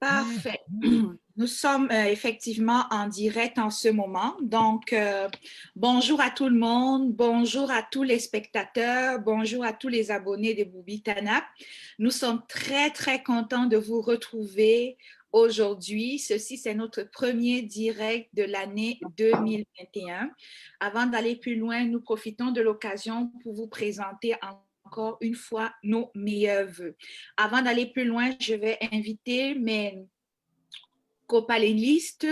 Parfait. Nous sommes effectivement en direct en ce moment. Donc, bonjour à tout le monde, bonjour à tous les spectateurs, bonjour à tous les abonnés de Boubi Tanap. Nous sommes très, très contents de vous retrouver aujourd'hui. Ceci, c'est notre premier direct de l'année 2021. Avant d'aller plus loin, nous profitons de l'occasion pour vous présenter encore une fois nos meilleurs vœux. Avant d'aller plus loin, je vais inviter mes copanélistes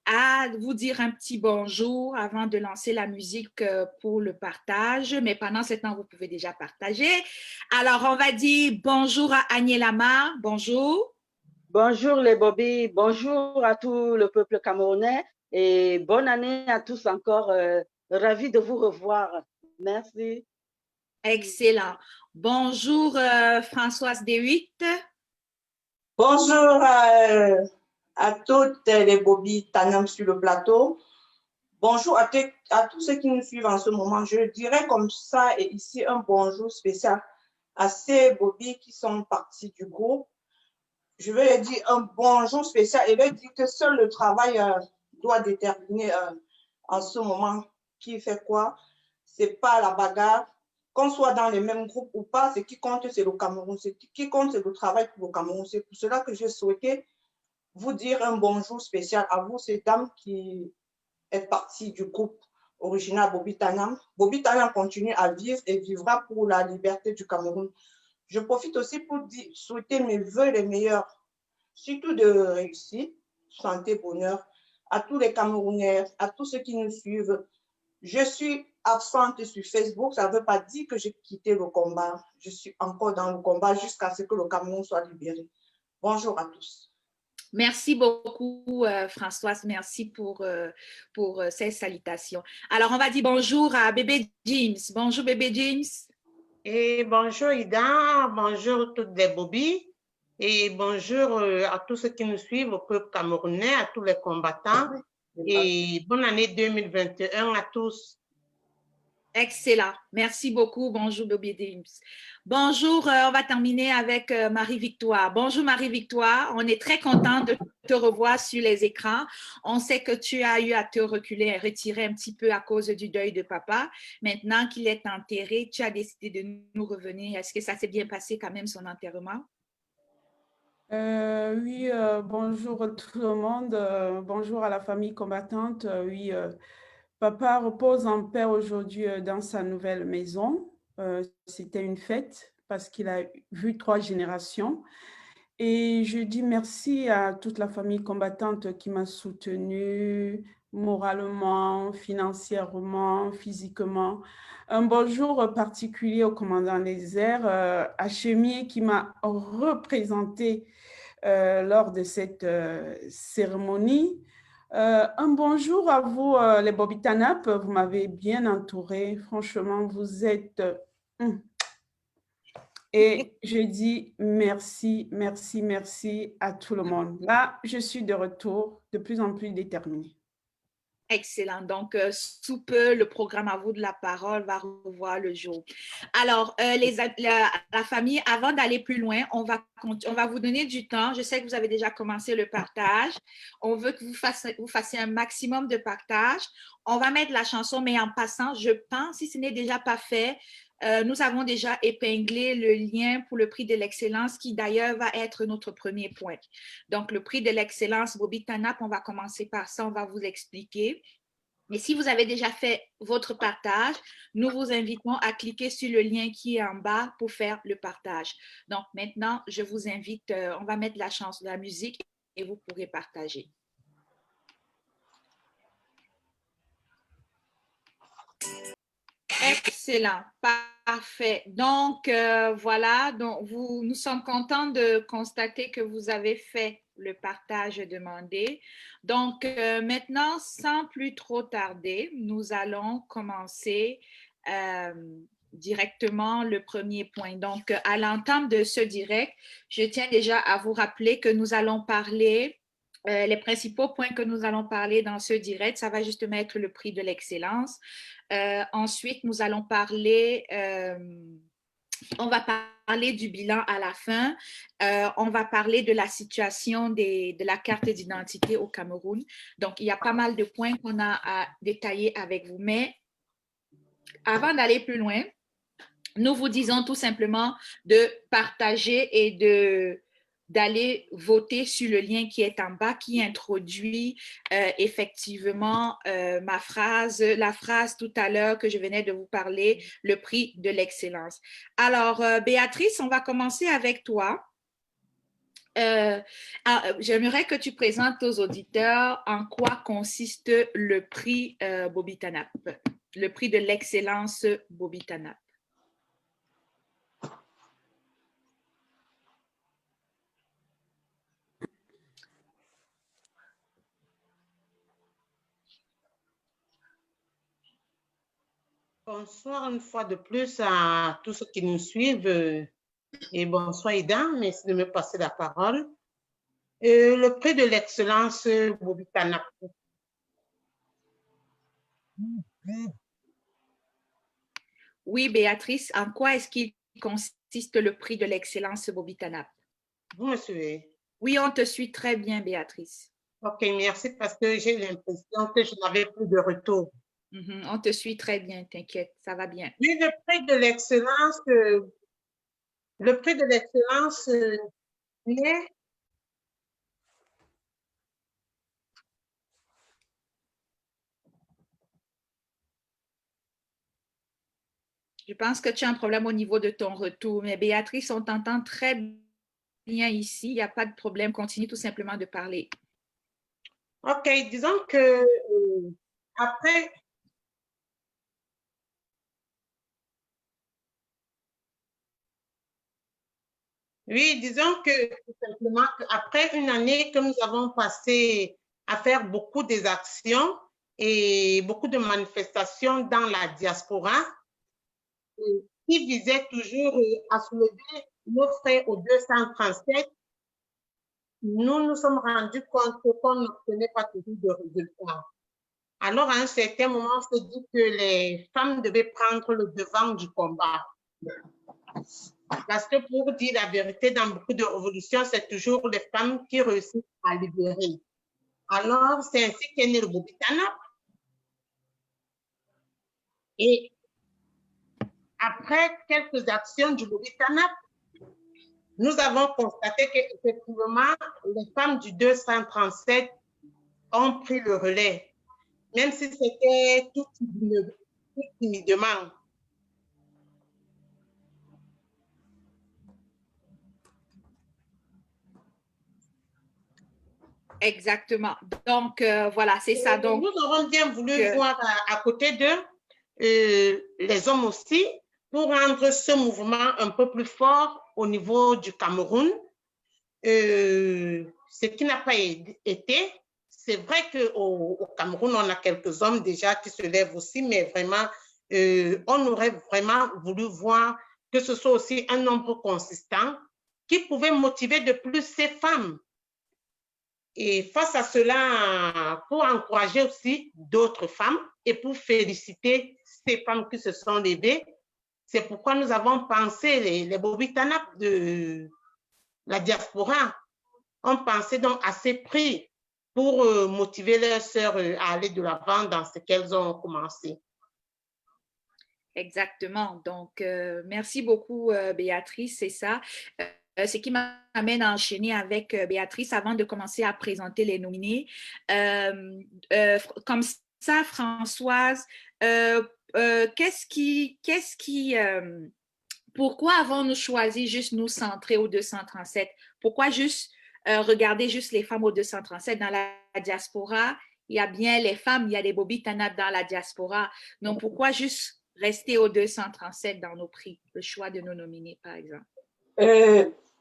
à vous dire un petit bonjour avant de lancer la musique pour le partage. Mais pendant ce temps, vous pouvez déjà partager. Alors, on va dire bonjour à Agnès Lamar. Bonjour. Bonjour les Bobby, bonjour à tout le peuple camerounais et bonne année à tous encore. Ravi de vous revoir. Merci. Excellent. Bonjour Françoise Dewitt. Bonjour à toutes les Bobby Tanam sur le plateau. Bonjour à tous ceux qui nous suivent en ce moment. Je dirais comme ça et ici un bonjour spécial à ces Bobby qui sont partis du groupe. Je vais leur dire un bonjour spécial et leur dire que seul le travail doit déterminer en ce moment qui fait quoi. C'est pas la bagarre. Qu'on soit dans les mêmes groupes ou pas, ce qui compte, c'est le Cameroun. Ce qui compte, c'est le travail pour le Cameroun. C'est pour cela que j'ai souhaité vous dire un bonjour spécial à vous, ces dames qui êtes parties du groupe original Bobby Tanam. Bobby Tanam continue à vivre et vivra pour la liberté du Cameroun. Je profite aussi pour souhaiter mes vœux les meilleurs, surtout de réussite, santé, bonheur, à tous les Camerounais, à tous ceux qui nous suivent. Je suis absente sur Facebook, ça ne veut pas dire que j'ai quitté le combat. Je suis encore dans le combat jusqu'à ce que le Cameroun soit libéré. Bonjour à tous. Merci beaucoup, Françoise. Merci pour ces salutations. Alors, on va dire bonjour à bébé James. Bonjour, bébé James. Et bonjour, Ida. Bonjour, toutes les Bobby. Et bonjour à tous ceux qui nous suivent, au peuple camerounais, à tous les combattants. Et bonne année 2021 à tous. Excellent. Merci beaucoup. Bonjour, bébé James. Bonjour, on va terminer avec Marie-Victoire. Bonjour, Marie-Victoire. On est très content de te revoir sur les écrans. On sait que tu as eu à te reculer et retirer un petit peu à cause du deuil de papa. Maintenant qu'il est enterré, tu as décidé de nous revenir. Est-ce que ça s'est bien passé quand même, son enterrement? Oui, bonjour à tout le monde. Bonjour à la famille combattante. Oui, papa repose en paix aujourd'hui dans sa nouvelle maison. C'était une fête parce qu'il a vu 3 générations. Et je dis merci à toute la famille combattante qui m'a soutenue moralement, financièrement, physiquement. Un bonjour particulier au commandant des airs, Hachemier, qui m'a représenté lors de cette cérémonie. Un bonjour à vous, les Bobby Tanap. Vous m'avez bien entouré. Franchement, vous êtes... Et je dis merci, merci, merci à tout le monde. Là, je suis de retour, de plus en plus déterminée. Excellent. Donc, sous peu, le programme à vous de la parole va revoir le jour. Alors, la famille, avant d'aller plus loin, on va vous donner du temps. Je sais que vous avez déjà commencé le partage. On veut que vous fassiez un maximum de partage. On va mettre la chanson, mais en passant, je pense, si ce n'est déjà pas fait, nous avons déjà épinglé le lien pour le prix de l'excellence qui d'ailleurs va être notre premier point. Donc, le prix de l'excellence Bobby Tanap, on va commencer par ça, on va vous expliquer. Mais si vous avez déjà fait votre partage, nous vous invitons à cliquer sur le lien qui est en bas pour faire le partage. Donc, maintenant, je vous invite, on va mettre la musique et vous pourrez partager. Excellent, parfait. Donc, voilà, donc nous sommes contents de constater que vous avez fait le partage demandé. Donc, maintenant, sans plus trop tarder, nous allons commencer directement le premier point. Donc, à l'entame de ce direct, je tiens déjà à vous rappeler que nous allons parler les principaux points que nous allons parler dans ce direct, ça va justement être le prix de l'excellence. Ensuite, nous allons parler, on va parler du bilan à la fin. On va parler de la situation de la carte d'identité au Cameroun. Donc, il y a pas mal de points qu'on a à détailler avec vous. Mais avant d'aller plus loin, nous vous disons tout simplement de partager et d'aller voter sur le lien qui est en bas, qui introduit effectivement la phrase tout à l'heure que je venais de vous parler, le prix de l'excellence. Alors, Béatrice, on va commencer avec toi. J'aimerais que tu présentes aux auditeurs en quoi consiste le prix Bobby Tanap, le prix de l'excellence Bobby Tanap. Bonsoir une fois de plus à tous ceux qui nous suivent et bonsoir Ida, merci de me passer la parole. Le prix de l'excellence Bobby Tanap. Oui, Béatrice, en quoi est-ce qu'il consiste le prix de l'excellence Bobby Tanap? Vous me suivez? Oui, on te suit très bien, Béatrice. Ok, merci parce que j'ai l'impression que je n'avais plus de retour. On te suit très bien, t'inquiète, ça va bien. Oui, le prix de l'excellence est Je pense que tu as un problème au niveau de ton retour, mais Béatrice, on t'entend très bien ici, il n'y a pas de problème, continue tout simplement de parler. Ok, disons que après oui, disons que tout simplement après une année que nous avons passé à faire beaucoup d'actions et beaucoup de manifestations dans la diaspora, qui visaient toujours à soulever nos frais au 237, nous nous sommes rendus compte qu'on n'obtenait pas toujours de résultats. Alors, à un certain moment, on s'est dit que les femmes devaient prendre le devant du combat. Parce que pour dire la vérité, dans beaucoup de révolutions, c'est toujours les femmes qui réussissent à libérer. Alors, c'est ainsi qu'est né le Bobby Tanap. Et après quelques actions du Bobby Tanap, nous avons constaté qu'effectivement, les femmes du 237 ont pris le relais, même si c'était tout timidement. Exactement. Donc, voilà, c'est ça. Donc, nous aurons bien voulu voir à côté d'eux les hommes aussi pour rendre ce mouvement un peu plus fort au niveau du Cameroun. Ce qui n'a pas été, c'est vrai qu'au Cameroun, on a quelques hommes déjà qui se lèvent aussi, mais vraiment, on aurait vraiment voulu voir que ce soit aussi un nombre consistant qui pouvait motiver de plus ces femmes. Et face à cela, pour encourager aussi d'autres femmes et pour féliciter ces femmes qui se sont levées, c'est pourquoi nous avons pensé, les Bobby Tanap de la diaspora ont pensé donc à ces prix pour motiver leurs sœurs à aller de l'avant dans ce qu'elles ont commencé. Exactement. Donc, merci beaucoup, Béatrice, c'est ça. Ce qui m'amène à enchaîner avec Béatrice avant de commencer à présenter les nominés. Comme ça, Françoise, pourquoi avons-nous choisi juste nous centrer au 237? Pourquoi juste regarder juste les femmes au 237 dans la diaspora? Il y a bien les femmes, il y a les Bobby Tanap dans la diaspora. Donc, pourquoi juste rester au 237 dans nos prix, le choix de nos nominés, par exemple?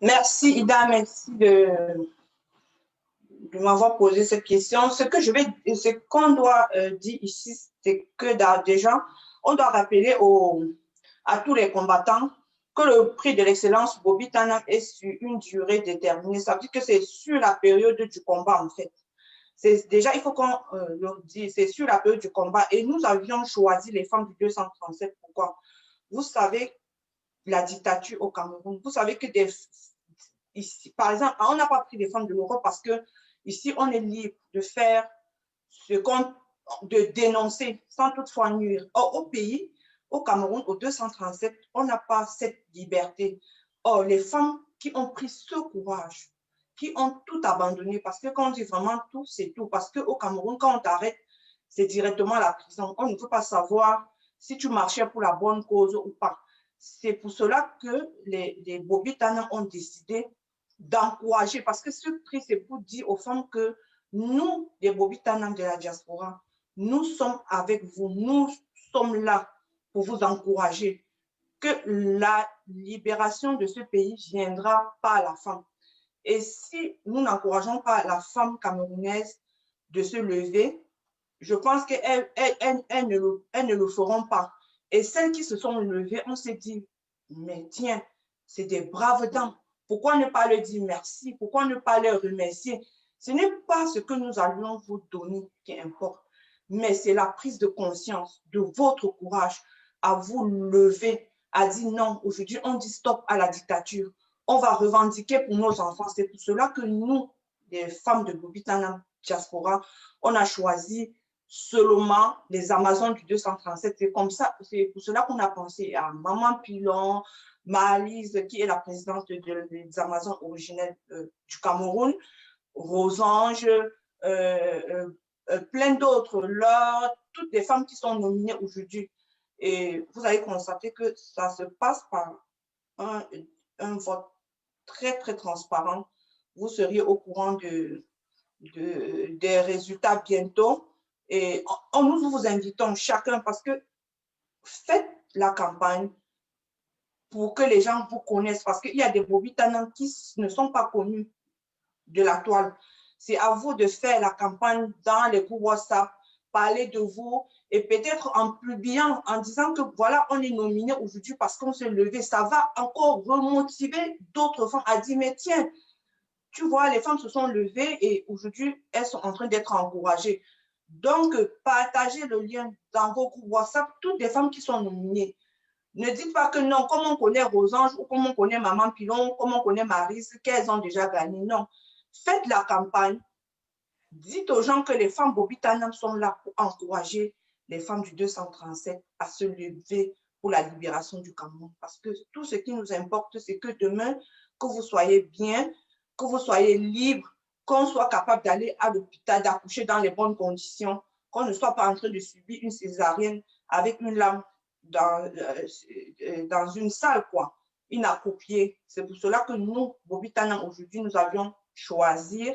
Merci Ida, merci de m'avoir posé cette question. Ce qu'on doit dire ici, c'est que déjà, on doit rappeler à tous les combattants que le prix de l'excellence Bobby Tanap est sur une durée déterminée. Ça veut dire que c'est sur la période du combat, en fait. Déjà, il faut qu'on le dise, c'est sur la période du combat. Et nous avions choisi les femmes du 237. Pourquoi? Vous savez, la dictature au Cameroun, vous savez que ici, par exemple, on n'a pas pris les femmes de l'Europe parce que ici, on est libre de faire de dénoncer sans toutefois nuire. Or, au pays, au Cameroun, au 237, on n'a pas cette liberté. Or, les femmes qui ont pris ce courage, qui ont tout abandonné, parce que quand on dit vraiment tout, c'est tout. Parce qu'au Cameroun, quand on t'arrête, c'est directement la prison. On ne peut pas savoir si tu marchais pour la bonne cause ou pas. C'est pour cela que les Bobitana ont décidé d'encourager, parce que ce prix, c'est pour dire aux femmes que nous, les Bobitana de la diaspora, nous sommes avec vous, nous sommes là pour vous encourager, que la libération de ce pays viendra par la femme. Et si nous n'encourageons pas la femme camerounaise de se lever, je pense qu'elles ne le feront pas. Et celles qui se sont levées, on s'est dit, mais tiens, c'est des braves dames. Pourquoi ne pas leur dire merci? Pourquoi ne pas leur remercier? Ce n'est pas ce que nous allions vous donner qui importe, mais c'est la prise de conscience de votre courage à vous lever, à dire non, aujourd'hui on dit stop à la dictature. On va revendiquer pour nos enfants. C'est pour cela que nous, les femmes de Bobitana Diaspora, on a choisi seulement les Amazones du 237. C'est comme ça, c'est pour cela qu'on a pensé à Maman Pilon, Maëlys, qui est la présidente des Amazones originelles du Cameroun, Rosange, plein d'autres, Laure, toutes les femmes qui sont nominées aujourd'hui. Et vous allez constater que ça se passe par un vote très, très transparent. Vous seriez au courant des résultats bientôt. Et nous vous invitons chacun, parce que faites la campagne pour que les gens vous connaissent, parce qu'il y a des Bobitana qui ne sont pas connus de la toile. C'est à vous de faire la campagne dans les groupes WhatsApp, parler de vous, et peut-être en publiant, en disant que voilà, on est nominé aujourd'hui parce qu'on s'est levé. Ça va encore remotiver d'autres femmes à dire, mais tiens, tu vois, les femmes se sont levées et aujourd'hui, elles sont en train d'être encouragées. Donc, partagez le lien dans vos groupes WhatsApp, toutes les femmes qui sont nominées. Ne dites pas que non, comme on connaît Rosange ou comme on connaît Maman Pilon, comme on connaît Maryse, qu'elles ont déjà gagné. Non. Faites la campagne. Dites aux gens que les femmes Bobitana sont là pour encourager les femmes du 237 à se lever pour la libération du Cameroun. Parce que tout ce qui nous importe, c'est que demain, que vous soyez bien, que vous soyez libre, qu'on soit capable d'aller à l'hôpital, d'accoucher dans les bonnes conditions, qu'on ne soit pas en train de subir une césarienne avec une lame dans une salle, quoi, inappropriée. C'est pour cela que nous, Bobitana, aujourd'hui, nous avions choisi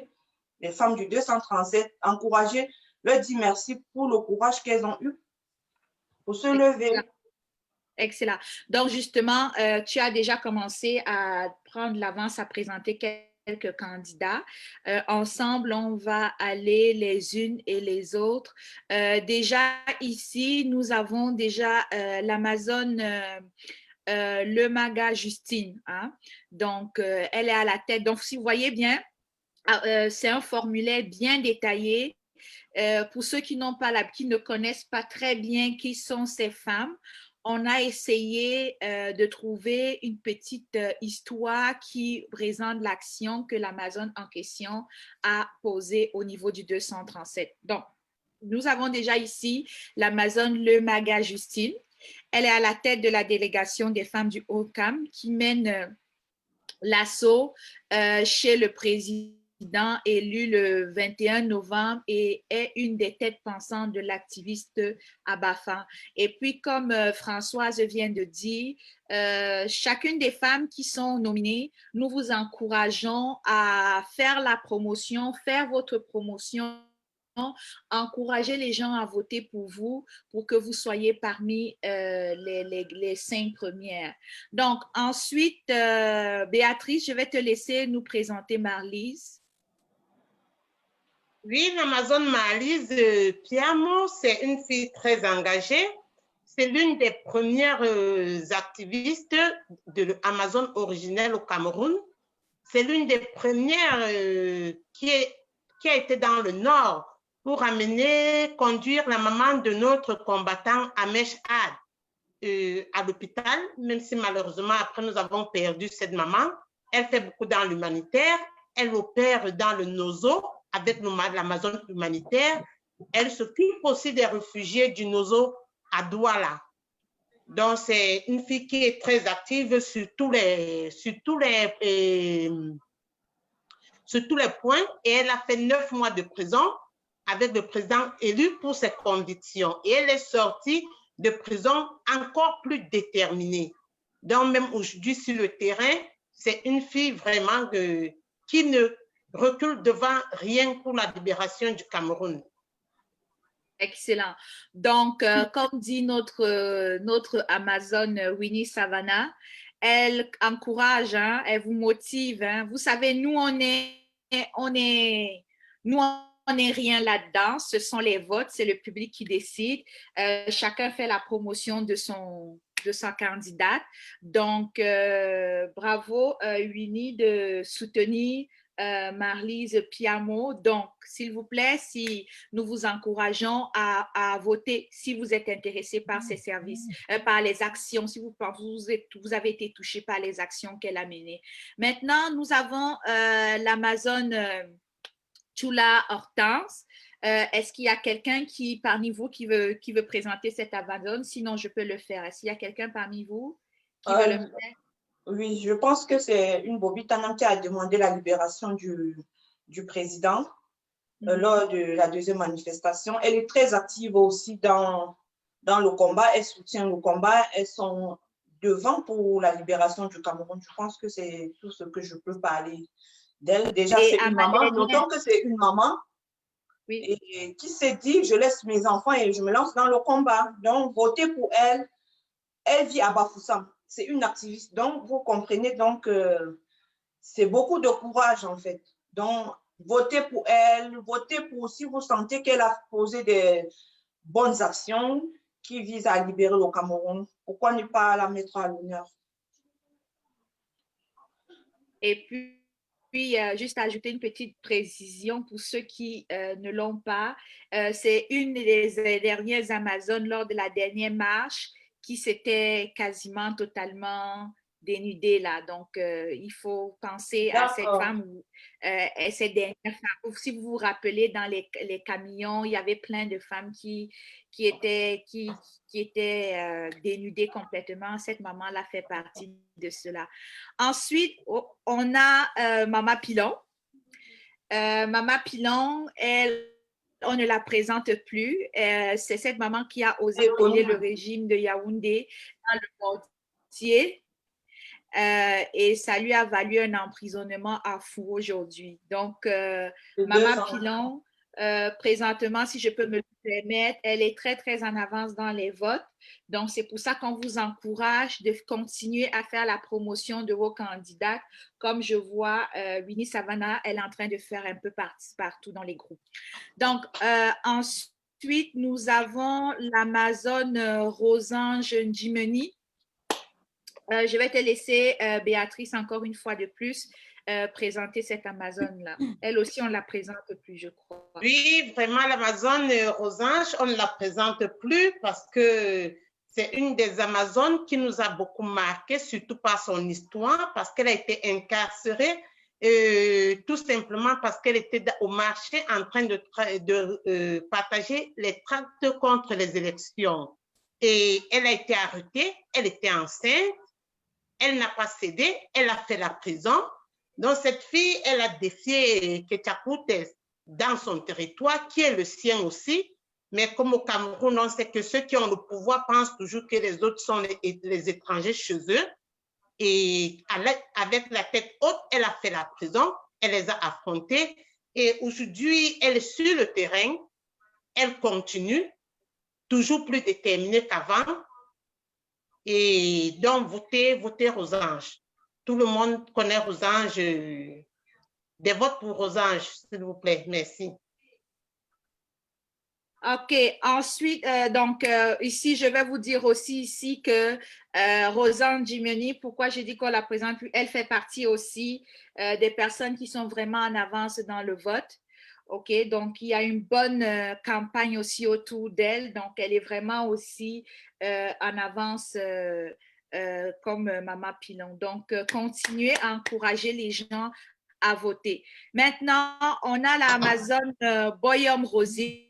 les femmes du 237, encourager, leur dire merci pour le courage qu'elles ont eu pour se lever. Excellent. Donc, justement, tu as déjà commencé à prendre l'avance à présenter quelques candidats. Ensemble, on va aller les unes et les autres. Déjà, ici, nous avons déjà l'Amazone Le Maga Justine. Hein? Donc, elle est à la tête. Donc, si vous voyez bien, c'est un formulaire bien détaillé. Pour ceux qui ne connaissent pas très bien qui sont ces femmes, on a essayé de trouver une petite histoire qui présente l'action que l'Amazone en question a posée au niveau du 237. Donc, nous avons déjà ici l'Amazone Le Maga Justine. Elle est à la tête de la délégation des femmes du Haut-Cam qui mène l'assaut chez le président élu le 21 novembre et est une des têtes pensantes de l'activiste Abafa. Et puis, comme Françoise vient de dire, chacune des femmes qui sont nominées, nous vous encourageons à faire la promotion, faire votre promotion, encourager les gens à voter pour vous, pour que vous soyez parmi les 5 premières. Donc, ensuite, Béatrice, je vais te laisser nous présenter Maëlys. Oui, l'Amazone Maëlys Piamo, c'est une fille très engagée. C'est l'une des premières activistes de l'Amazone originelle au Cameroun. C'est l'une des premières qui est qui a été dans le nord pour conduire la maman de notre combattant Amesh Had à l'hôpital, même si malheureusement après nous avons perdu cette maman. Elle fait beaucoup dans l'humanitaire, elle opère dans le Nozo avec l'Amazone humanitaire. Elle s'occupe aussi des réfugiés du Nozo à Douala. Donc, c'est une fille qui est très active sur tous les points et elle a fait 9 mois de prison avec le président élu pour ses convictions. Et elle est sortie de prison encore plus déterminée. Donc, même aujourd'hui sur le terrain, c'est une fille vraiment qui ne recule devant rien pour la libération du Cameroun. Excellent. Donc, comme dit notre Amazone Winnie Savannah, elle encourage, hein, elle vous motive. Hein. Vous savez, nous, on est rien là-dedans. Ce sont les votes, c'est le public qui décide. Chacun fait la promotion de sa candidate. Donc, bravo, Winnie, de soutenir Marlise Piamo. Donc, s'il vous plaît, si nous vous encourageons à voter si vous êtes intéressé par ces services, par les actions, si vous avez été touché par les actions qu'elle a menées. Maintenant, nous avons l'Amazone Chula Hortense. Est-ce qu'il y a quelqu'un parmi vous qui veut présenter cette Amazone? Sinon, je peux le faire. Est-ce qu'il y a quelqu'un parmi vous qui veut le faire? Oui, je pense que c'est une Bobby Tanam qui a demandé la libération du président lors de la deuxième manifestation. Elle est très active aussi dans le combat. Elle soutient le combat. Elles sont devant pour la libération du Cameroun. Je pense que c'est tout ce que je peux parler d'elle. Déjà, c'est une maman. Notons que c'est une maman et qui s'est dit, je laisse mes enfants et je me lance dans le combat. Donc, votez pour elle. Elle vit à Bafoussam. C'est une activiste. Donc, vous comprenez, donc, c'est beaucoup de courage, en fait. Donc, votez pour elle, votez pour si vous sentez qu'elle a posé des bonnes actions qui visent à libérer le Cameroun. Pourquoi ne pas la mettre à l'honneur? Et puis, juste ajouter une petite précision pour ceux qui ne l'ont pas. C'est une des dernières Amazones lors de la dernière marche qui s'était quasiment totalement dénudée là. Donc, il faut penser à cette femme, cette dernière femme. Si vous vous rappelez, dans les camions, il y avait plein de femmes qui étaient dénudées complètement. Cette maman-là fait partie de cela. Ensuite, on a Mama Pilon. Mama Pilon, on ne la présente plus. C'est cette maman qui a osé brûler le régime de Yaoundé dans le mortier. Et ça lui a valu un emprisonnement à fou aujourd'hui. Donc, Mama Pilon, présentement, si je peux me le permettre, elle est très, très en avance dans les votes. Donc, c'est pour ça qu'on vous encourage de continuer à faire la promotion de vos candidates. Comme je vois, Winnie Savannah, elle est en train de faire un peu partout dans les groupes. Donc, ensuite, nous avons l'Amazone Rosange Njimeni. Je vais te laisser, Béatrice, encore une fois de plus, présenter cette Amazone-là. Elle aussi, on ne la présente plus, je crois. Oui, vraiment, l'Amazone Rosange, on ne la présente plus parce que c'est une des Amazones qui nous a beaucoup marqué, surtout par son histoire, parce qu'elle a été incarcérée, tout simplement parce qu'elle était au marché en train de partager les tracts contre les élections. Et elle a été arrêtée, elle était enceinte, elle n'a pas cédé, elle a fait la prison. Donc, cette fille, elle a défié Ketchakoutes dans son territoire, qui est le sien aussi. Mais comme au Cameroun, on sait que ceux qui ont le pouvoir pensent toujours que les autres sont les étrangers chez eux. Et avec la tête haute, elle a fait la prison, elle les a affrontés. Et aujourd'hui, elle est sur le terrain, elle continue, toujours plus déterminée qu'avant. Et donc, votez Rosange. Tout le monde connaît Rosange. Des votes pour Rosange, s'il vous plaît. Merci. OK. Ensuite, donc, ici, je vais vous dire aussi ici que Rosange Njimeni, pourquoi j'ai dit qu'on la présente plus, elle fait partie aussi des personnes qui sont vraiment en avance dans le vote. OK? Donc, il y a une bonne campagne aussi autour d'elle. Donc, elle est vraiment aussi en avance comme Maman Pilon. Donc, continuez à encourager les gens à voter. Maintenant, on a l'Amazon Boyom Rosine.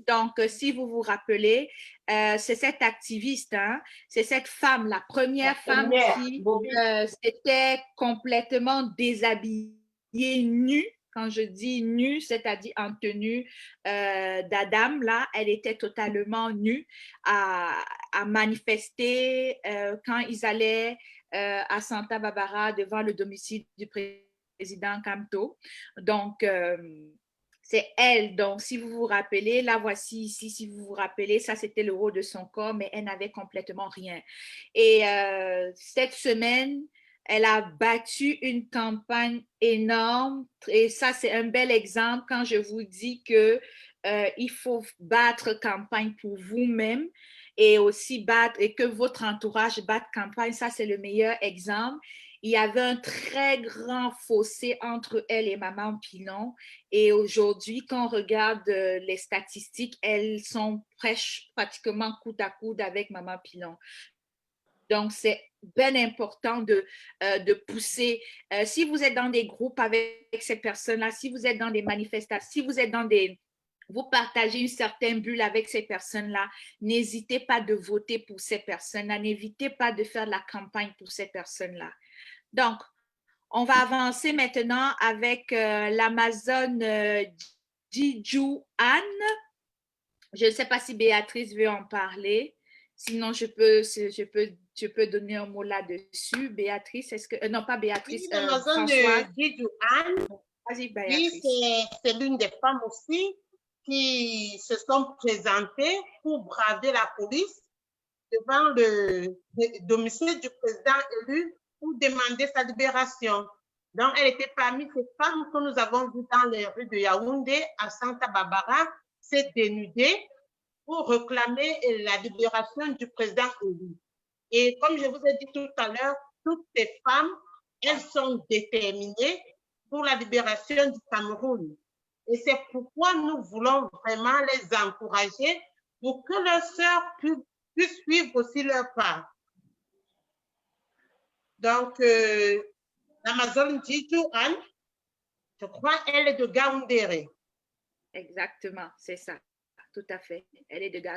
Donc, si vous vous rappelez, c'est cette activiste, hein, c'est cette femme, la première femme qui s'était complètement déshabillée, nue. Quand je dis nue, c'est-à-dire en tenue d'Adam, là, elle était totalement nue à manifester quand ils allaient à Santa Barbara devant le domicile du président Camto. Donc, c'est elle. Donc, si vous vous rappelez, la voici ici, si vous vous rappelez, ça c'était le haut de son corps, mais elle n'avait complètement rien. Et cette semaine, elle a battu une campagne énorme et ça, c'est un bel exemple quand je vous dis que il faut battre campagne pour vous-même et aussi battre et que votre entourage batte campagne. Ça, c'est le meilleur exemple. Il y avait un très grand fossé entre elle et Maman Pilon. Et aujourd'hui, quand on regarde les statistiques, elles sont pratiquement coude à coude avec Maman Pilon. Donc, c'est bien important de pousser. Si vous êtes dans des groupes avec ces personnes-là, si vous êtes dans des manifestations, si vous êtes dans des... Vous partagez une certaine bulle avec ces personnes-là, n'hésitez pas de voter pour ces personnes-là, n'hésitez pas de faire de la campagne pour ces personnes-là. Donc, on va avancer maintenant avec l'Amazon Jiju Anne. Je ne sais pas si Béatrice veut en parler. Sinon, je peux donner un mot là-dessus. Béatrice, est-ce que... non, pas Béatrice, oui, l'Amazon Françoise. de Jiju Anne. Vas-y, Béatrice. Oui, c'est l'une des femmes aussi qui se sont présentées pour braver la police devant le domicile du président élu pour demander sa libération. Donc, elle était parmi ces femmes que nous avons vues dans les rues de Yaoundé, à Santa Barbara, s'est dénudée pour réclamer la libération du président élu. Et comme je vous ai dit tout à l'heure, toutes ces femmes, elles sont déterminées pour la libération du Cameroun. Et c'est pourquoi nous voulons vraiment les encourager pour que leurs sœurs puissent suivre aussi leur pas. Donc, l'Amazon Jiju Anne, je crois, elle est de Gaoundéré. Exactement, c'est ça. Tout à fait. Elle est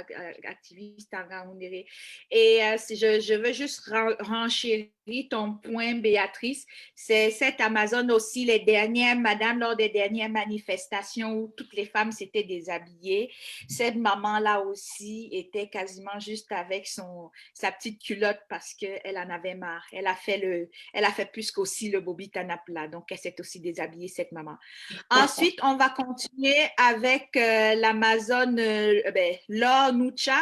activiste en Gaoundéré. Et je veux juste renchérir ton point, Béatrice. C'est cette Amazon aussi, les dernières, madame, lors des dernières manifestations où toutes les femmes s'étaient déshabillées. Cette maman-là aussi était quasiment juste avec sa petite culotte parce qu'elle en avait marre. Elle a fait plus qu'aussi le Bobby Tanapla. Donc, elle s'est aussi déshabillée, cette maman. Ensuite, on va continuer avec l'Amazon Laure Nucha.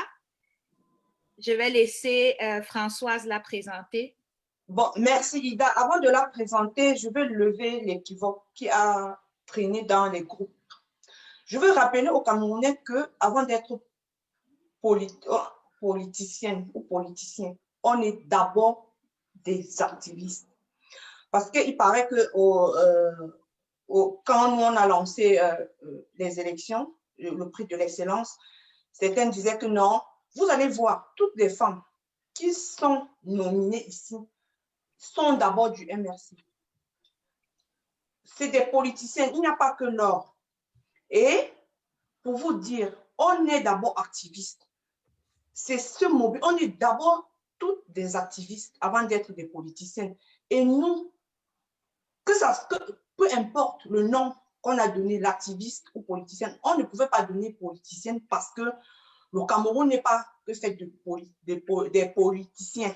Je vais laisser Françoise la présenter. Bon, merci Ida. Avant de la présenter, je veux lever l'équivoque qui a traîné dans les groupes. Je veux rappeler aux Camerounais qu'avant d'être politicienne ou politicien, on est d'abord des activistes. Parce qu'il paraît que quand on a lancé les élections, le prix de l'excellence, certains disaient que non, vous allez voir, toutes les femmes qui sont nominées ici sont d'abord du MRC. C'est des politiciennes, il n'y a pas que Laure. Et pour vous dire, on est d'abord activistes. C'est ce mobile, on est d'abord toutes des activistes avant d'être des politiciennes. Et nous, peu importe le nom qu'on a donné, l'activiste ou politicienne, on ne pouvait pas donner politicienne parce que le Cameroun n'est pas que fait des politiciens.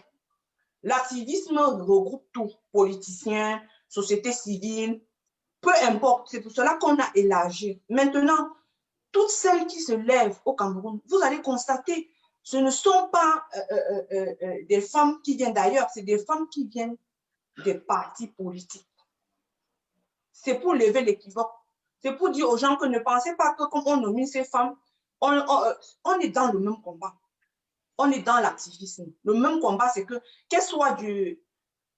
L'activisme regroupe tout, politiciens, société civile, peu importe. C'est pour cela qu'on a élargi. Maintenant, toutes celles qui se lèvent au Cameroun, vous allez constater, ce ne sont pas des femmes qui viennent d'ailleurs, c'est des femmes qui viennent des partis politiques. C'est pour lever l'équivoque. C'est pour dire aux gens que ne pensez pas que comme on nomine ces femmes, on est dans le même combat. On est dans l'activisme. Le même combat, c'est que, qu'elle soit du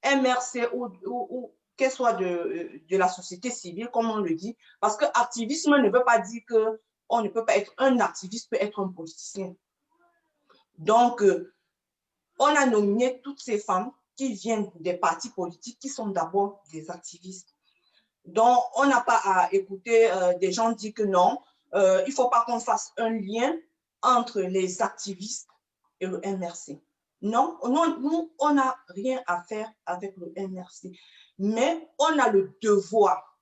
MRC ou qu'elle soit de la société civile, comme on le dit, parce que activisme ne veut pas dire qu'on ne peut pas être un activiste, peut être un politicien. Donc, on a nominé toutes ces femmes qui viennent des partis politiques, qui sont d'abord des activistes. Donc, on n'a pas à écouter des gens dire que non, il ne faut pas qu'on fasse un lien entre les activistes et le MRC. Non, nous, on n'a rien à faire avec le MRC. Mais on a le devoir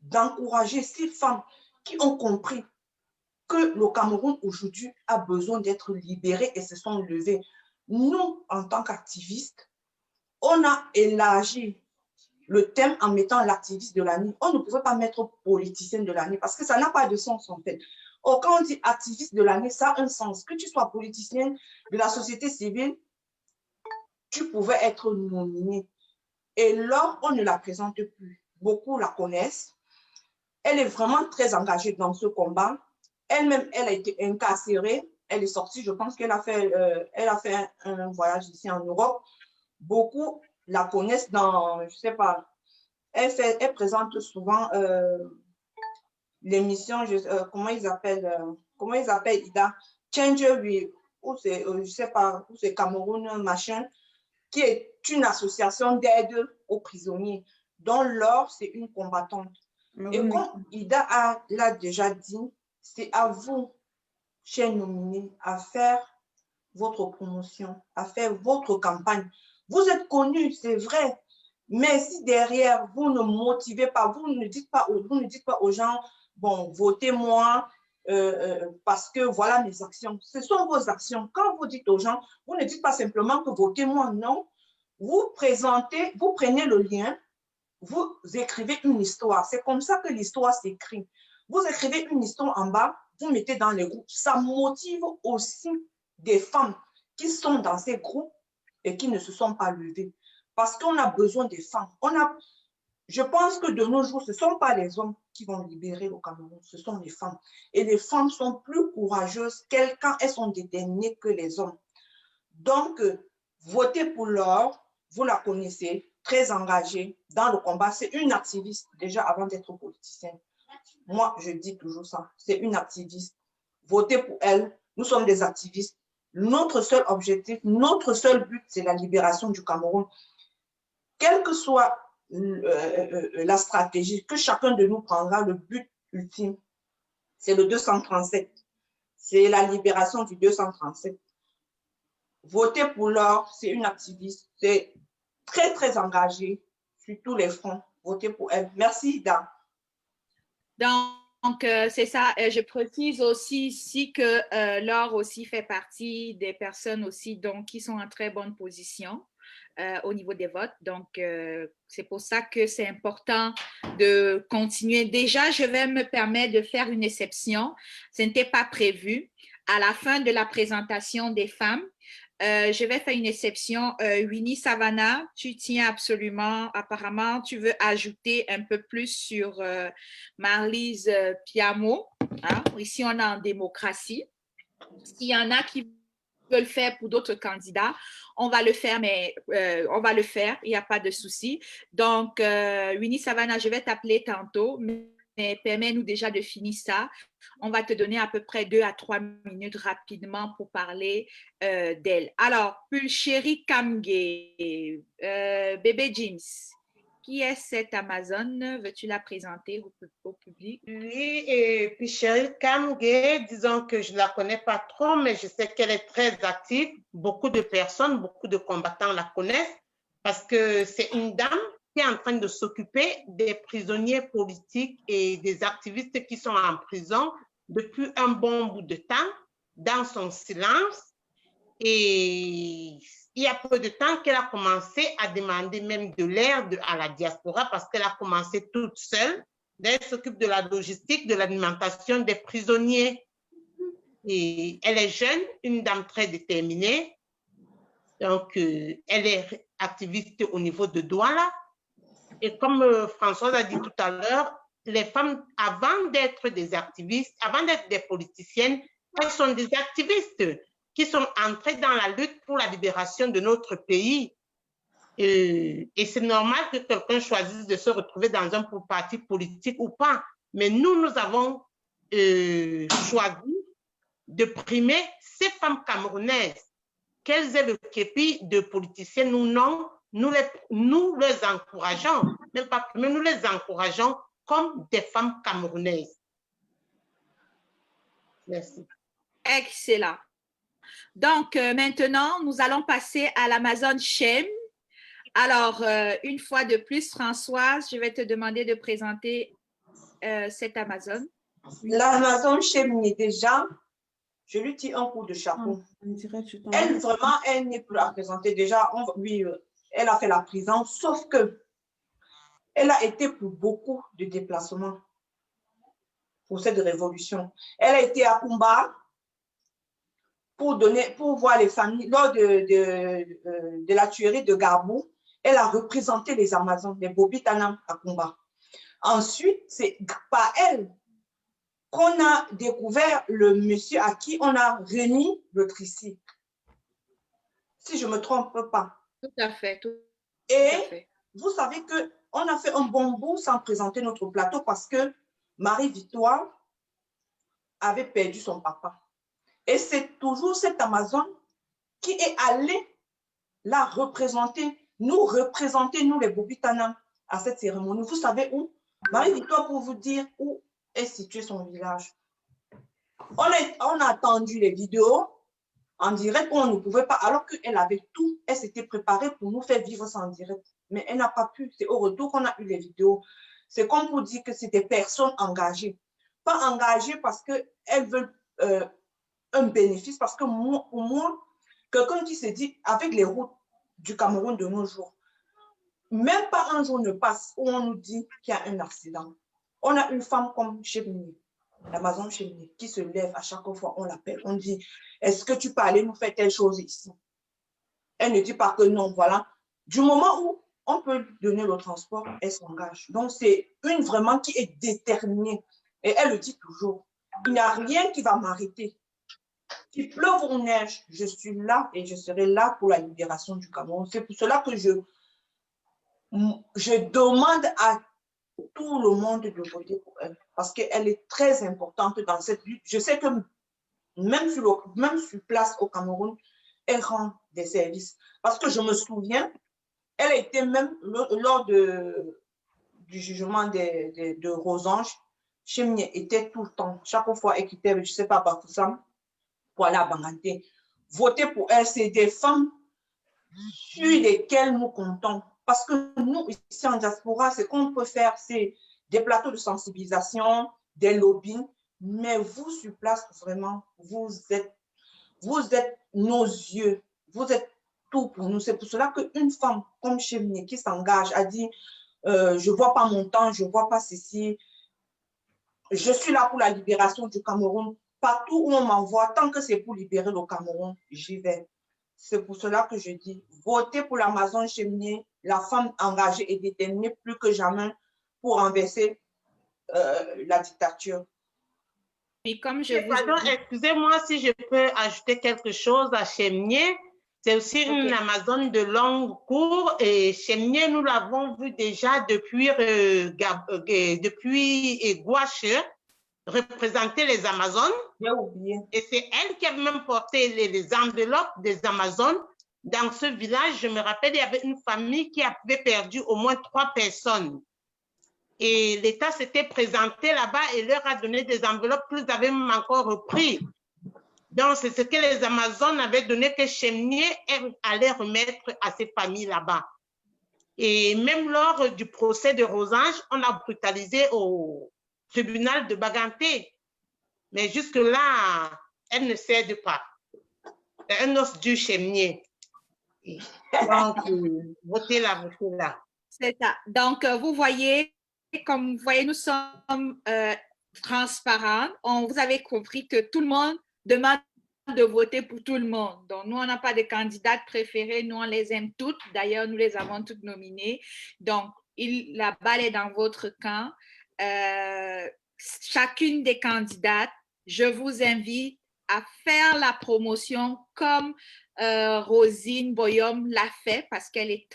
d'encourager ces femmes qui ont compris que le Cameroun aujourd'hui a besoin d'être libéré et se sont levées. Nous, en tant qu'activistes, on a élargi le thème en mettant l'activiste de l'année. On ne pouvait pas mettre politicien de l'année parce que ça n'a pas de sens en fait. Or, quand on dit activiste de l'année, ça a un sens. Que tu sois politicienne de la société civile, tu pouvais être nominé. Et là, on ne la présente plus. Beaucoup la connaissent. Elle est vraiment très engagée dans ce combat. Elle-même, elle a été incarcérée. Elle est sortie, je pense qu'elle a fait, un voyage ici en Europe. Beaucoup la connaissent dans, je ne sais pas, elle présente souvent l'émission, comment ils appellent Ida, Changer We, ou c'est, je ne sais pas, ou c'est Cameroun, machin, qui est une association d'aide aux prisonniers, dont Laure, c'est une combattante. Et comme Ida l'a déjà dit, c'est à vous, chers nominés, à faire votre promotion, à faire votre campagne. Vous êtes connus, c'est vrai, mais si derrière, vous ne motivez pas, vous ne dites pas aux gens, bon, votez-moi parce que voilà mes actions. Ce sont vos actions. Quand vous dites aux gens, vous ne dites pas simplement que votez-moi, non. Vous prenez le lien, vous écrivez une histoire. C'est comme ça que l'histoire s'écrit. Vous écrivez une histoire en bas, vous mettez dans les groupes. Ça motive aussi des femmes qui sont dans ces groupes et qui ne se sont pas levées. Parce qu'on a besoin des femmes. Je pense que de nos jours, ce ne sont pas les hommes qui vont libérer le Cameroun, ce sont les femmes. Et les femmes sont plus courageuses quand elles sont déterminées que les hommes. Donc, votez pour Laure, vous la connaissez, très engagée dans le combat. C'est une activiste déjà avant d'être politicienne. Moi, je dis toujours ça, c'est une activiste. Votez pour elle, nous sommes des activistes. Notre seul objectif, notre seul but, c'est la libération du Cameroun. Quelle que soit la stratégie que chacun de nous prendra, le but ultime, c'est le 237. C'est la libération du 237. Voter pour Laure, c'est une activiste, c'est très, très engagée sur tous les fronts. Votez pour elle. Merci, Ida. Donc, c'est ça. Je précise aussi ici que Laure aussi fait partie des personnes aussi donc, qui sont en très bonne position au niveau des votes. Donc, c'est pour ça que c'est important de continuer. Déjà, je vais me permettre de faire une exception. Ce n'était pas prévu. À la fin de la présentation des femmes, je vais faire une exception. Winnie Savannah, tu tiens absolument, apparemment, tu veux ajouter un peu plus sur Marlise Piamo. Hein? Ici, on est en démocratie. S'il y en a qui veulent faire pour d'autres candidats, on va le faire, mais on va le faire, il n'y a pas de souci. Donc, Winnie Savannah, je vais t'appeler tantôt, mais permets-nous déjà de finir ça. On va te donner à peu près 2 à 3 minutes rapidement pour parler d'elle. Alors, Pulchéri Kamge, Bébé Jeans, qui est cette Amazone? Veux-tu la présenter au public? Oui, et Pulchéri Kamge, disons que je ne la connais pas trop, mais je sais qu'elle est très active. Beaucoup de personnes, beaucoup de combattants la connaissent parce que c'est une dame qui est en train de s'occuper des prisonniers politiques et des activistes qui sont en prison depuis un bon bout de temps, dans son silence. Et il y a peu de temps qu'elle a commencé à demander même de l'aide à la diaspora parce qu'elle a commencé toute seule. Elle s'occupe de la logistique, de l'alimentation des prisonniers. Et elle est jeune, une dame très déterminée. Donc, elle est activiste au niveau de Douala. Et comme Françoise a dit tout à l'heure, les femmes, avant d'être des activistes, avant d'être des politiciennes, elles sont des activistes qui sont entrées dans la lutte pour la libération de notre pays. Et c'est normal que quelqu'un choisisse de se retrouver dans un parti politique ou pas. Mais nous avons choisi de primer ces femmes camerounaises. Qu'elles aient le képi de politiciennes ou non, nous les encourageons, même pas primer, nous les encourageons comme des femmes camerounaises. Merci. Excellent. Donc, maintenant, nous allons passer à l'Amazon Shem. Alors, une fois de plus, Françoise, je vais te demander de présenter cette Amazon. L'Amazon Shem, déjà, je lui tire un coup de chapeau. Elle, vraiment, elle n'est plus à présenter. Déjà, oui, elle a fait la prison, sauf que elle a été pour beaucoup de déplacements pour cette révolution. Elle a été à Kumba pour voir les familles. Lors de la tuerie de Garbou, elle a représenté les Amazones, les Bobitanam à Kumba. Ensuite, c'est par elle qu'on a découvert le monsieur à qui on a remis le tricycle. Si je ne me trompe pas. Tout à fait. Vous savez qu'on a fait un bon bout sans présenter notre plateau parce que Marie-Victoire avait perdu son papa. Et c'est toujours cette Amazone qui est allée la représenter, nous les Bobitanam, à cette cérémonie. Vous savez où? Marie-Victoire, pour vous dire où est situé son village. On a attendu les vidéos en direct où on ne pouvait pas, alors qu'elle avait tout, elle s'était préparée pour nous faire vivre ça en direct. Mais elle n'a pas pu. C'est au retour qu'on a eu les vidéos. C'est comme pour dire que c'est des personnes engagées. Pas engagées parce qu'elles veulent un bénéfice, parce que pour moi, quelqu'un qui se dit, avec les routes du Cameroun de nos jours, même pas un jour ne passe où on nous dit qu'il y a un accident. On a une femme comme Chemini, l'Amazon Chemini, qui se lève à chaque fois, on l'appelle, on dit, est-ce que tu peux aller nous faire telle chose ici? Elle ne dit pas que non, voilà. Du moment où on peut donner le transport, elle s'engage. Donc, c'est une vraiment qui est déterminée. Et elle le dit toujours, il n'y a rien qui va m'arrêter. Qu'il pleuve ou neige, je suis là et je serai là pour la libération du Cameroun. C'est pour cela que je demande à tout le monde de voter pour elle, parce qu'elle est très importante dans cette lutte. Je sais que même sur place au Cameroun, elle rend des services. Parce que je me souviens, elle a été même lors du jugement de Rosange, Chemnier était tout le temps, chaque fois elle quittait, je ne sais pas, Bafoussam, pour aller à Banganté. Voter pour elle, c'est des femmes sur lesquelles nous comptons. Parce que nous, ici en diaspora, ce qu'on peut faire, c'est des plateaux de sensibilisation, des lobbies, mais vous, sur place, vraiment, vous êtes nos yeux, vous êtes tout pour nous. C'est pour cela qu'une femme comme Chemnier qui s'engage a dit, je ne vois pas mon temps, je ne vois pas ceci, je suis là pour la libération du Cameroun. Partout où on m'envoie, tant que c'est pour libérer le Cameroun, j'y vais. C'est pour cela que je dis, votez pour l'Amazon Chemnier, la femme engagée et déterminée plus que jamais pour renverser la dictature. Et comme excusez-moi si je peux ajouter quelque chose à Chemnier. C'est aussi une Amazone de long cours et Chemnier, nous l'avons vu déjà depuis Gouache représenter les Amazones. J'ai oublié. Et c'est elle qui avait même porté les enveloppes des Amazones. Dans ce village, je me rappelle, il y avait une famille qui avait perdu au moins 3 personnes. Et l'État s'était présenté là-bas et leur a donné des enveloppes qu'ils avaient même encore repris. Donc, c'est ce que les Amazones avaient donné que Chemnier allait remettre à ces familles là-bas. Et même lors du procès de Rosange, on a brutalisé au tribunal de Baganté. Mais jusque-là, elle ne cède pas. C'est un os du Chemnier. Donc, votez là. C'est ça. Donc, vous voyez, comme vous voyez, nous sommes transparents. Vous avez compris que tout le monde demande de voter pour tout le monde. Donc, nous, on n'a pas de candidates préférées. Nous, on les aime toutes. D'ailleurs, nous les avons toutes nominées. Donc, la balle est dans votre camp. Chacune des candidates, je vous invite à faire la promotion comme Rosine Boyom l'a fait parce qu'elle est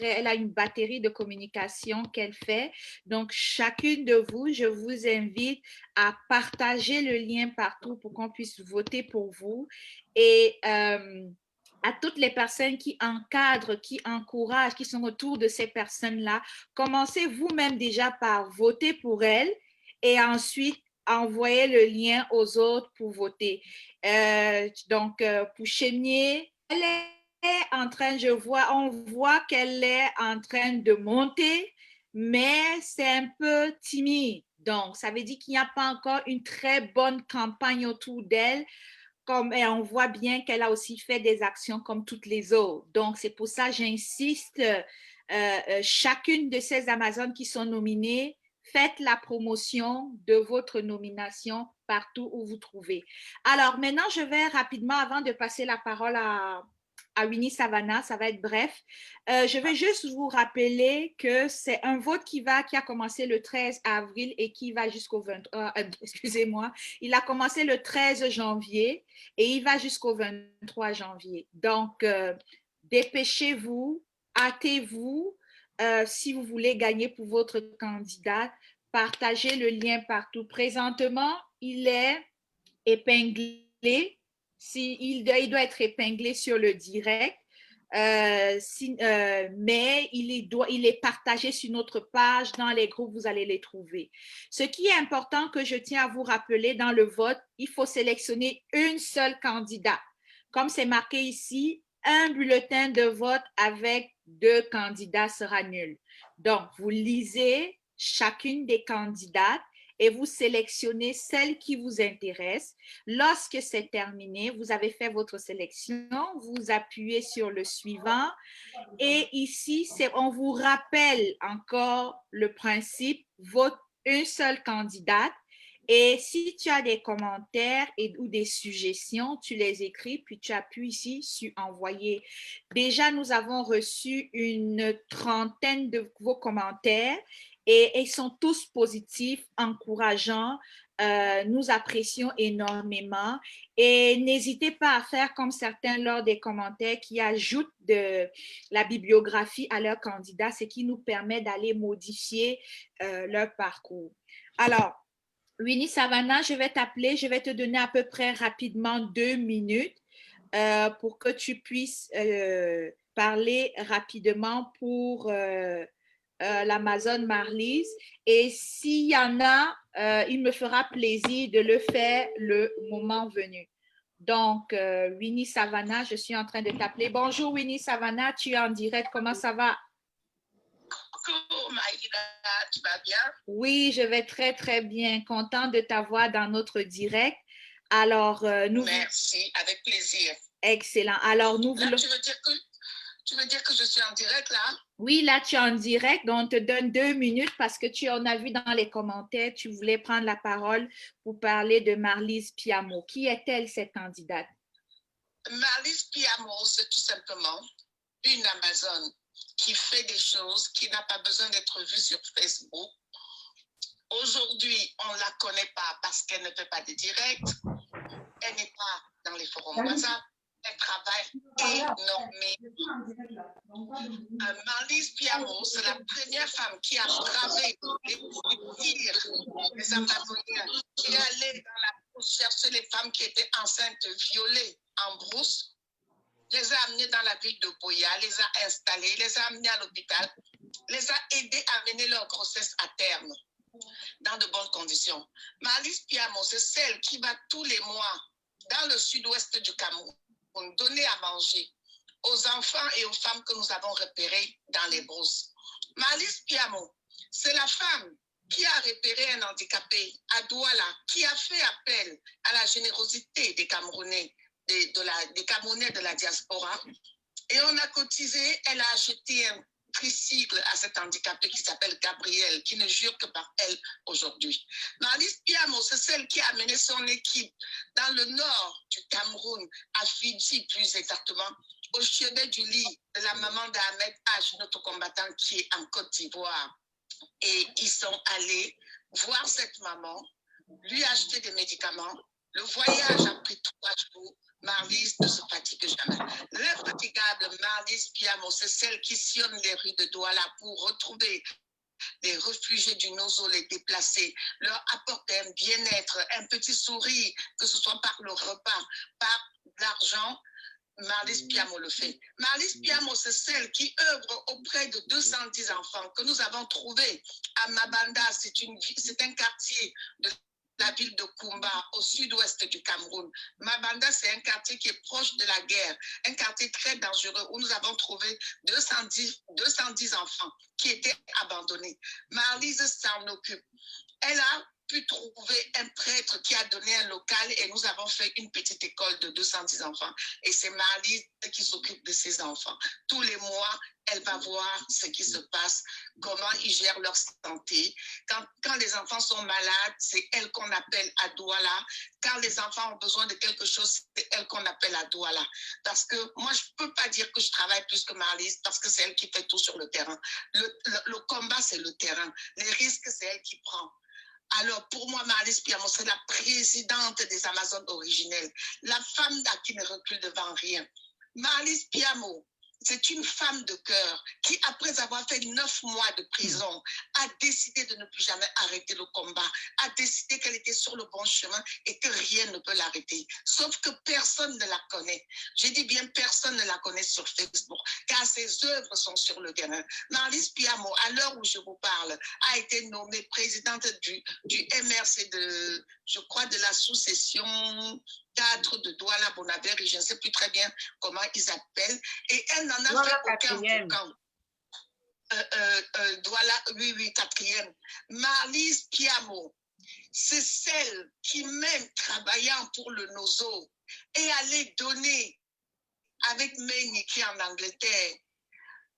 elle a une batterie de communication qu'elle fait. Donc, chacune de vous, je vous invite à partager le lien partout pour qu'on puisse voter pour vous. Et à toutes les personnes qui encadrent, qui encouragent, qui sont autour de ces personnes-là, commencez vous-même déjà par voter pour elles et ensuite envoyer le lien aux autres pour voter. Donc, pour Chénier, elle est en train, on voit qu'elle est en train de monter, mais c'est un peu timide. Donc, ça veut dire qu'il n'y a pas encore une très bonne campagne autour d'elle. Et on voit bien qu'elle a aussi fait des actions comme toutes les autres. Donc, c'est pour ça que j'insiste, chacune de ces Amazones qui sont nominées, faites la promotion de votre nomination partout où vous trouvez. Alors, maintenant, je vais rapidement, avant de passer la parole à Winnie Savannah, ça va être bref. Je vais juste vous rappeler que c'est un vote qui a commencé le 13 avril et qui va jusqu'au 23, excusez-moi, il a commencé le 13 janvier et il va jusqu'au 23 janvier. Donc, dépêchez-vous, hâtez-vous. Si vous voulez gagner pour votre candidat, partagez le lien partout. Présentement, il est épinglé. Il doit être épinglé sur le direct, mais il est partagé sur notre page. Dans les groupes, vous allez les trouver. Ce qui est important que je tiens à vous rappeler dans le vote, il faut sélectionner une seule candidate. Comme c'est marqué ici, un bulletin de vote avec 2 candidats sera nul. Donc, vous lisez chacune des candidates et vous sélectionnez celle qui vous intéresse. Lorsque c'est terminé, vous avez fait votre sélection, vous appuyez sur le suivant. Et ici, on vous rappelle encore le principe, vote une seule candidate. Et si tu as des commentaires ou des suggestions, tu les écris, puis tu appuies ici sur « Envoyer ». Déjà, nous avons reçu une trentaine de vos commentaires et ils sont tous positifs, encourageants. Nous apprécions énormément. Et n'hésitez pas à faire comme certains lors des commentaires qui ajoutent de la bibliographie à leur candidat, ce qui nous permet d'aller modifier leur parcours. Alors, Winnie Savannah, je vais t'appeler, je vais te donner à peu près rapidement 2 minutes pour que tu puisses parler rapidement pour l'Amazone Marlise. Et s'il y en a, il me fera plaisir de le faire le moment venu. Donc, Winnie Savannah, je suis en train de t'appeler. Bonjour Winnie Savannah, tu es en direct, comment ça va? Bonjour Maïda, tu vas bien? Oui, je vais très, très bien. Contente de t'avoir dans notre direct. Alors, Merci, avec plaisir. Excellent. Alors, nous là, tu veux dire que je suis en direct, là? Oui, là, tu es en direct. Donc, on te donne 2 minutes parce que on a vu dans les commentaires, tu voulais prendre la parole pour parler de Marlise Piamo. Qui est-elle, cette candidate? Marlise Piamo, c'est tout simplement une Amazone qui fait des choses, qui n'a pas besoin d'être vue sur Facebook. Aujourd'hui, on ne la connaît pas parce qu'elle ne fait pas de direct. Elle n'est pas dans les forums WhatsApp. Elle travaille énormément. Marlise Piamo, c'est la première femme qui a bravé les Amazoniens, qui est allée dans la brousse chercher les femmes qui étaient enceintes, violées en brousse, les a amenées dans la ville de Boya, les a installées, les a amenées à l'hôpital, les a aidées à mener leur grossesse à terme dans de bonnes conditions. Marlise Piamo, c'est celle qui va tous les mois dans le sud-ouest du Cameroun donner à manger aux enfants et aux femmes que nous avons repérées dans les brousses. Marlise Piamo, c'est la femme qui a repéré un handicapé à Douala, qui a fait appel à la générosité des Camerounais, des Camerounais de la diaspora. Et on a cotisé, elle a acheté un tricycle à cet handicapé qui s'appelle Gabriel, qui ne jure que par elle aujourd'hui. Marlise Piamo, c'est celle qui a mené son équipe dans le nord du Cameroun, à Fidji plus exactement, au chevet du lit de la maman d'Ahmed H, notre combattant qui est en Côte d'Ivoire. Et ils sont allés voir cette maman, lui acheter des médicaments, Le voyage a pris 3 jours. Marlise ne se fatigue jamais. L'infatigable Marlise Piamo, c'est celle qui sillonne les rues de Douala pour retrouver les réfugiés du Nozo, les déplacés, leur apporter un bien-être, un petit sourire, que ce soit par le repas, par l'argent. Marlise Piamo le fait. Marlise Piamo, c'est celle qui œuvre auprès de 210 enfants que nous avons trouvés à Mabanda. C'est un quartier de la ville de Kumba, au sud-ouest du Cameroun. Mabanda, c'est un quartier qui est proche de la guerre, un quartier très dangereux où nous avons trouvé 210 enfants qui étaient abandonnés. Marlise s'en occupe. Elle a pu trouver un prêtre qui a donné un local et nous avons fait une petite école de 210 enfants. Et c'est Marlise qui s'occupe de ces enfants. Tous les mois, elle va voir ce qui se passe, comment ils gèrent leur santé. Quand les enfants sont malades, c'est elle qu'on appelle à Douala. Quand les enfants ont besoin de quelque chose, c'est elle qu'on appelle à Douala. Parce que moi, je ne peux pas dire que je travaille plus que Marlise parce que c'est elle qui fait tout sur le terrain. Le combat, c'est le terrain. Les risques, c'est elle qui prend. Alors, pour moi, Marlise Piamo, c'est la présidente des Amazones originelles, la femme qui ne recule devant rien. Marlise Piamo, c'est une femme de cœur qui, après avoir fait 9 mois de prison, a décidé de ne plus jamais arrêter le combat, a décidé qu'elle était sur le bon chemin et que rien ne peut l'arrêter. Sauf que personne ne la connaît. Je dis bien personne ne la connaît sur Facebook, car ses œuvres sont sur le terrain. Marlise Piamo, à l'heure où je vous parle, a été nommée présidente du MRC je crois, de la sous-session 4 de Douala-Bonaveri, je ne sais plus très bien comment ils appellent, et elle n'en a fait aucun boucan. Douala, oui, 4e. Marlise Piamo, c'est celle qui, même travaillant pour le Nozo, est allée donner avec Méni qui est en Angleterre,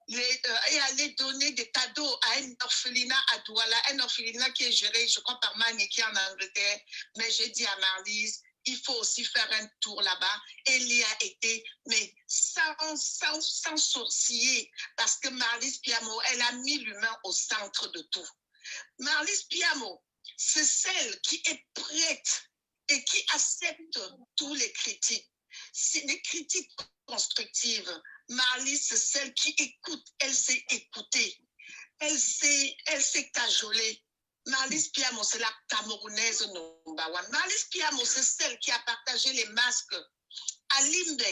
et aller donner des cadeaux à un orphelinat à Douala, un orphelinat qui est géré, je crois, par Mani qui est en Angleterre. Mais j'ai dit à Marlise, il faut aussi faire un tour là-bas. Elle y a été, mais sans sourciller, parce que Marlise Piamo, elle a mis l'humain au centre de tout. Marlise Piamo, c'est celle qui est prête et qui accepte tous les critiques. C'est des critiques constructives. Marlise, c'est celle qui écoute, elle sait écouter, elle sait cajoler. Marlise Piamo, c'est la Camerounaise number 1. Marlise Piamo, c'est celle qui a partagé les masques à Limbe,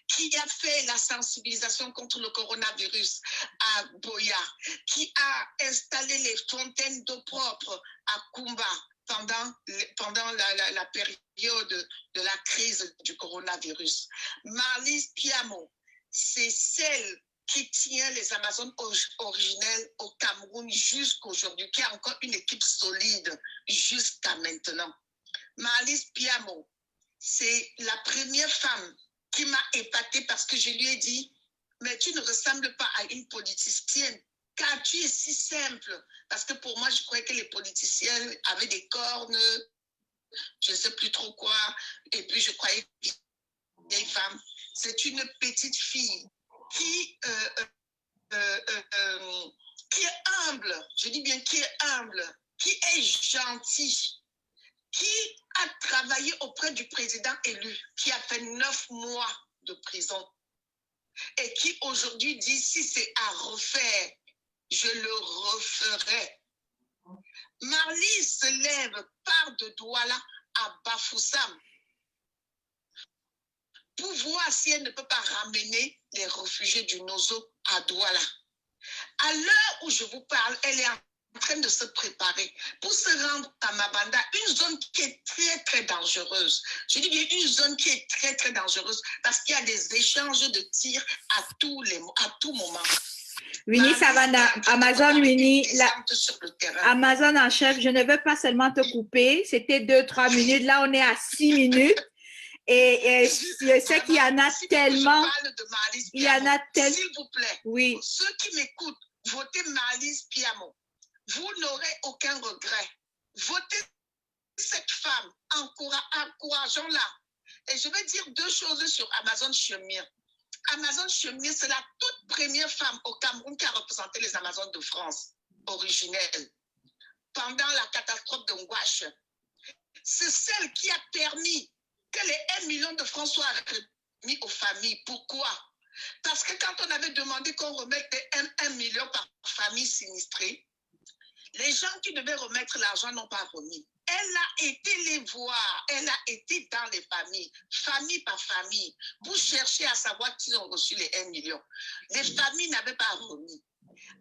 qui a fait la sensibilisation contre le coronavirus à Boya, qui a installé les fontaines d'eau propre à Kumba pendant la période de la crise du coronavirus. Marlise Piamo, c'est celle qui tient les Amazones originelles au Cameroun jusqu'à aujourd'hui, qui a encore une équipe solide jusqu'à maintenant. Marlise Piamo, c'est la première femme qui m'a épatée parce que je lui ai dit, mais tu ne ressembles pas à une politicienne, car tu es si simple. Parce que pour moi, je croyais que les politiciennes avaient des cornes, je ne sais plus trop quoi, et puis je croyais que vieille femme. C'est une petite fille qui est humble, je dis bien qui est humble, qui est gentille, qui a travaillé auprès du président élu, qui a fait 9 mois de prison et qui aujourd'hui dit si c'est à refaire, je le referai. Marlise se lève, part de Douala à Bafoussam pour voir si elle ne peut pas ramener les réfugiés du Nozo à Douala. À l'heure où je vous parle, elle est en train de se préparer pour se rendre à Mabanda, une zone qui est très, très dangereuse. Je dis bien une zone qui est très, très dangereuse parce qu'il y a des échanges de tirs à tout moment. Winnie Savannah, Amazon Winnie, Amazon en chef, je ne veux pas seulement te couper, c'était 2-3 minutes, là on est à 6 minutes. Et je sais qu'il y en a tellement. Il y en a tellement. S'il vous plaît, oui. Ceux qui m'écoutent, votez Marlise Piamo. Vous n'aurez aucun regret. Votez cette femme. Encourageons-la. Et je vais dire 2 choses sur Amazon Chemire. Amazon Chemire, c'est la toute première femme au Cameroun qui a représenté les Amazones de France originelles pendant la catastrophe de Ngouache. c'est celle qui a permis que les 1 million de francs soient remis aux familles. Pourquoi? Parce que quand on avait demandé qu'on remette 1 million par famille sinistrée, les gens qui devaient remettre l'argent n'ont pas remis. Elle a été les voir, elle a été dans les familles, famille par famille, pour chercher à savoir qui ont reçu les 1 million. Les familles n'avaient pas remis.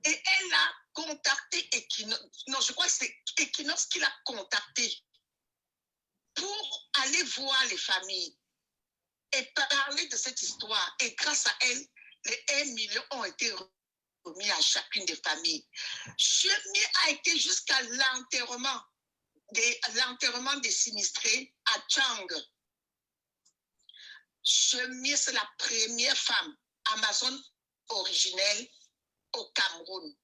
Et elle a contacté Equinox, non, je crois que c'est Equinox qui l'a contacté pour aller voir les familles et parler de cette histoire. Et grâce à elle, les 1 million ont été remis à chacune des familles. Chemier a été jusqu'à l'enterrement des sinistrés à Tchang. Chemier, c'est la première femme amazone originelle au Cameroun.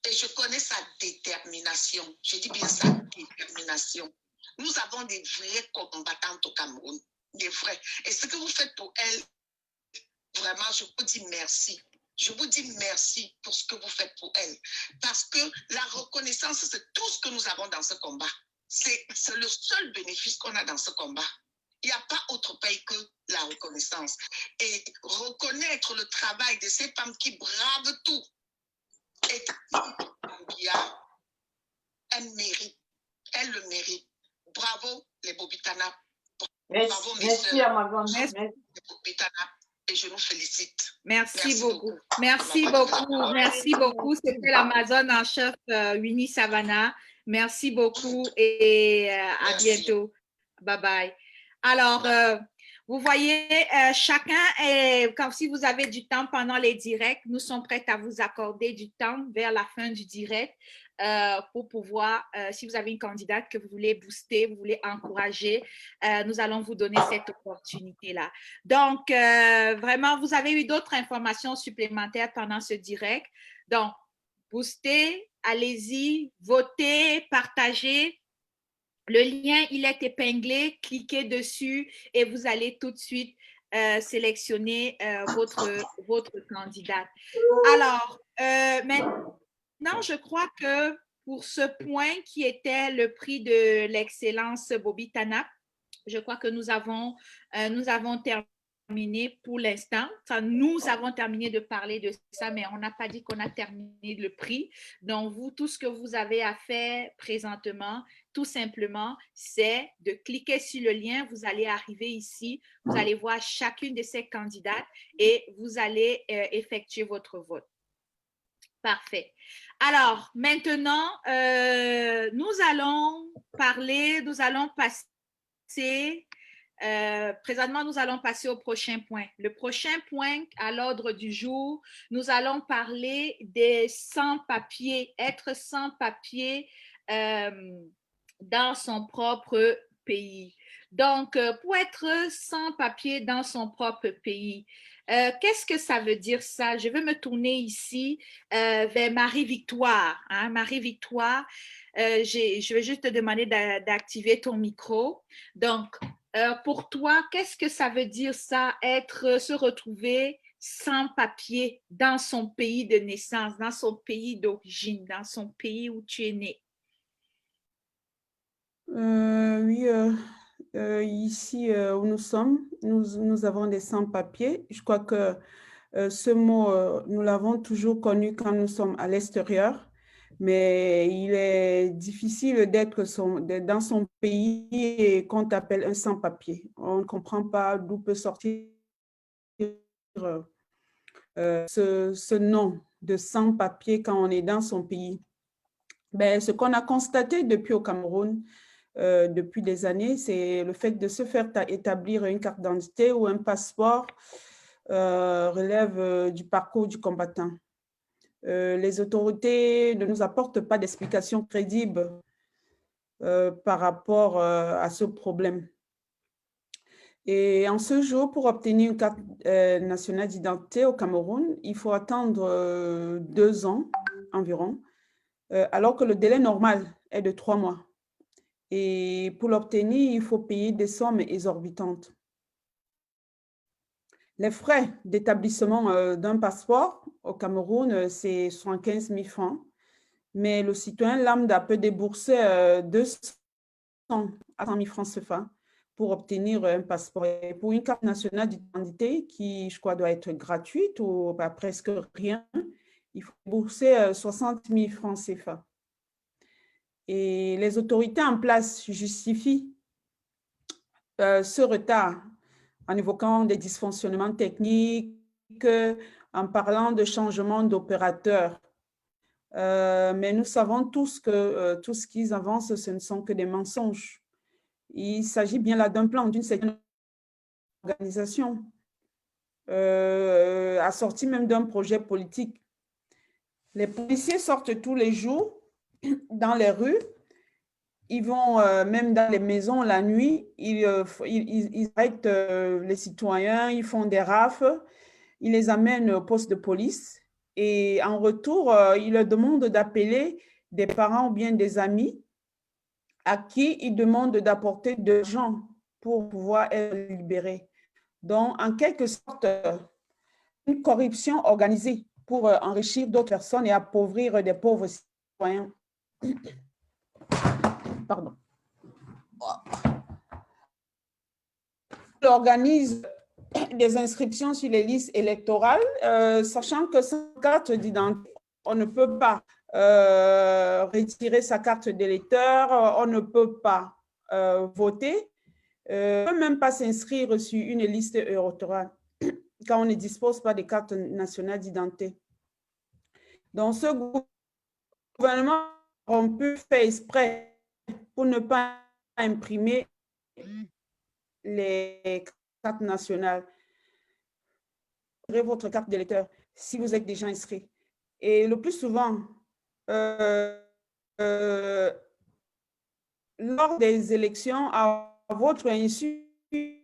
Et je connais sa détermination. Je dis bien sa détermination. Nous avons des vraies combattantes au Cameroun. Des vraies. Et ce que vous faites pour elles, vraiment, je vous dis merci. Je vous dis merci pour ce que vous faites pour elles. Parce que la reconnaissance, c'est tout ce que nous avons dans ce combat. C'est le seul bénéfice qu'on a dans ce combat. Il n'y a pas autre paye que la reconnaissance. Et reconnaître le travail de ces femmes qui bravent tout. Et elle mérite. Elle le mérite. Bravo les Bobitana. Bravo mes Merci soeurs. Amazon. Merci les Bobitana. Et je nous félicite. Merci beaucoup. Merci beaucoup. Merci beaucoup. C'était l'Amazone en chef Winnie Savannah. Merci beaucoup et à bientôt. Bye bye. Alors, vous voyez, chacun est, comme si vous avez du temps pendant les directs, nous sommes prêts à vous accorder du temps vers la fin du direct pour pouvoir, si vous avez une candidate que vous voulez booster, vous voulez encourager, nous allons vous donner cette opportunité-là. Donc, vraiment, vous avez eu d'autres informations supplémentaires pendant ce direct. Donc, boostez, allez-y, votez, partagez. Le lien, il est épinglé, cliquez dessus et vous allez tout de suite sélectionner votre candidate. Alors, maintenant, je crois que pour ce point qui était le prix de l'excellence Bobitana, je crois que nous avons terminé pour l'instant. Nous avons terminé de parler de ça, mais on n'a pas dit qu'on a terminé le prix. Donc, vous, tout ce que vous avez à faire présentement, tout simplement, c'est de cliquer sur le lien. Vous allez arriver ici, vous allez voir chacune de ces candidates et vous allez effectuer votre vote. Parfait. Alors, maintenant, nous allons passer présentement, nous allons passer au prochain point. Le prochain point à l'ordre du jour, nous allons parler des sans-papiers, être sans-papiers dans son propre pays. Donc, pour être sans-papiers dans son propre pays, qu'est-ce que ça veut dire ça? Je vais me tourner ici vers Marie-Victoire. Hein? Marie-Victoire, je vais juste te demander d'activer ton micro. Donc, pour toi, qu'est-ce que ça veut dire ça, se retrouver sans papier dans son pays de naissance, dans son pays d'origine, dans son pays où tu es né? Oui, ici où nous sommes, nous avons des sans-papiers. Je crois que ce mot, nous l'avons toujours connu quand nous sommes à l'extérieur, mais il est difficile d'être dans son pays et qu'on t'appelle un sans-papier. On ne comprend pas d'où peut sortir ce nom de sans-papier quand on est dans son pays. Ben, ce qu'on a constaté depuis au Cameroun, depuis des années, c'est le fait de se faire établir une carte d'identité ou un passeport relève du parcours du combattant. Les autorités ne nous apportent pas d'explications crédibles par rapport à ce problème. Et en ce jour, pour obtenir une carte nationale d'identité au Cameroun, il faut attendre 2 ans environ, alors que le délai normal est de 3 mois. Et pour l'obtenir, il faut payer des sommes exorbitantes. Les frais d'établissement d'un passeport au Cameroun, c'est 75 000 francs, mais le citoyen lambda peut débourser 200 à 100 000 francs CFA pour obtenir un passeport. Et pour une carte nationale d'identité qui, je crois, doit être gratuite ou presque rien, il faut bourser 60 000 francs CFA. Et les autorités en place justifient ce retard en évoquant des dysfonctionnements techniques, en parlant de changement d'opérateur. Mais nous savons tous que tout ce qu'ils avancent, ce ne sont que des mensonges. Il s'agit bien là d'un plan, d'une certaine organisation, assortie même d'un projet politique. Les policiers sortent tous les jours dans les rues, ils vont même dans les maisons la nuit, ils arrêtent les citoyens, ils font des rafles, ils les amènent au poste de police et en retour, ils leur demandent d'appeler des parents ou bien des amis à qui ils demandent d'apporter de l'argent pour pouvoir être libérés. Donc, en quelque sorte, une corruption organisée pour enrichir d'autres personnes et appauvrir des pauvres citoyens. Pardon. Il organise des inscriptions sur les listes électorales, sachant que sans carte d'identité, on ne peut pas retirer sa carte d'électeur, on ne peut pas voter, on ne peut même pas s'inscrire sur une liste électorale quand on ne dispose pas de carte nationale d'identité. Donc, ce gouvernement a pu faire exprès pour ne pas imprimer les cartes nationales. Votre carte d'électeur si vous êtes déjà inscrit. Et le plus souvent, lors des élections, à votre insu, il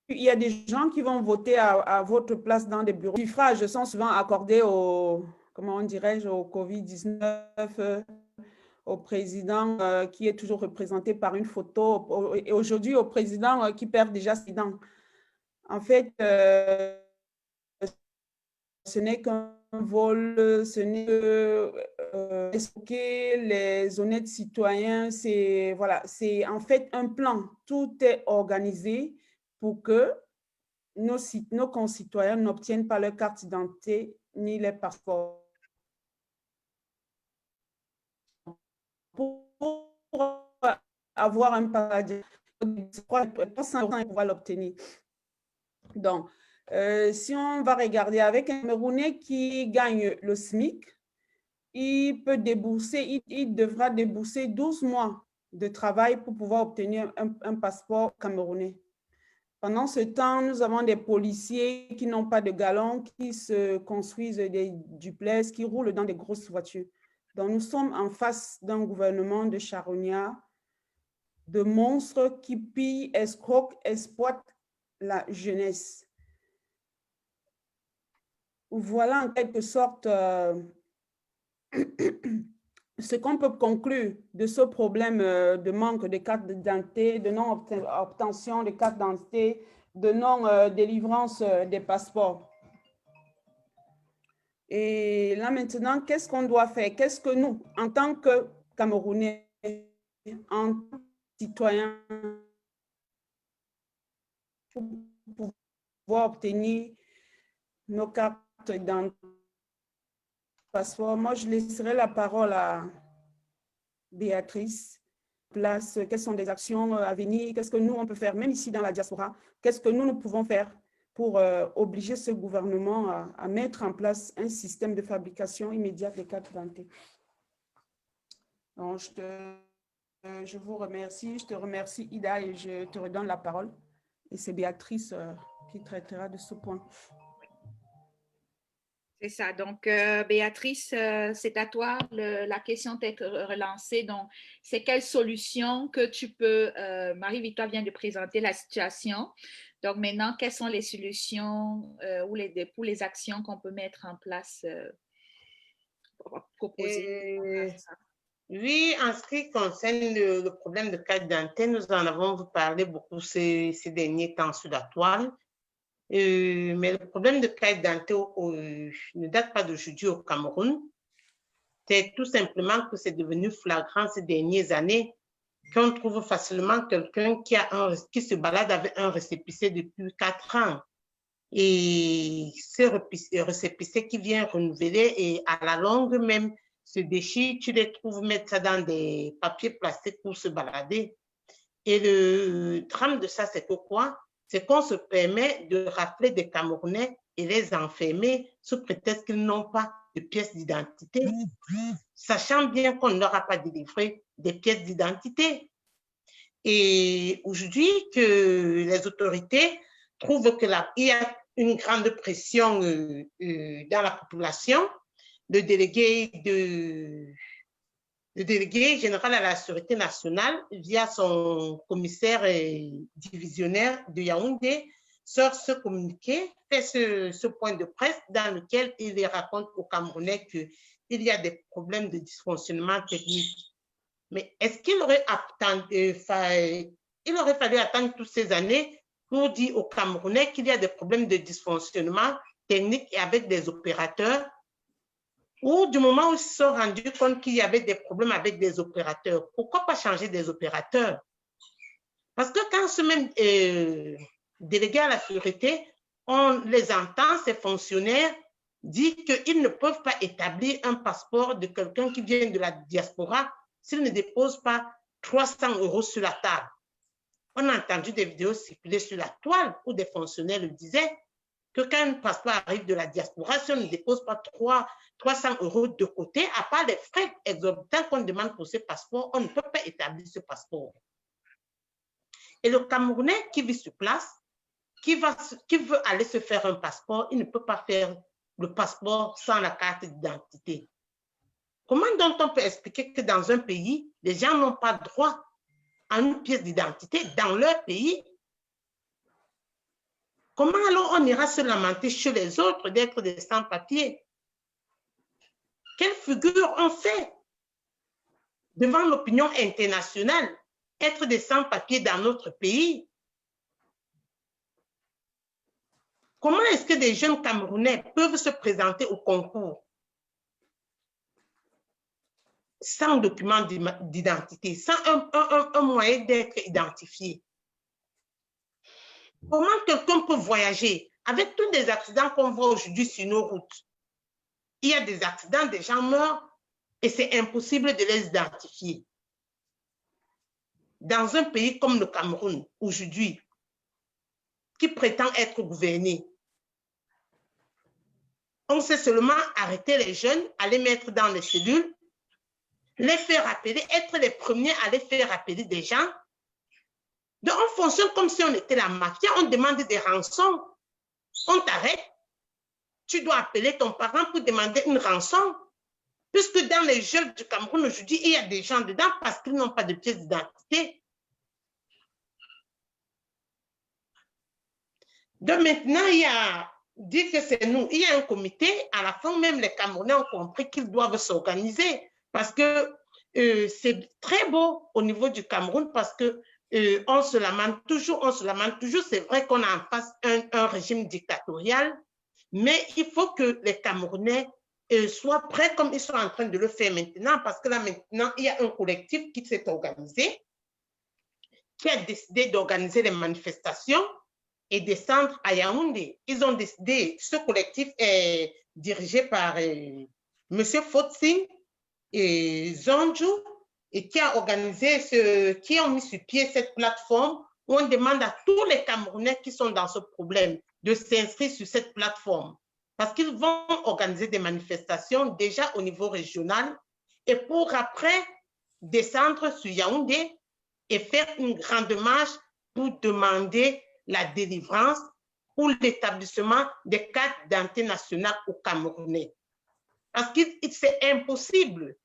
y a des gens qui vont voter à votre place dans des bureaux. Les suffrages sont souvent accordés au, comment dirais-je, au COVID-19, au président qui est toujours représenté par une photo, et aujourd'hui au président qui perd déjà ses dents. En fait, ce n'est qu'un vol, ce n'est que escroquer les honnêtes citoyens. C'est voilà, c'est en fait un plan. Tout est organisé pour que nos concitoyens n'obtiennent pas leur carte d'identité ni les passeports. Pour avoir un paradis, pas pouvoir l'obtenir. Donc, si on va regarder avec un Camerounais qui gagne le SMIC, il peut débourser, il devra débourser 12 mois de travail pour pouvoir obtenir un passeport camerounais. Pendant ce temps, nous avons des policiers qui n'ont pas de galons, qui se construisent des duplex, qui roulent dans des grosses voitures. Donc, nous sommes en face d'un gouvernement de charognards, de monstres qui pillent, escroquent, exploitent la jeunesse. Voilà en quelque sorte ce qu'on peut conclure de ce problème de manque de carte d'identité, de non-obtention de carte d'identité, de non-délivrance des passeports. Et là maintenant, qu'est-ce qu'on doit faire? Qu'est-ce que nous, en tant que Camerounais, en tant que citoyens, pour pouvoir obtenir nos cartes d'identité, passeport? Moi, je laisserai la parole à Béatrice. Quelles sont les actions à venir? Qu'est-ce que nous, on peut faire, même ici dans la diaspora? Qu'est-ce que nous pouvons faire pour obliger ce gouvernement à mettre en place un système de fabrication immédiate des cartes d'identité? Donc, je vous remercie. Je te remercie, Ida, et je te redonne la parole. Et c'est Béatrice qui traitera de ce point. C'est ça. Donc, Béatrice, c'est à toi. La question t'est relancée. Donc, c'est quelle solution que tu peux… Marie-Victoire vient de présenter la situation. Donc, maintenant, quelles sont les solutions pour les actions qu'on peut mettre en place, proposer? Oui, en ce qui concerne le problème de carte d'identité, nous en avons parlé beaucoup ces derniers temps sur la toile. Mais le problème de carte d'identité ne date pas d'aujourd'hui au Cameroun. C'est tout simplement que c'est devenu flagrant ces dernières années. qu'on trouve facilement quelqu'un qui se balade avec un récépissé depuis 4 ans. Et ce récépissé qui vient renouveler et à la longue même se déchire, tu les trouves mettre ça dans des papiers plastiques pour se balader. Et le drame de ça, c'est que quoi? C'est qu'on se permet de rappeler des Camerounais et les enfermer sous prétexte qu'ils n'ont pas de pièces d'identité, sachant bien qu'on ne leur a pas délivré des pièces d'identité. Et aujourd'hui, que les autorités trouvent qu'il y a une grande pression dans la population, le délégué général à la Sûreté nationale, via son commissaire divisionnaire de Yaoundé, sort ce communiqué, fait ce point de presse dans lequel il raconte aux Camerounais qu'il y a des problèmes de dysfonctionnement technique. Mais est-ce qu'il aurait fallu attendre toutes ces années pour dire aux Camerounais qu'il y a des problèmes de dysfonctionnement technique et avec des opérateurs, ou du moment où ils se sont rendus compte qu'il y avait des problèmes avec des opérateurs, pourquoi pas changer des opérateurs? Parce que quand ce même délégué à la sûreté, on les entend, ces fonctionnaires, dire qu'ils ne peuvent pas établir un passeport de quelqu'un qui vient de la diaspora s'il ne dépose pas 300 € sur la table. On a entendu des vidéos circuler sur la toile où des fonctionnaires le disaient que quand un passeport arrive de la diaspora, si on ne dépose pas 300 € de côté, à part les frais exorbitants qu'on demande pour ce passeport, on ne peut pas établir ce passeport. Et le Camerounais qui vit sur place, qui veut aller se faire un passeport, il ne peut pas faire le passeport sans la carte d'identité. Comment donc on peut expliquer que dans un pays, les gens n'ont pas droit à une pièce d'identité dans leur pays? Comment alors on ira se lamenter chez les autres d'être des sans-papiers? Quelle figure on fait devant l'opinion internationale, être des sans-papiers dans notre pays? Comment est-ce que des jeunes Camerounais peuvent se présenter au concours sans document d'identité, sans un moyen d'être identifié? Comment quelqu'un peut voyager avec tous les accidents qu'on voit aujourd'hui sur nos routes? Il y a des accidents, des gens meurent et c'est impossible de les identifier. Dans un pays comme le Cameroun, aujourd'hui, qui prétend être gouverné, on sait seulement arrêter les jeunes, à les mettre dans les cellules, les faire appeler, être les premiers à les faire appeler des gens. Donc, on fonctionne comme si on était la mafia, on demande des rançons. On t'arrête, tu dois appeler ton parent pour demander une rançon. Puisque dans les jeunes du Cameroun aujourd'hui, il y a des gens dedans parce qu'ils n'ont pas de pièce d'identité. Donc maintenant, il y a dit que c'est nous. Il y a un comité, à la fin même les Camerounais ont compris qu'ils doivent s'organiser parce que c'est très beau au niveau du Cameroun parce que on se lamente toujours. C'est vrai qu'on a en face un régime dictatorial, mais il faut que les Camerounais soient prêts comme ils sont en train de le faire maintenant, parce que là maintenant, il y a un collectif qui s'est organisé, qui a décidé d'organiser les manifestations et descendre à Yaoundé. Ils ont décidé, ce collectif est dirigé par M. Fotsing et Zonjou, et qui a organisé, qui ont mis sur pied cette plateforme où on demande à tous les Camerounais qui sont dans ce problème de s'inscrire sur cette plateforme. Parce qu'ils vont organiser des manifestations déjà au niveau régional et pour après descendre sur Yaoundé et faire une grande marche pour demander la délivrance ou l'établissement des cartes d'identité nationale aux Camerounais. Parce que c'est impossible.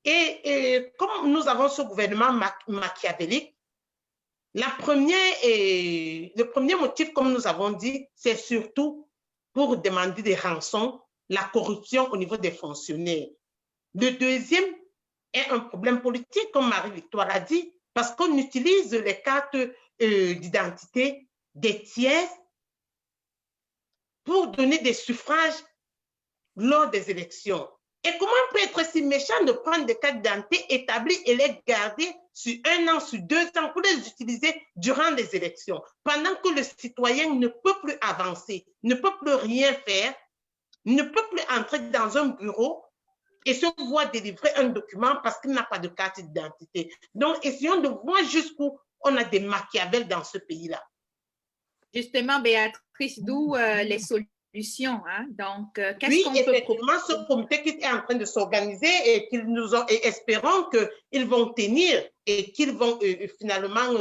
Et comme nous avons ce gouvernement machiavélique, le premier motif, comme nous avons dit, c'est surtout pour demander des rançons, la corruption au niveau des fonctionnaires. Le deuxième est un problème politique, comme Marie-Victoire a dit, parce qu'on utilise les cartes d'identité des tiers pour donner des suffrages lors des élections. Et comment on peut être si méchant de prendre des cartes d'identité établies et les garder sur 1 an, sur 2 ans, pour les utiliser durant les élections, pendant que le citoyen ne peut plus avancer, ne peut plus rien faire, ne peut plus entrer dans un bureau et se voir délivrer un document parce qu'il n'a pas de carte d'identité. Donc, essayons de voir jusqu'où on a des Machiavel dans ce pays-là. Justement, Béatrice, d'où les solutions. Hein? Donc, qu'est-ce qu'on peut effectivement, ce comité qui est en train de s'organiser et qu'ils nous ont, et espérons qu'ils vont tenir et qu'ils vont finalement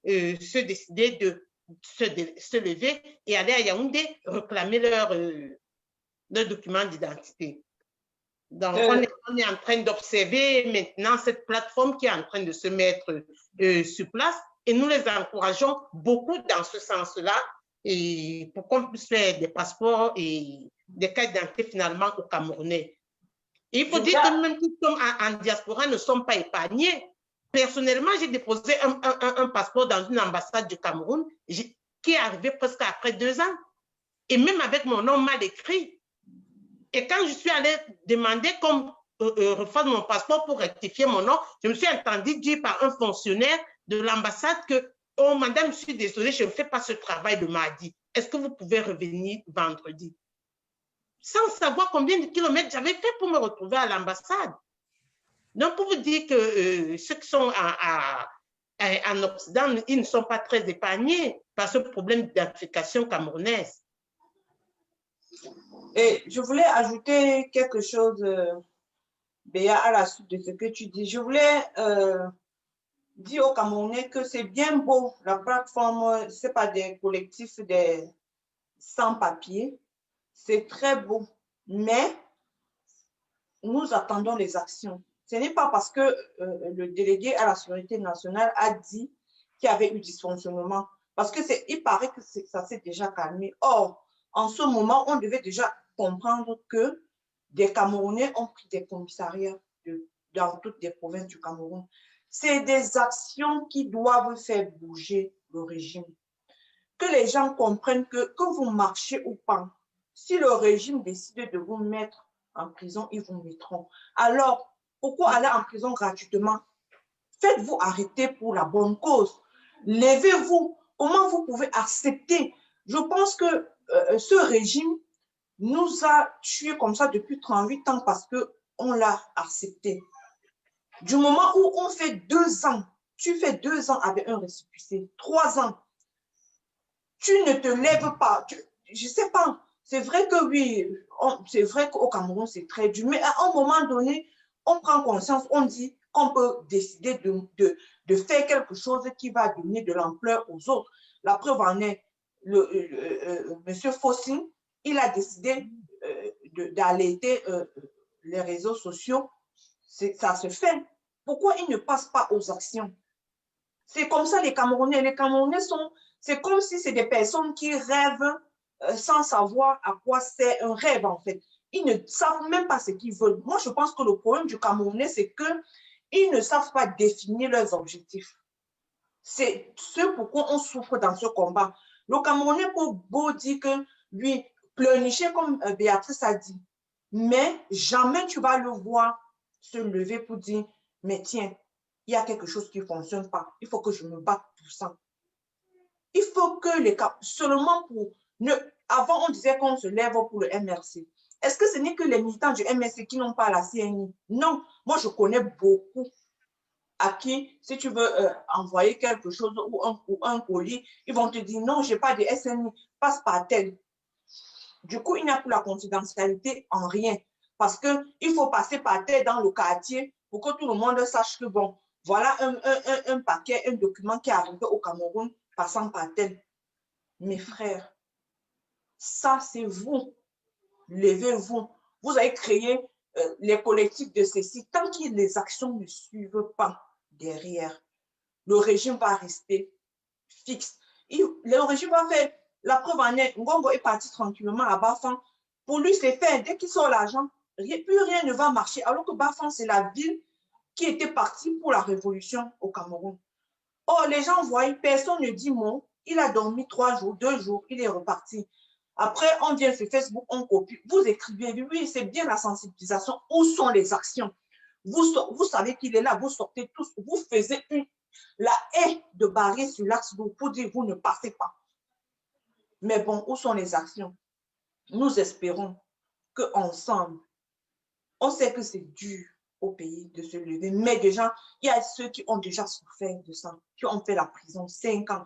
se décider de se lever et aller à Yaoundé réclamer leur document d'identité. Donc, on est en train d'observer maintenant cette plateforme qui est en train de se mettre sur place et nous les encourageons beaucoup dans ce sens-là et pour qu'on puisse faire des passeports et des cartes d'identité finalement aux Camerounais. Et il faut dire que même qui sommes en diaspora ne sommes pas épargnés. Personnellement, j'ai déposé un passeport dans une ambassade du Cameroun qui est arrivé presque après 2 ans. Et même avec mon nom mal écrit. Et quand je suis allée demander qu'on refasse mon passeport pour rectifier mon nom, je me suis entendue dire par un fonctionnaire de l'ambassade que « Oh, madame, je suis désolée, je ne fais pas ce travail de mardi. Est-ce que vous pouvez revenir vendredi ?» Sans savoir combien de kilomètres j'avais fait pour me retrouver à l'ambassade. Donc, pour vous dire que ceux qui sont en Occident, ils ne sont pas très épargnés par ce problème d'identification camerounaise. Et je voulais ajouter quelque chose, Béa, à la suite de ce que tu dis. Je voulais dire aux Camerounais que c'est bien beau, la plateforme, ce n'est pas des collectifs des sans-papiers, c'est très beau, mais nous attendons les actions. Ce n'est pas parce que le délégué à la sécurité nationale a dit qu'il y avait eu dysfonctionnement, parce qu'il paraît que ça s'est déjà calmé. Or, en ce moment, on devait déjà comprendre que des Camerounais ont pris des commissariats dans toutes les provinces du Cameroun. C'est des actions qui doivent faire bouger le régime. Que les gens comprennent que vous marchez ou pas, si le régime décide de vous mettre en prison, ils vous mettront. Alors, pourquoi aller en prison gratuitement? Faites-vous arrêter pour la bonne cause. Levez-vous. Comment vous pouvez accepter? Je pense que ce régime nous a tués comme ça depuis 38 ans parce qu'on l'a accepté. Du moment où on fait 2 ans, tu fais 2 ans avec un récépissé, 3 ans, tu ne te lèves pas. Je ne sais pas, c'est vrai que oui, c'est vrai qu'au Cameroun, c'est très dur, mais à un moment donné, on prend conscience, on dit qu'on peut décider de faire quelque chose qui va donner de l'ampleur aux autres. La preuve en est, M. Fossine, il a décidé d'alerter les réseaux sociaux. Ça se fait. Pourquoi il ne passe pas aux actions? C'est comme ça les Camerounais. Les Camerounais c'est comme si c'est des personnes qui rêvent sans savoir à quoi c'est un rêve en fait. Ils ne savent même pas ce qu'ils veulent. Moi, je pense que le problème du Camerounais, c'est qu'ils ne savent pas définir leurs objectifs. C'est ce pourquoi on souffre dans ce combat. Le Camerounais peut beau dire que lui, pleurnicher comme Béatrice a dit, mais jamais tu vas le voir se lever pour dire, mais tiens, il y a quelque chose qui ne fonctionne pas. Il faut que je me batte pour ça. Il faut que seulement pour... Avant, on disait qu'on se lève pour le MRC. Est-ce que ce n'est que les militants du MRC qui n'ont pas la CNI? Non. Moi, je connais beaucoup à qui, si tu veux envoyer quelque chose ou un colis, ils vont te dire non, je n'ai pas de SNI, passe par tel. Du coup, il n'y a plus la confidentialité en rien. Parce qu'il faut passer par tel dans le quartier pour que tout le monde sache que bon, voilà un paquet, un document qui est arrivé au Cameroun passant par tel. Mes frères, ça c'est vous. Levez-vous. Vous avez créé les collectifs de ceci. Tant que les actions ne suivent pas derrière, le régime va rester fixe. Le régime va faire, la preuve en est, Ngongo est parti tranquillement à Bafang. Pour lui, c'est fait. Dès qu'il sort l'argent, plus rien ne va marcher. Alors que Bafang, c'est la ville qui était partie pour la révolution au Cameroun. Or, les gens voient, personne ne dit mot. Il a dormi 3 jours, 2 jours, il est reparti. Après, on vient sur Facebook, on copie. Vous écrivez, oui, c'est bien la sensibilisation. Où sont les actions? Vous savez qu'il est là, vous sortez tous, vous faisiez la haie de barrière sur l'axe pour dire vous ne passez pas. Mais bon, où sont les actions? Nous espérons qu'ensemble, on sait que c'est dur au pays de se lever, mais déjà, il y a ceux qui ont déjà souffert de ça, qui ont fait la prison 5 ans.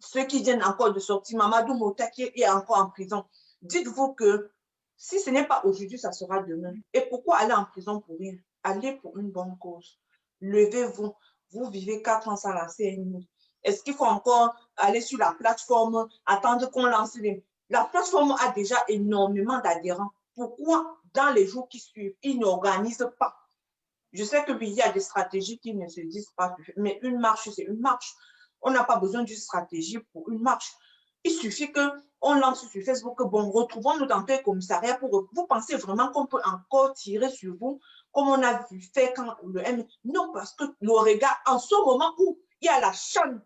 Ceux qui viennent encore de sortir, Mamadou Mota qui est encore en prison. Dites-vous que si ce n'est pas aujourd'hui, ça sera demain. Et pourquoi aller en prison pour rien? Allez pour une bonne cause. Levez-vous. Vous vivez 4 ans sans la CNI. Est-ce qu'il faut encore aller sur la plateforme, attendre qu'on lance les... La plateforme a déjà énormément d'adhérents. Pourquoi, dans les jours qui suivent, ils n'organisent pas? Je sais qu'il y a des stratégies qui ne se disent pas, mais une marche, c'est une marche. On n'a pas besoin d'une stratégie pour une marche. Il suffit qu'on lance sur Facebook, bon, retrouvons-nous dans tel commissariat pour... Vous pensez vraiment qu'on peut encore tirer sur vous, comme on a vu faire quand le M... Non, parce que le regard, en ce moment où il y a la CHAN,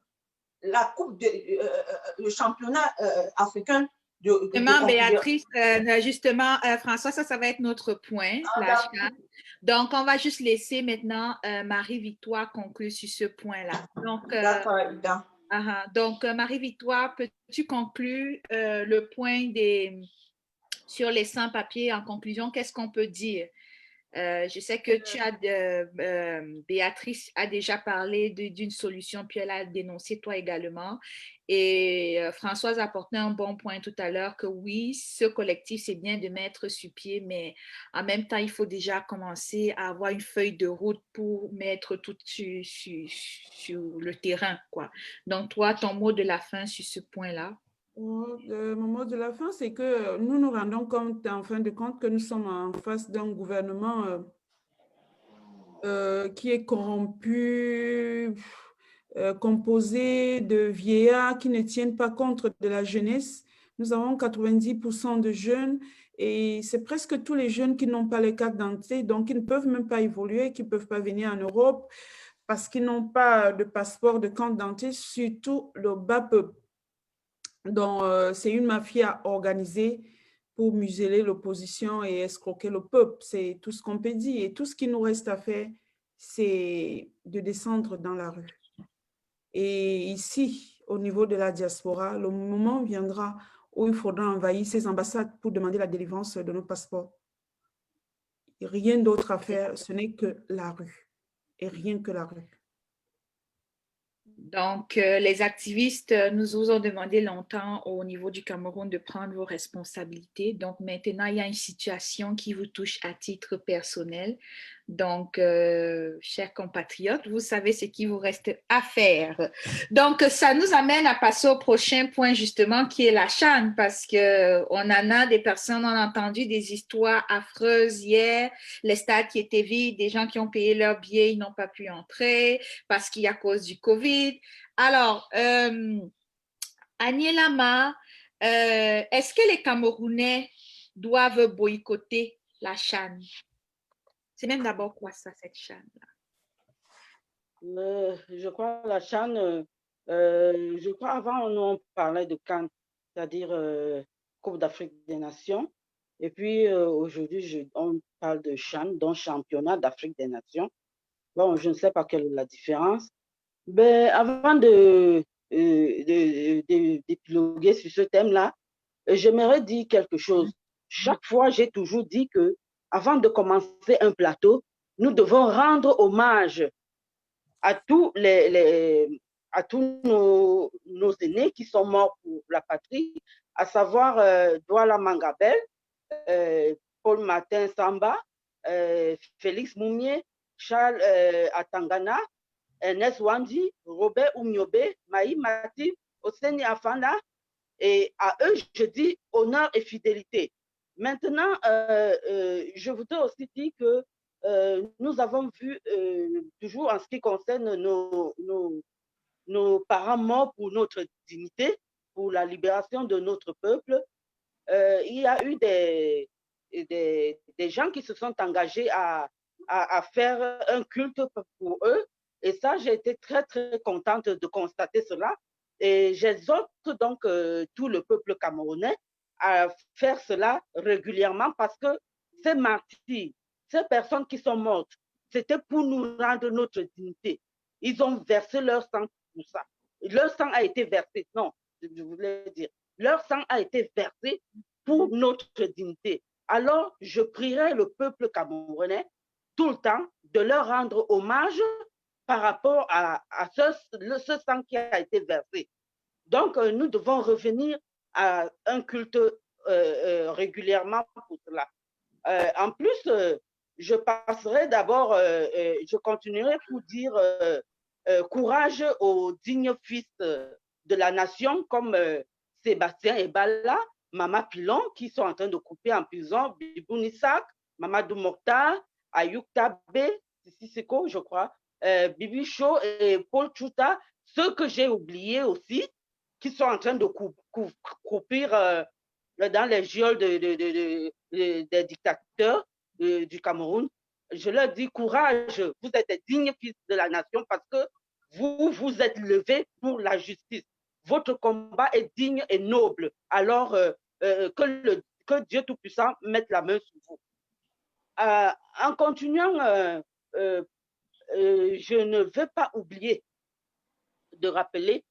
la coupe, le championnat africain Justement, Béatrice, justement, François, ça va être notre point, la CHAN. Donc, on va juste laisser maintenant Marie-Victoire conclure sur ce point-là. Donc, Marie-Victoire, peux-tu conclure le point sur les sans-papiers en conclusion? Qu'est-ce qu'on peut dire? Je sais que Béatrice a déjà parlé d'une solution, puis elle a dénoncé toi également. Et Françoise a apporté un bon point tout à l'heure que oui, ce collectif, c'est bien de mettre sur pied, mais en même temps, il faut déjà commencer à avoir une feuille de route pour mettre tout sur le terrain, quoi. Donc, toi, ton mot de la fin sur ce point-là? Mon mot de la fin, c'est que nous nous rendons compte, en fin de compte, que nous sommes en face d'un gouvernement qui est corrompu, composé de vieillards qui ne tiennent pas compte de la jeunesse. Nous avons 90% de jeunes et c'est presque tous les jeunes qui n'ont pas les cartes d'identité, donc ils ne peuvent même pas évoluer, qui ne peuvent pas venir en Europe parce qu'ils n'ont pas de passeport, de carte d'identité, surtout le bas peuple. Donc, c'est une mafia organisée pour museler l'opposition et escroquer le peuple. C'est tout ce qu'on peut dire. Et tout ce qui nous reste à faire, c'est de descendre dans la rue. Et ici, au niveau de la diaspora, le moment viendra où il faudra envahir ces ambassades pour demander la délivrance de nos passeports. Rien d'autre à faire, ce n'est que la rue. Et rien que la rue. Donc, les activistes nous ont demandé longtemps au niveau du Cameroun de prendre vos responsabilités. Donc, maintenant, il y a une situation qui vous touche à titre personnel. Donc, chers compatriotes, vous savez ce qu'il vous reste à faire. Donc, ça nous amène à passer au prochain point, justement, qui est la CHAN, parce qu'on en a des personnes, on a entendu des histoires affreuses hier, les stades qui étaient vides, des gens qui ont payé leur billet, ils n'ont pas pu entrer parce qu'il y a cause du COVID. Alors, Agnès Lama, est-ce que les Camerounais doivent boycotter la CHAN? C'est même d'abord quoi ça, cette CHAN-là? Je crois la CHAN, je crois avant on parlait de CAN, c'est-à-dire Coupe d'Afrique des Nations. Et puis aujourd'hui, on parle de CHAN, donc Championnat d'Afrique des Nations. Bon, je ne sais pas quelle est la différence. Mais avant d'épiloguer sur ce thème-là, j'aimerais dire quelque chose. Chaque fois, j'ai toujours dit que avant de commencer un plateau, nous devons rendre hommage à tous nos aînés qui sont morts pour la patrie, à savoir Douala Mangabel, Paul Martin Samba, Félix Moumié, Charles Atangana, Ernest Wandi, Robert Oumiobe, Maï Mati, Oseni Afanda, et à eux, je dis honneur et fidélité. Maintenant, je voudrais aussi dire que nous avons vu, toujours en ce qui concerne nos parents morts pour notre dignité, pour la libération de notre peuple, il y a eu des gens qui se sont engagés à faire un culte pour eux. Et ça, j'ai été très, très contente de constater cela. Et j'exhorte donc tout le peuple camerounais à faire cela régulièrement parce que ces martyrs, ces personnes qui sont mortes, c'était pour nous rendre notre dignité. Ils ont versé leur sang pour ça. Leur sang a été versé, non, je voulais dire, leur sang a été versé pour notre dignité. Alors, je prierai le peuple camerounais tout le temps de leur rendre hommage par rapport à ce sang qui a été versé. Donc, nous devons revenir à un culte régulièrement pour cela. En plus, je passerai d'abord, je continuerai pour dire courage aux dignes fils de la nation comme Sébastien Ebala, Mama Pilon, qui sont en train de couper en prison, Bibou Nissak, Mamadou Mokhtar, Ayouk Tabé, Sissiko, je crois, Bibi Cho et Paul Chouta, ceux que j'ai oubliés aussi, qui sont en train de croupir dans les geôles des dictateurs du Cameroun. Je leur dis courage, vous êtes des dignes fils de la nation parce que vous vous êtes levés pour la justice. Votre combat est digne et noble. Alors que Dieu Tout-Puissant mette la main sur vous. En continuant, je ne veux pas oublier de rappeler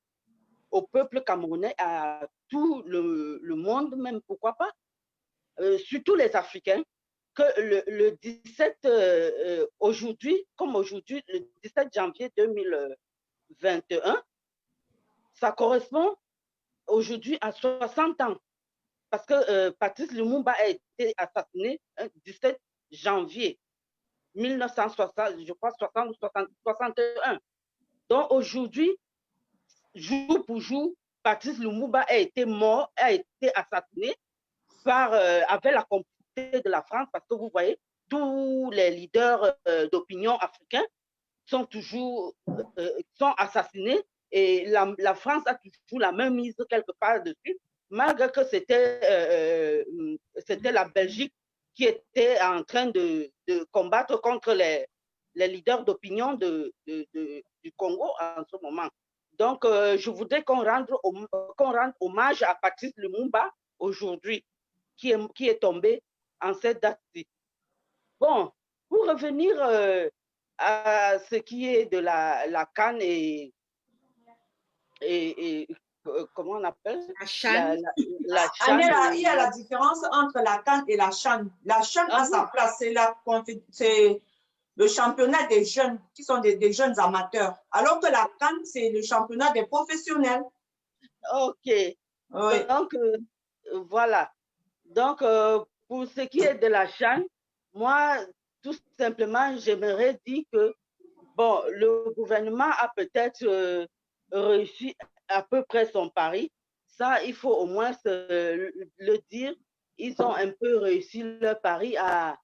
au peuple camerounais, à tout le monde même, pourquoi pas, surtout les Africains, que le 17, aujourd'hui, comme aujourd'hui, le 17 janvier 2021, ça correspond aujourd'hui à 60 ans. Parce que Patrice Lumumba a été assassiné le 17 janvier 1960, je crois 61. Donc aujourd'hui, jour pour jour, Patrice Lumumba a été mort, a été assassiné avec la complicité de la France, parce que vous voyez, tous les leaders d'opinion africains sont toujours sont assassinés et la France a toujours la même mise quelque part dessus, malgré que c'était la Belgique qui était en train de combattre contre les leaders d'opinion du Congo en ce moment. Donc, je voudrais qu'on rende hommage à Patrice Lumumba aujourd'hui, qui est tombé en cette date-ci. Bon, pour revenir à ce qui est de la CAN et comment on appelle la CHAN. Il y a la différence entre la CAN et la CHAN. La CHAN a sa place, c'est le championnat des jeunes qui sont des jeunes amateurs, alors que la CAN, c'est le championnat des professionnels. Ok. Oui. Donc, voilà. Donc, pour ce qui est de la CHAN, moi, tout simplement, j'aimerais dire que, bon, le gouvernement a peut-être réussi à peu près son pari. Ça, il faut au moins le dire. Ils ont un peu réussi leur pari à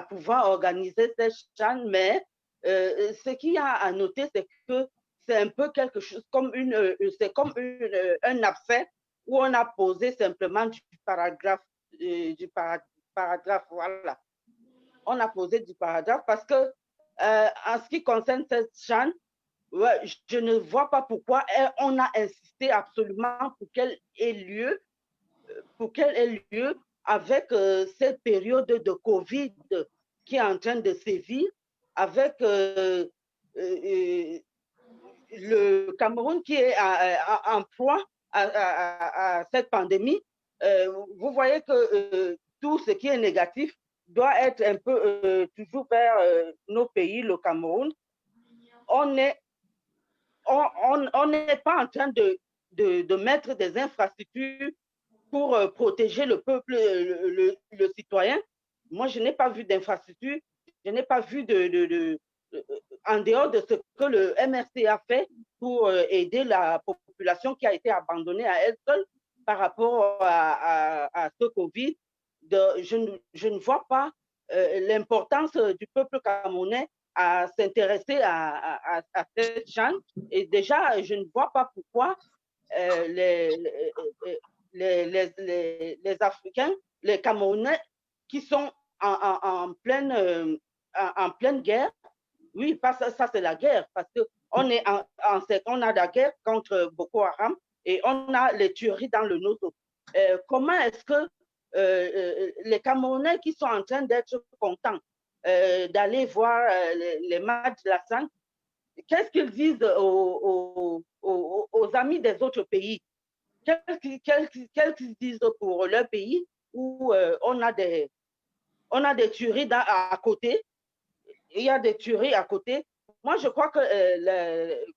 pouvoir organiser cette CHAN, mais ce qu'il y a à noter, c'est que c'est un peu quelque chose comme un abcès où on a posé simplement du paragraphe, voilà. On a posé du paragraphe parce que en ce qui concerne cette CHAN, ouais, je ne vois pas pourquoi on a insisté absolument pour qu'elle ait lieu, avec cette période de Covid qui est en train de sévir, avec le Cameroun qui est en proie à cette pandémie. Vous voyez que tout ce qui est négatif doit être un peu toujours vers nos pays, le Cameroun. On n'est pas en train de mettre des infrastructures pour protéger le peuple, le citoyen. Moi, je n'ai pas vu d'infrastructure, je n'ai pas vu en dehors de ce que le MRC a fait pour aider la population qui a été abandonnée à elle seule par rapport à ce Covid. Je ne vois pas l'importance du peuple camerounais à s'intéresser à cette CHAN. Et déjà, je ne vois pas pourquoi les Africains, les Camerounais qui sont en pleine guerre, oui, ça c'est la guerre, parce qu'on on a la guerre contre Boko Haram et on a les tueries dans le nord comment est-ce que les Camerounais qui sont en train d'être contents d'aller voir les matchs de la CAN, qu'est-ce qu'ils disent aux amis des autres pays? Qu'est-ce qu'ils disent pour leur pays où on a des tueries à côté? Il y a des tueries à côté. Moi, je crois que,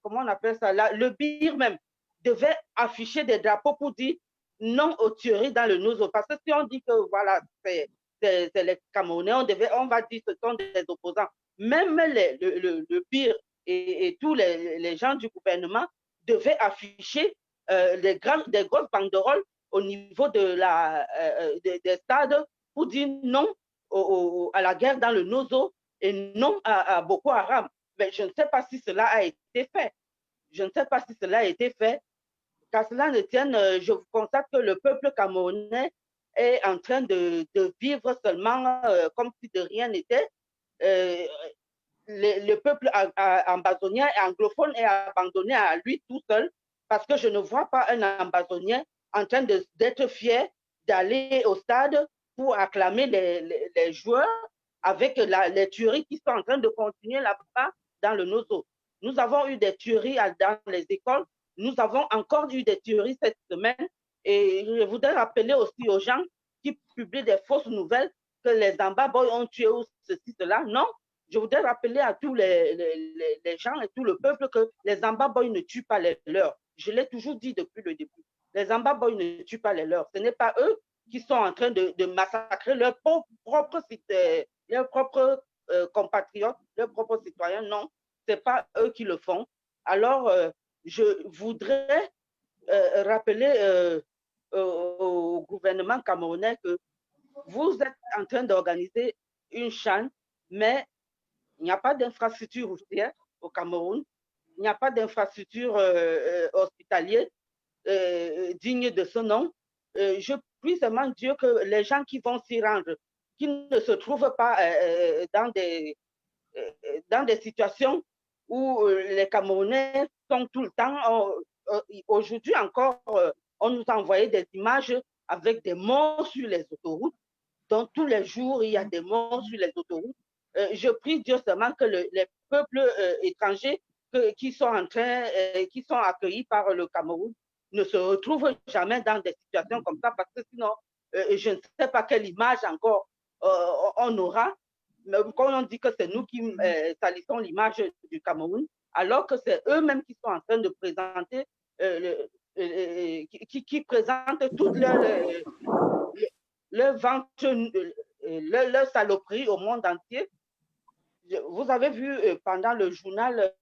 comment on appelle ça, le BIR même devait afficher des drapeaux pour dire non aux tueries dans le Nozo. Parce que si on dit que voilà, c'est les Camerounais, on va dire que ce sont des opposants. Même le BIR et tous les gens du gouvernement devaient afficher des grosses banderoles au niveau des stades pour dire non à la guerre dans le Nozo et non à Boko Haram. Mais je ne sais pas si cela a été fait. Je ne sais pas si cela a été fait. Qu'à cela ne tienne, je constate que le peuple camerounais est en train de vivre seulement comme si de rien n'était. Le peuple ambazonien et anglophone est abandonné à lui tout seul parce que je ne vois pas un ambazonien en train d'être fier d'aller au stade pour acclamer les joueurs avec les tueries qui sont en train de continuer là-bas dans le Nozo. Nous avons eu des tueries dans les écoles. Nous avons encore eu des tueries cette semaine. Et je voudrais rappeler aussi aux gens qui publient des fausses nouvelles que les Amba Boys ont tué ou ceci, cela. Non, je voudrais rappeler à tous les gens et tout le peuple que les Amba Boys ne tuent pas les leurs. Je l'ai toujours dit depuis le début. Les Amba Boys ne tuent pas les leurs. Ce n'est pas eux qui sont en train de massacrer leurs propres compatriotes, leurs propres citoyens. Non, ce n'est pas eux qui le font. Alors, je voudrais rappeler au gouvernement camerounais que vous êtes en train d'organiser une CHAN, mais il n'y a pas d'infrastructure routière au Cameroun, il n'y a pas d'infrastructure hospitalière digne de ce nom. Je prie seulement Dieu que les gens qui vont s'y rendre, qui ne se trouvent pas dans des situations où les Camerounais sont tout le temps. Aujourd'hui encore, on nous a envoyé des images avec des morts sur les autoroutes. Donc, tous les jours, il y a des morts sur les autoroutes. Je prie Dieu seulement que les peuples étrangers qui sont accueillis par le Cameroun ne se retrouvent jamais dans des situations comme ça, parce que sinon, je ne sais pas quelle image encore on aura. Mais quand on dit que c'est nous qui salissons l'image du Cameroun, alors que c'est eux-mêmes qui sont en train de présenter, qui présentent toutes leurs ventes, leurs saloperies au monde entier. Vous avez vu pendant le journal,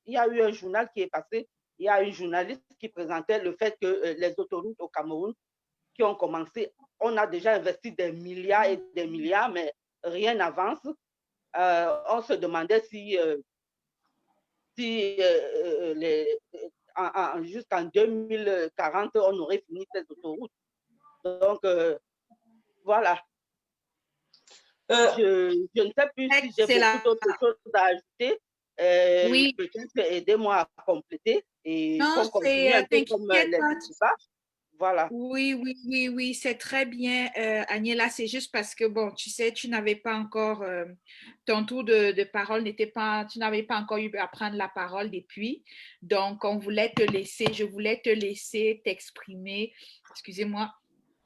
il y a eu un journal qui est passé, il y a une journaliste qui présentait le fait que les autoroutes au Cameroun qui ont commencé, on a déjà investi des milliards et des milliards, mais rien n'avance. On se demandait si jusqu'en 2040, on aurait fini ces autoroutes. Donc, voilà. Je ne sais plus si j'ai beaucoup d'autres choses à ajouter. Oui. Peut-être aidez-moi à compléter et qu'on continue un peu comme les débats. Voilà. Oui, c'est très bien, Agnella. C'est juste parce que, bon, tu sais, tu n'avais pas encore, ton tour de parole tu n'avais pas encore eu à prendre la parole depuis. Donc, je voulais te laisser t'exprimer, excusez-moi,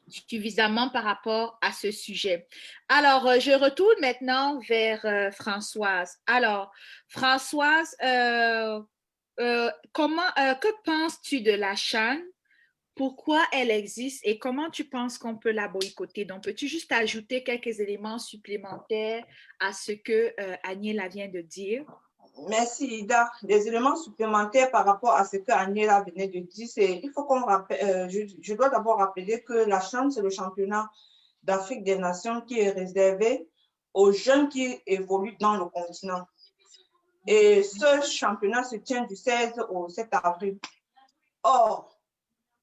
suffisamment par rapport à ce sujet. Alors, je retourne maintenant vers Françoise. Alors, Françoise, que penses-tu de la CHAN? Pourquoi elle existe et comment tu penses qu'on peut la boycotter? Donc, peux-tu juste ajouter quelques éléments supplémentaires à ce que Agnella vient de dire? Merci, Ida. Des éléments supplémentaires par rapport à ce que Agnella venait de dire, il faut qu'on rappelle, je dois d'abord rappeler que la CHAN, c'est le championnat d'Afrique des Nations qui est réservé aux jeunes qui évoluent dans le continent. Et ce championnat se tient du 16 au 7 avril. Or,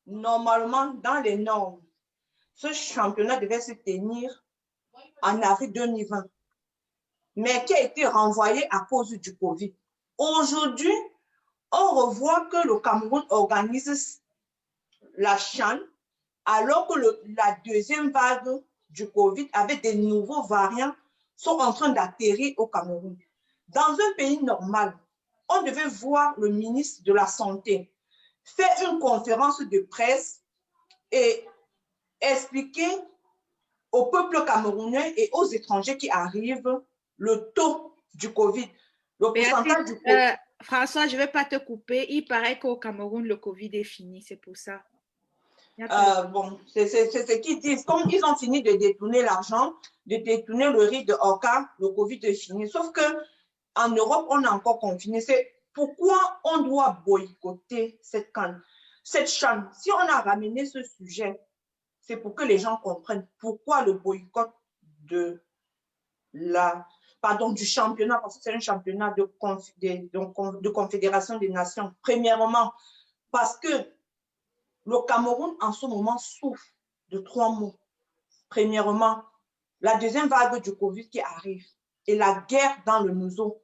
normalement, dans les normes, ce championnat devait se tenir en avril 2020, mais qui a été renvoyé à cause du Covid. Aujourd'hui, on revoit que le Cameroun organise la CHAN alors que la deuxième vague du Covid avec des nouveaux variants sont en train d'atterrir au Cameroun. Dans un pays normal, on devait voir le ministre de la Santé faire une conférence de presse et expliquer au peuple camerounais et aux étrangers qui arrivent le taux du Covid, le pourcentage du Covid. François, je ne vais pas te couper. Il paraît qu'au Cameroun, le Covid est fini, c'est pour ça. Bon, c'est ce qu'ils disent. Comme ils ont fini de détourner l'argent, de détourner le riz de Orca, le Covid est fini. Sauf qu'en Europe, on est encore confiné. C'est pourquoi on doit boycotter cette CAN, cette CHAN. Si on a ramené ce sujet, c'est pour que les gens comprennent pourquoi le boycott du championnat, parce que c'est un championnat de Confédération des Nations. Premièrement, parce que le Cameroun, en ce moment, souffre de 3 mots. Premièrement, la deuxième vague du Covid qui arrive et la guerre dans le Nuzo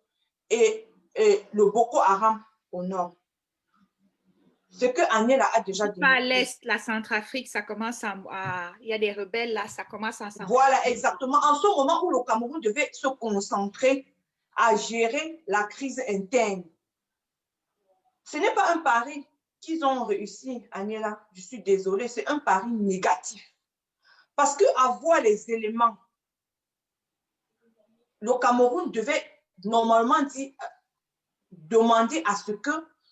et le Boko Haram au nord. Ce que Aniela a déjà dit. À l'est, la Centrafrique, ça commence il y a des rebelles là, ça commence à s'en. Voilà, exactement. En ce moment où le Cameroun devait se concentrer à gérer la crise interne. Ce n'est pas un pari qu'ils ont réussi, Aniela, je suis désolée, c'est un pari négatif. Parce qu'avoir les éléments, le Cameroun devait normalement demander à ce que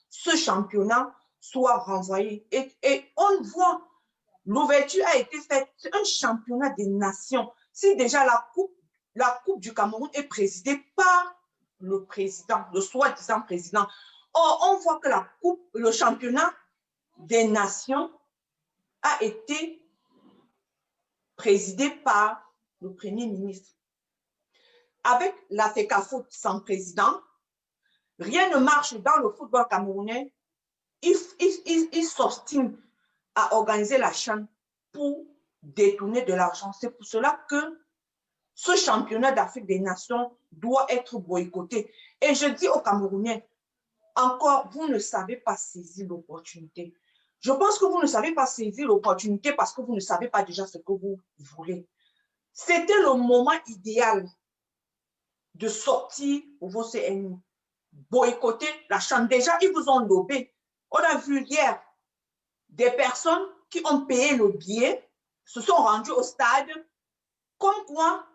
ce championnat soit renvoyé. Et on voit, l'ouverture a été faite, c'est un championnat des nations. Si déjà la coupe du Cameroun est présidée par le président, le soi-disant président, or on voit que le championnat des nations a été présidé par le Premier ministre. Avec la FECAFOOT sans président, rien ne marche dans le football camerounais. Ils s'obstinent à organiser la CHAN pour détourner de l'argent. C'est pour cela que ce championnat d'Afrique des Nations doit être boycotté. Et je dis aux Camerounais, encore, vous ne savez pas saisir l'opportunité. Je pense que vous ne savez pas saisir l'opportunité parce que vous ne savez pas déjà ce que vous voulez. C'était le moment idéal de sortir pour vos CNI, boycotter la CHAN. Déjà, ils vous ont lobé. On a vu hier des personnes qui ont payé le billet, se sont rendues au stade, comme quoi,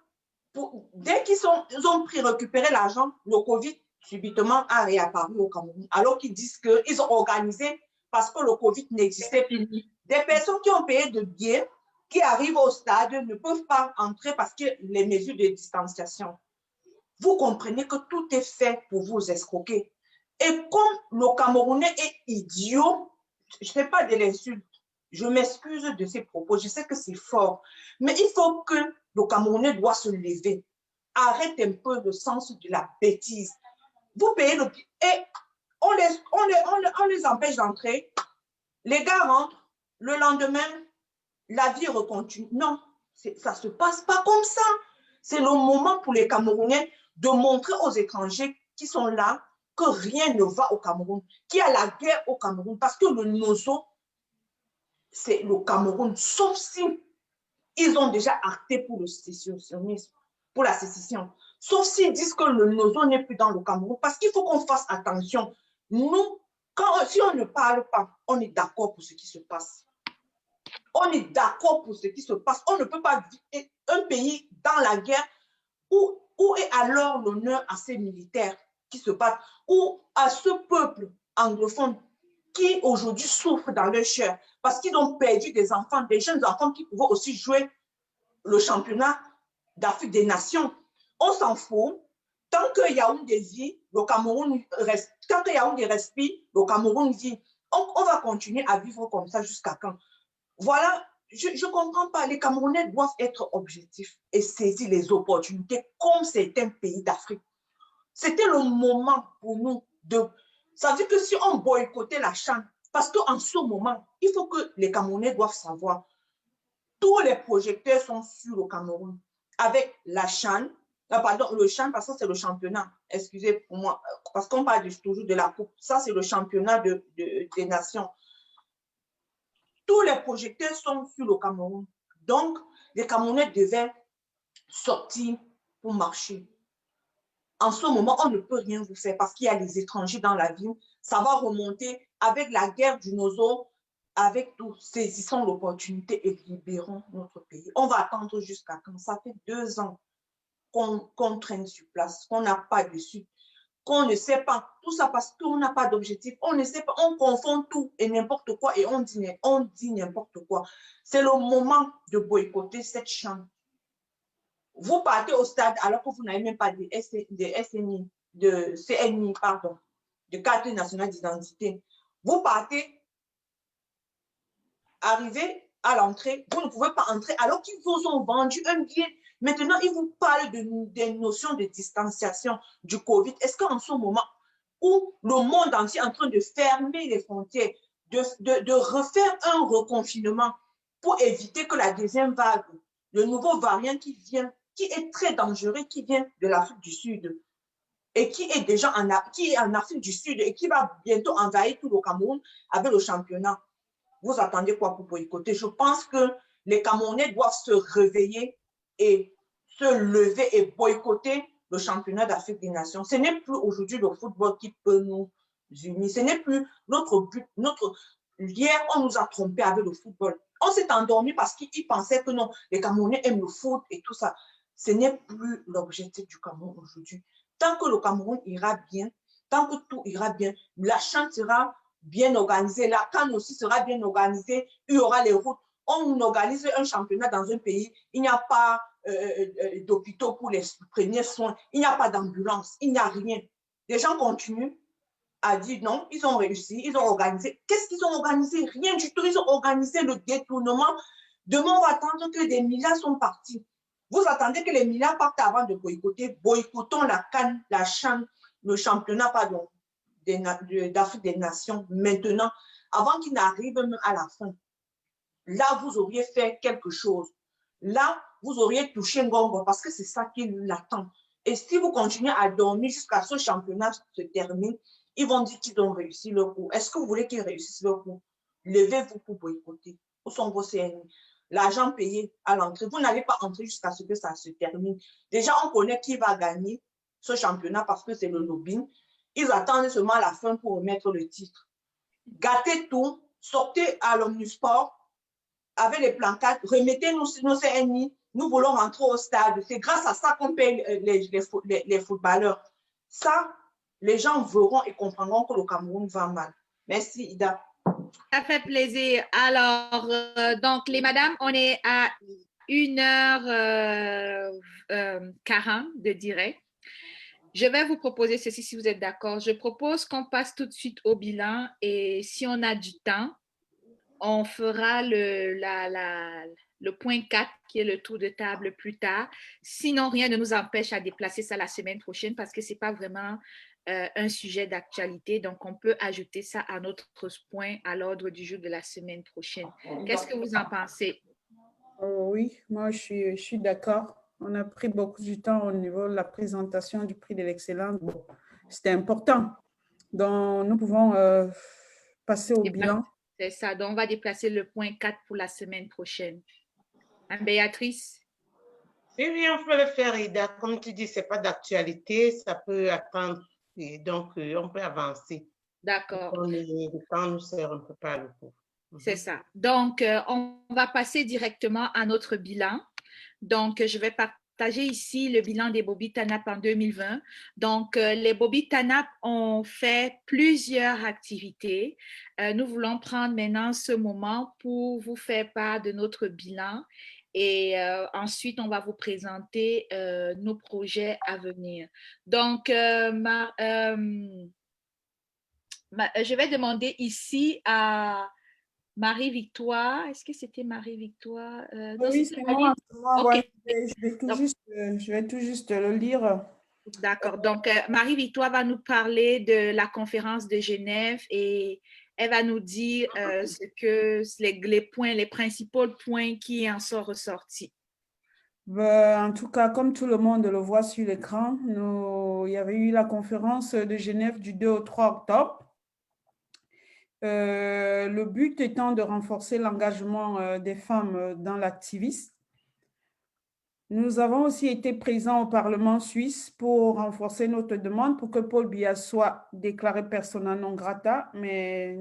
dès qu'ils ont récupéré l'argent, le Covid subitement a réapparu au Cameroun, alors qu'ils disent qu'ils ont organisé parce que le Covid n'existait plus. Des personnes qui ont payé de billets, qui arrivent au stade, ne peuvent pas entrer parce que les mesures de distanciation. Vous comprenez que tout est fait pour vous escroquer. Et comme le Camerounais est idiot, je ne sais pas de l'insulte, je m'excuse de ces propos, je sais que c'est fort, mais il faut que le Camerounais doit se lever. Arrête un peu le sens de la bêtise. Vous payez le billet et on les empêche d'entrer. Les gars rentrent, le lendemain, la vie recontinue. Non, ça ne se passe pas comme ça. C'est le moment pour les Camerounais de montrer aux étrangers qui sont là que rien ne va au Cameroun, qu'il y a la guerre au Cameroun, parce que le Nozo, c'est le Cameroun, sauf si ils ont déjà acté pour le sécessionnisme, pour la sécession. Sauf s'ils disent que le Nozo n'est plus dans le Cameroun, parce qu'il faut qu'on fasse attention. Nous, si on ne parle pas, on est d'accord pour ce qui se passe. On est d'accord pour ce qui se passe. On ne peut pas vivre un pays dans la guerre où est alors l'honneur à ces militaires qui se battent, ou à ce peuple anglophone qui aujourd'hui souffre dans leur chair parce qu'ils ont perdu des enfants, des jeunes enfants qui pouvaient aussi jouer le championnat d'Afrique des Nations. On s'en fout. Tant que Yaoundé vit, le Cameroun reste. Tant que Yaoundé respire, le Cameroun vit. On va continuer à vivre comme ça jusqu'à quand? Voilà, je ne comprends pas. Les Camerounais doivent être objectifs et saisir les opportunités comme certains pays d'Afrique. C'était le moment pour nous de... Ça veut dire que si on boycottait la CHAN, parce qu'en ce moment, il faut que les Camerounais doivent savoir, tous les projecteurs sont sur le Cameroun. Avec la CHAN, pardon, le CHAN, parce que c'est le championnat, excusez pour moi, parce qu'on parle toujours de la coupe, ça c'est le championnat des nations. tous les projecteurs sont sur le Cameroun. Donc, les Camerounais devaient sortir pour marcher. En ce moment, on ne peut rien vous faire parce qu'il y a les étrangers dans la ville. Ça va remonter avec la guerre du Nozo, avec tout. Saisissons l'opportunité et libérons notre pays. On va attendre jusqu'à quand? Ça fait 2 ans qu'on traîne sur place, qu'on n'a pas de suite, qu'on ne sait pas. Tout ça parce qu'on n'a pas d'objectif. On ne sait pas, on confond tout et n'importe quoi et on dit n'importe quoi. C'est le moment de boycotter cette chambre. Vous partez au stade alors que vous n'avez même pas de SNI, de CNI, pardon, de carte nationale d'identité. Vous partez, arrivez à l'entrée, vous ne pouvez pas entrer alors qu'ils vous ont vendu un billet. Maintenant, ils vous parlent des notions de distanciation du Covid. Est-ce qu'en ce moment où le monde entier est en train de fermer les frontières, de refaire un reconfinement pour éviter que la deuxième vague, le nouveau variant qui vient, qui est très dangereux, qui vient de l'Afrique du Sud et qui est déjà en Afrique du Sud et qui va bientôt envahir tout le Cameroun avec le championnat. Vous attendez quoi pour boycotter? Je pense que les Camerounais doivent se réveiller et se lever et boycotter le championnat d'Afrique des Nations. Ce n'est plus aujourd'hui le football qui peut nous unir. Ce n'est plus notre but. Hier, on nous a trompés avec le football. On s'est endormi parce qu'ils pensaient que non, les Camerounais aiment le foot et tout ça. Ce n'est plus l'objectif du Cameroun aujourd'hui. Tant que le Cameroun ira bien, tant que tout ira bien, la CHAN sera bien organisée, la CAN aussi sera bien organisée, il y aura les routes. On organise un championnat dans un pays, il n'y a pas d'hôpitaux pour les premiers soins, il n'y a pas d'ambulance, il n'y a rien. Les gens continuent à dire non, ils ont réussi, ils ont organisé. Qu'est-ce qu'ils ont organisé? Rien du tout, ils ont organisé le détournement. Demain, on va attendre que des milliards sont partis. Vous attendez que les milliards partent avant de boycotter. Boycottons la CAN, la CHAN, le championnat, pardon, d'Afrique des Nations, maintenant, avant qu'il n'arrive même à la fin. Là, vous auriez fait quelque chose. Là, vous auriez touché Ngongo parce que c'est ça qui l'attend. Et si vous continuez à dormir jusqu'à ce championnat se termine, ils vont dire qu'ils ont réussi leur coup. Est-ce que vous voulez qu'ils réussissent leur coup? Levez-vous pour boycotter. Où sont vos CNI? L'argent payé à l'entrée. Vous n'allez pas entrer jusqu'à ce que ça se termine. Déjà, on connaît qui va gagner ce championnat parce que c'est le lobbying. Ils attendent seulement la fin pour remettre le titre. Gâtez tout, sortez à l'Omnisport avec les plancards, remettez-nous nos CNI, nous voulons rentrer au stade. C'est grâce à ça qu'on paye les footballeurs. Ça, les gens verront et comprendront que le Cameroun va mal. Merci, Ida. Ça fait plaisir. Alors, donc, les madames, on est à 1h40 de direct. Je vais vous proposer ceci, si vous êtes d'accord. Je propose qu'on passe tout de suite au bilan et si on a du temps, on fera le point 4 qui est le tour de table plus tard. Sinon, rien ne nous empêche à déplacer ça la semaine prochaine parce que ce n'est pas vraiment un sujet d'actualité. Donc, on peut ajouter ça à notre point à l'ordre du jour de la semaine prochaine. Qu'est-ce que vous en pensez? Oui, moi, je suis d'accord. On a pris beaucoup de temps au niveau de la présentation du prix de l'excellence. Bon, c'était important. Donc, nous pouvons passer au bilan. C'est ça. Donc, on va déplacer le point 4 pour la semaine prochaine. Béatrice? Oui, on peut le faire, Ida. Comme tu dis, ce n'est pas d'actualité, ça peut attendre. Et donc, on peut avancer. D'accord. Le temps nous sert un peu par le coup. C'est ça. Donc, on va passer directement à notre bilan. Donc, je vais partager ici le bilan des Bobby TANAP en 2020. Donc, les Bobby TANAP ont fait plusieurs activités. Nous voulons prendre maintenant ce moment pour vous faire part de notre bilan et ensuite, on va vous présenter nos projets à venir. Donc, je vais demander ici à Marie-Victoire, est-ce que c'était Marie-Victoire? Oui, c'est moi. Okay. Je vais tout juste le lire. D'accord. Donc, Marie-Victoire va nous parler de la conférence de Genève et elle va nous dire les principaux points qui en sont ressortis. En tout cas, comme tout le monde le voit sur l'écran, il y avait eu la conférence de Genève du 2 au 3 octobre. Le but étant de renforcer l'engagement des femmes dans l'activisme. Nous avons aussi été présents au Parlement suisse pour renforcer notre demande pour que Paul Biya soit déclaré persona non grata, mais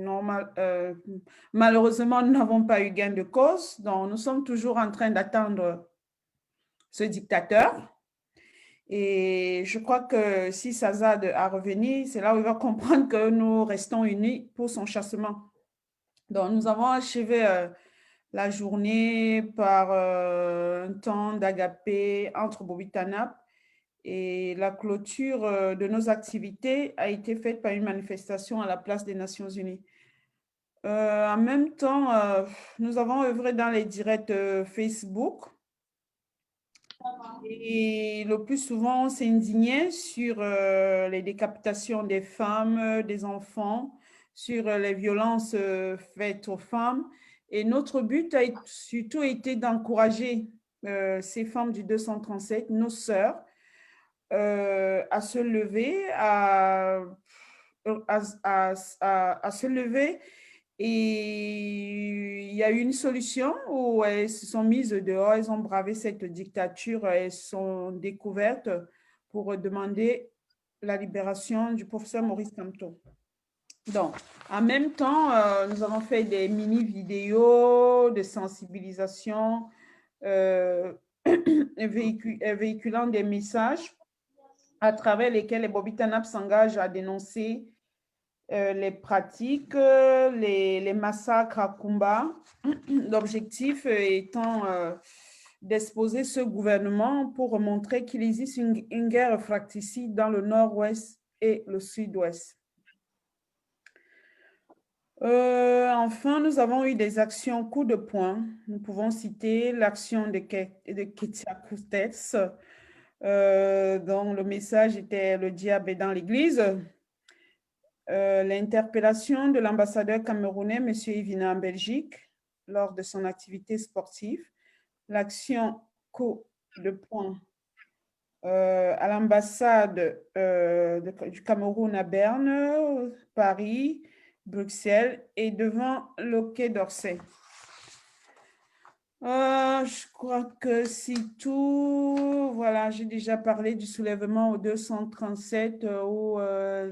malheureusement, nous n'avons pas eu gain de cause. Donc, nous sommes toujours en train d'attendre ce dictateur. Et je crois que si Sazad a revenu, c'est là où il va comprendre que nous restons unis pour son chassement. Donc, nous avons achevé la journée par un temps d'agapé entre Bobitanap et la clôture de nos activités a été faite par une manifestation à la place des Nations Unies. En même temps, nous avons œuvré dans les directs Facebook et le plus souvent, on s'est indigné sur les décapitations des femmes, des enfants, sur les violences faites aux femmes. Et notre but a surtout été d'encourager ces femmes du 237, nos sœurs, à se lever, à se lever. Et il y a eu une solution où elles se sont mises dehors, elles ont bravé cette dictature, elles sont découvertes pour demander la libération du professeur Maurice Kamto. Donc, en même temps, nous avons fait des mini-vidéos de sensibilisation véhiculant des messages à travers lesquels les Bobitanap s'engagent à dénoncer les pratiques, les massacres à Kumba. L'objectif étant d'exposer ce gouvernement pour montrer qu'il existe une guerre fratricide dans le nord-ouest et le sud-ouest. Enfin, nous avons eu des actions coup de poing. Nous pouvons citer l'action de Ketia Koutets, dont le message était « Le diable est dans l'église ». L'interpellation de l'ambassadeur camerounais, M. Yvina, en Belgique, lors de son activité sportive. L'action coup de poing à l'ambassade du Cameroun à Berne, Paris, Bruxelles et devant le Quai d'Orsay. Je crois que c'est tout. Voilà, j'ai déjà parlé du soulèvement au 237 où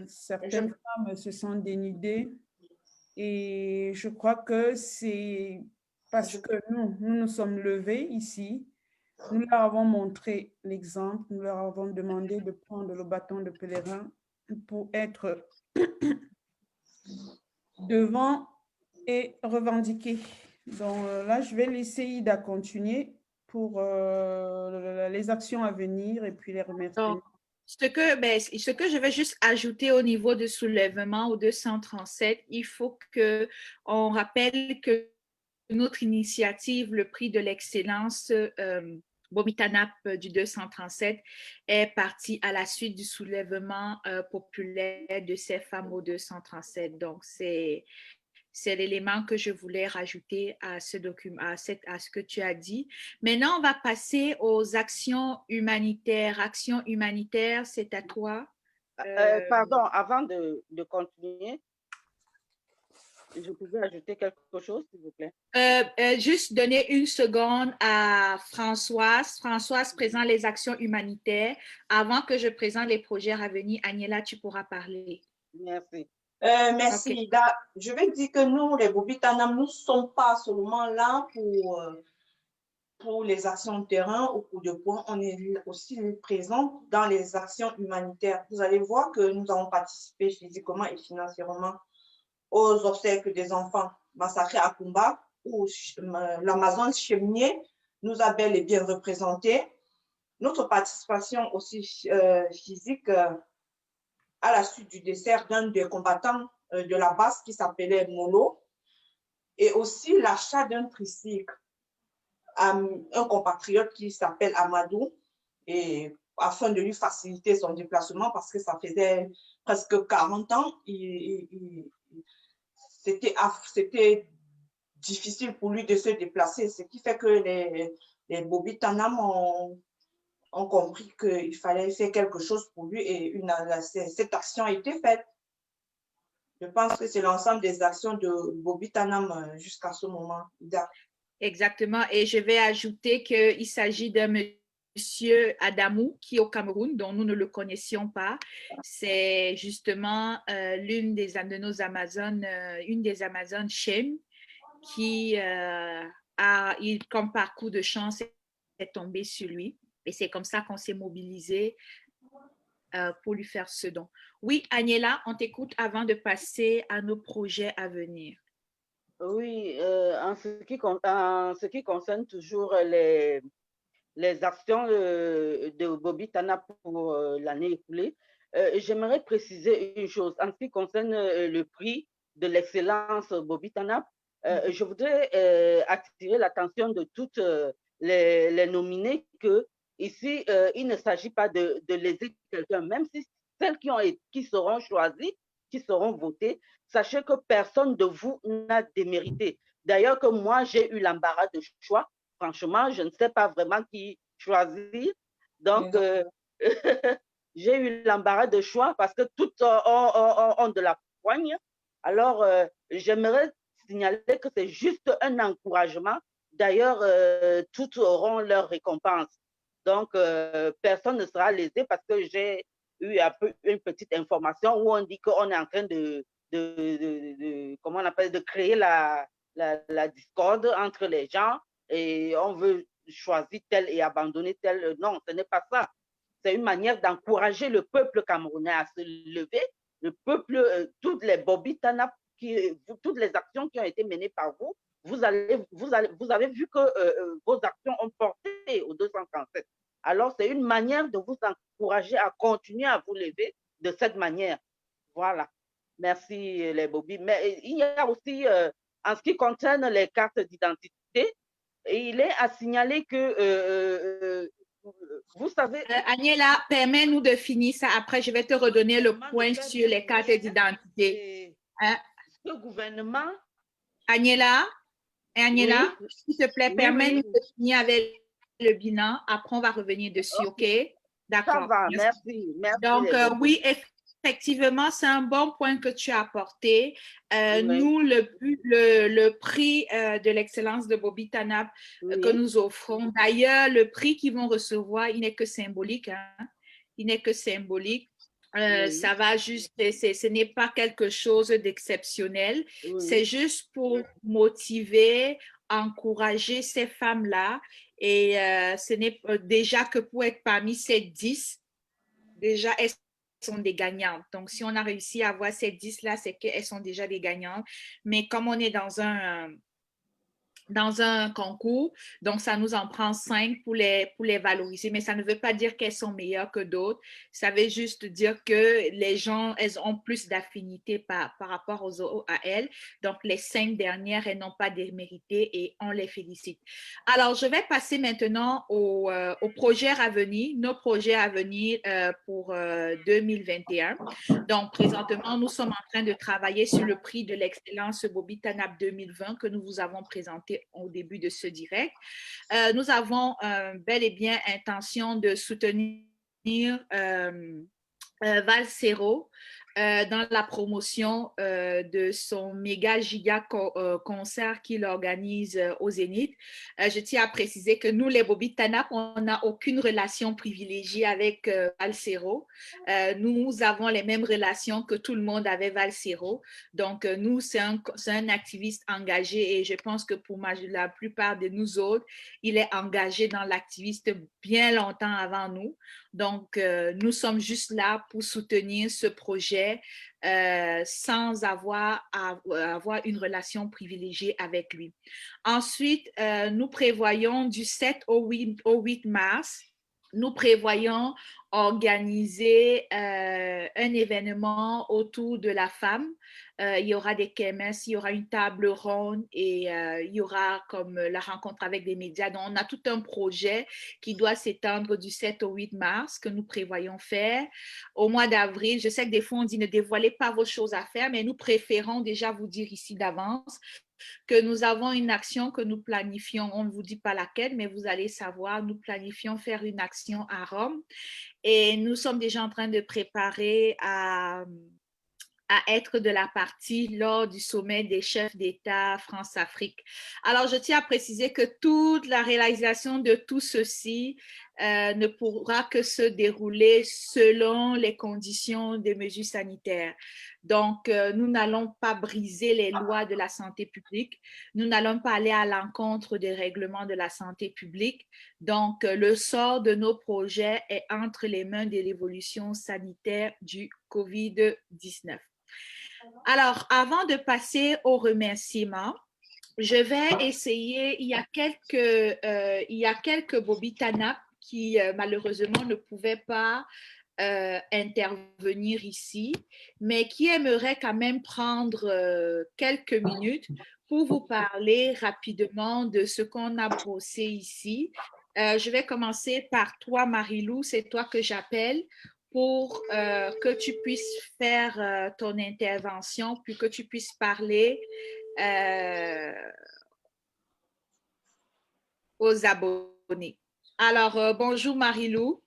certaines femmes se sont dénudées. Et je crois que c'est parce que nous nous sommes levés ici. Nous leur avons montré l'exemple. Nous leur avons demandé de prendre le bâton de pèlerin pour être devant et revendiquer. Donc là, je vais laisser Ida continuer pour les actions à venir et puis les remerciements. Donc, ce que je vais juste ajouter au niveau du soulèvement au 237, il faut qu'on rappelle que notre initiative, le prix de l'excellence Bobitanap du 237, est partie à la suite du soulèvement populaire de ces femmes au 237. Donc, c'est l'élément que je voulais rajouter à ce document, à ce que tu as dit. Maintenant, on va passer aux actions humanitaires. Actions humanitaires, c'est à toi. Pardon, avant de continuer, je pouvais ajouter quelque chose, s'il vous plaît. Juste donner une seconde à Françoise. Françoise présente les actions humanitaires. Avant que je présente les projets à venir, Agnella, tu pourras parler. Merci. Merci, Okay. Ida. Je vais dire que nous, les Bobitanam, nous ne sommes pas seulement là pour les actions de terrain au coup de poing, on est aussi présents dans les actions humanitaires. Vous allez voir que nous avons participé physiquement et financièrement aux obsèques des enfants massacrés à Kumba, où l'Amazon Chemnier nous a bel et bien représentés. Notre participation aussi physique à la suite du décès d'un des combattants de la base qui s'appelait Molo, et aussi l'achat d'un tricycle à un compatriote qui s'appelle Amadou, et afin de lui faciliter son déplacement parce que ça faisait presque 40 ans, c'était difficile pour lui de se déplacer, ce qui fait que les Bobitanam ont compris qu'il fallait faire quelque chose pour lui et cette action a été faite. Je pense que c'est l'ensemble des actions de Bobby Tanam jusqu'à ce moment. Exactement. Et je vais ajouter qu'il s'agit d'un monsieur Adamou qui est au Cameroun, dont nous ne le connaissions pas. C'est justement l'une de nos Amazones, une des Amazones Shem, qui comme par coup de chance, est tombé sur lui. Et c'est comme ça qu'on s'est mobilisé pour lui faire ce don. Oui, Agnella, on t'écoute avant de passer à nos projets à venir. Oui, en ce qui concerne toujours les actions de Bobby Tanap pour l'année écoulée, j'aimerais préciser une chose. En ce qui concerne le prix de l'excellence Bobby Tanap, je voudrais attirer l'attention de toutes les nominés que ici, il ne s'agit pas de léser quelqu'un, même si celles qui seront choisies, qui seront votées, sachez que personne de vous n'a démérité. D'ailleurs, que moi, j'ai eu l'embarras de choix. Franchement, je ne sais pas vraiment qui choisir. Donc, j'ai eu l'embarras de choix parce que toutes ont de la poigne. Alors, j'aimerais signaler que c'est juste un encouragement. D'ailleurs, toutes auront leur récompense. Donc, personne ne sera lésé parce que j'ai eu un peu une petite information où on dit qu'on est en train comment on appelle, de créer la discorde entre les gens et on veut choisir tel et abandonner tel. Non, ce n'est pas ça. C'est une manière d'encourager le peuple camerounais à se lever. Le peuple, toutes les Bobby Tanap, toutes les actions qui ont été menées par vous, vous avez vu que vos actions ont porté au 237. Alors, c'est une manière de vous encourager à continuer à vous lever de cette manière. Voilà. Merci, les Bobby. Mais il y a aussi, en ce qui concerne les cartes d'identité, il est à signaler que, vous savez… Agnella, permets-nous de finir ça. Après, je vais te redonner le point sur les cartes d'identité. Ce gouvernement… Agnella, Oui. s'il te plaît, Oui, permets-nous oui. de finir avec le bilan. Après, on va revenir dessus, OK? D'accord. Ça va, merci. Donc, oui, effectivement, c'est un bon point que tu as apporté. Oui. Nous, le prix de l'excellence de Bobby Tanap que nous offrons, d'ailleurs, le prix qu'ils vont recevoir, il n'est que symbolique. Hein? Il n'est que symbolique. Ça va juste, ce n'est pas quelque chose d'exceptionnel. C'est juste pour motiver, encourager ces femmes-là. Et ce n'est déjà que pour être parmi ces 10, déjà, elles sont des gagnantes. Donc, si on a réussi à avoir ces 10-là, c'est qu'elles sont déjà des gagnantes. Mais comme on est dans un concours, donc ça nous en prend 5 pour les valoriser, mais ça ne veut pas dire qu'elles sont meilleures que d'autres, ça veut juste dire que les gens, elles ont plus d'affinité par rapport à elles, donc les 5 dernières, elles n'ont pas démérité et on les félicite. Alors, je vais passer maintenant aux projets à venir, nos projets à venir pour 2021. Donc, présentement, nous sommes en train de travailler sur le prix de l'excellence Bobby Tanap 2020 que nous vous avons présenté au début de ce direct. Nous avons bel et bien intention de soutenir Valsero dans la promotion de son méga giga concert qu'il organise au Zénith. Je tiens à préciser que nous, les Bobby Tanap, on n'a aucune relation privilégiée avec Valsero. Nous avons les mêmes relations que tout le monde avec Valsero. Donc, nous, c'est un activiste engagé et je pense que pour la plupart de nous autres, il est engagé dans l'activiste bien longtemps avant nous. Donc, nous sommes juste là pour soutenir ce projet sans avoir une relation privilégiée avec lui. Ensuite, nous prévoyons du 7 au 8 mars, nous prévoyons organiser un événement autour de la femme. Il y aura des kermesses, il y aura une table ronde et il y aura comme la rencontre avec des médias. Donc, on a tout un projet qui doit s'étendre du 7 au 8 mars que nous prévoyons faire. Au mois d'avril, je sais que des fois, on dit ne dévoilez pas vos choses à faire, mais nous préférons déjà vous dire ici d'avance que nous avons une action que nous planifions. On ne vous dit pas laquelle, mais vous allez savoir, nous planifions faire une action à Rome et nous sommes déjà en train de préparer à à être de la partie lors du sommet des chefs d'État France-Afrique. Alors, je tiens à préciser que toute la réalisation de tout ceci ne pourra que se dérouler selon les conditions des mesures sanitaires. Donc, nous n'allons pas briser les lois de la santé publique. Nous n'allons pas aller à l'encontre des règlements de la santé publique. Donc, le sort de nos projets est entre les mains de l'évolution sanitaire du COVID-19. Alors, avant de passer aux remerciements, je vais essayer, il y a quelques Bobby Tanap qui malheureusement ne pouvaient pas intervenir ici, mais qui aimeraient quand même prendre quelques minutes pour vous parler rapidement de ce qu'on a bossé ici. Je vais commencer par toi, Marilou, c'est toi que j'appelle pour que tu puisses faire ton intervention, puis que tu puisses parler aux abonnés. Alors, bonjour Marilou.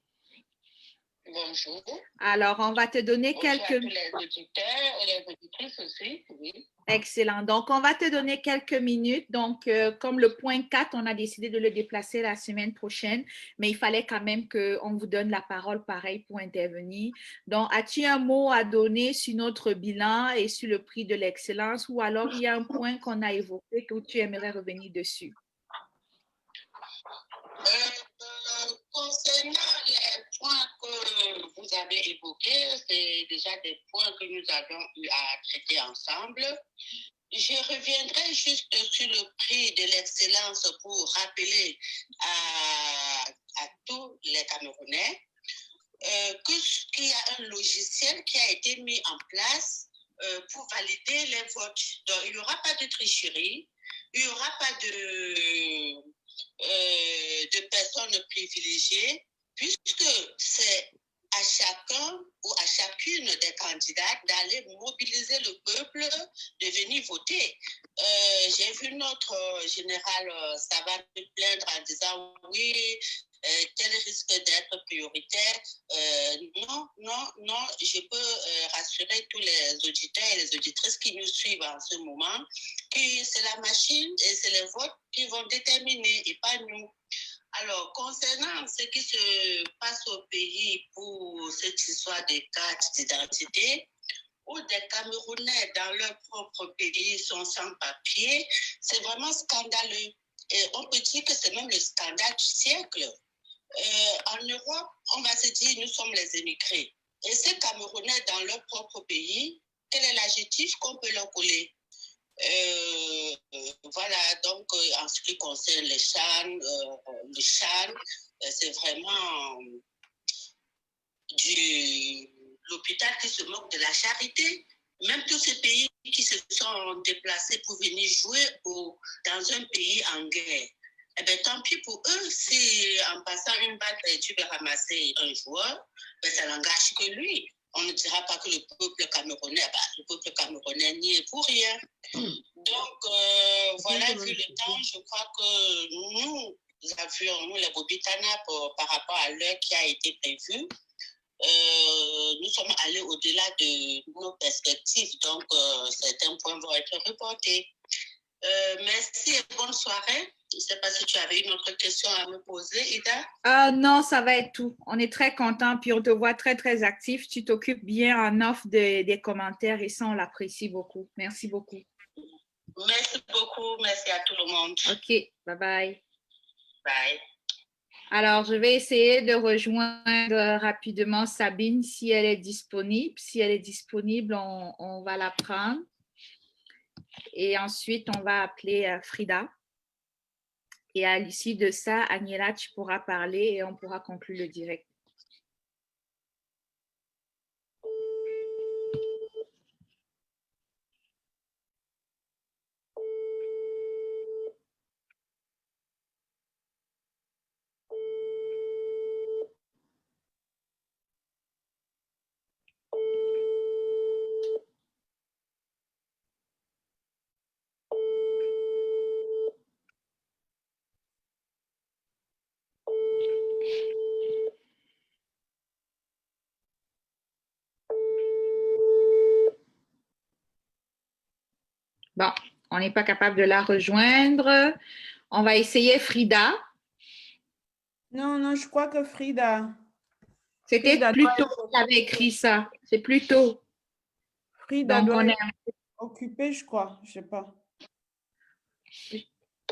Bonjour. Alors, on va te donner Bonjour quelques... à tous les auditeurs et les auditrices aussi, oui. Excellent. Donc, on va te donner quelques minutes. Donc, comme le point 4, on a décidé de le déplacer la semaine prochaine, mais il fallait quand même qu'on vous donne la parole pareil pour intervenir. Donc, as-tu un mot à donner sur notre bilan et sur le prix de l'excellence ou alors il y a un point qu'on a évoqué que tu aimerais revenir dessus? Concernant les points que vous avez évoqués, c'est déjà des points que nous avons eu à traiter ensemble. Je reviendrai juste sur le prix de l'excellence pour rappeler à tous les Camerounais qu'il y a un logiciel qui a été mis en place pour valider les votes. Donc, il n'y aura pas de tricherie, il n'y aura pas de personnes privilégiées, puisque c'est à chacun ou à chacune des candidats d'aller mobiliser le peuple de venir voter. J'ai vu notre général Savane se plaindre en disant oui, tel risque d'être prioritaire. Non, je peux rassurer tous les auditeurs et les auditrices qui nous suivent en ce moment que c'est la machine et c'est les votes qui vont déterminer et pas nous. Alors, concernant ce qui se passe au pays pour cette histoire des cartes d'identité, où des Camerounais dans leur propre pays sont sans papier, c'est vraiment scandaleux. Et on peut dire que c'est même le scandale du siècle. En Europe, on va se dire, nous sommes les émigrés. Et ces Camerounais dans leur propre pays, quel est l'adjectif qu'on peut leur coller? Voilà, donc en ce qui concerne les CHAN, c'est vraiment l'hôpital qui se moque de la charité. Même tous ces pays qui se sont déplacés pour venir jouer dans un pays en guerre. Eh bien, tant pis pour eux, si en passant une balle tu veux ramasser un joueur, ben, ça n'engage que lui. On ne dira pas que le peuple camerounais n'y est pour rien. Donc, voilà, vu le temps, je crois que nous avions, nous les Bobby Tanap, par rapport à l'heure qui a été prévue, nous sommes allés au-delà de nos perspectives. Donc, certains points vont être reportés. Merci et bonne soirée. Je ne sais pas si tu avais une autre question à me poser, Ida. Non, ça va être tout. On est très contents, puis on te voit très, très actif. Tu t'occupes bien en off des commentaires et ça, on l'apprécie beaucoup. Merci beaucoup. Merci beaucoup. Merci à tout le monde. OK. Bye-bye. Bye. Alors, je vais essayer de rejoindre rapidement Sabine si elle est disponible. Si elle est disponible, on va la prendre. Et ensuite, on va appeler Frida. Et à l'issue de ça, Agnella, tu pourras parler et on pourra conclure le direct. Bon, on n'est pas capable de la rejoindre. On va essayer Frida. Non, non, je crois que Frida C'était doit plus tôt être, que j'avais écrit ça. C'est plus tôt. Frida Donc, doit on est. être occupée, je crois. Je sais pas.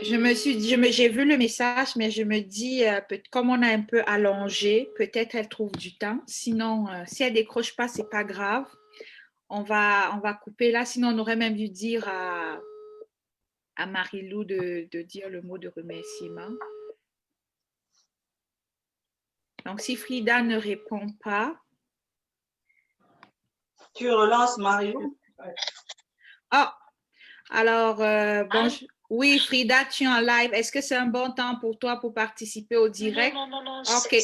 Je me suis dit, j'ai vu le message, mais je me dis, comme on a un peu allongé, peut-être elle trouve du temps. Sinon, si elle décroche pas, c'est pas grave. On va couper là. Sinon, on aurait même dû dire à Marie-Lou de dire le mot de remerciement. Donc, si Frida ne répond pas. Tu relances Marie-Lou? Ah, alors, oui, Frida, tu es en live. Est-ce que c'est un bon temps pour toi pour participer au direct? Non. OK,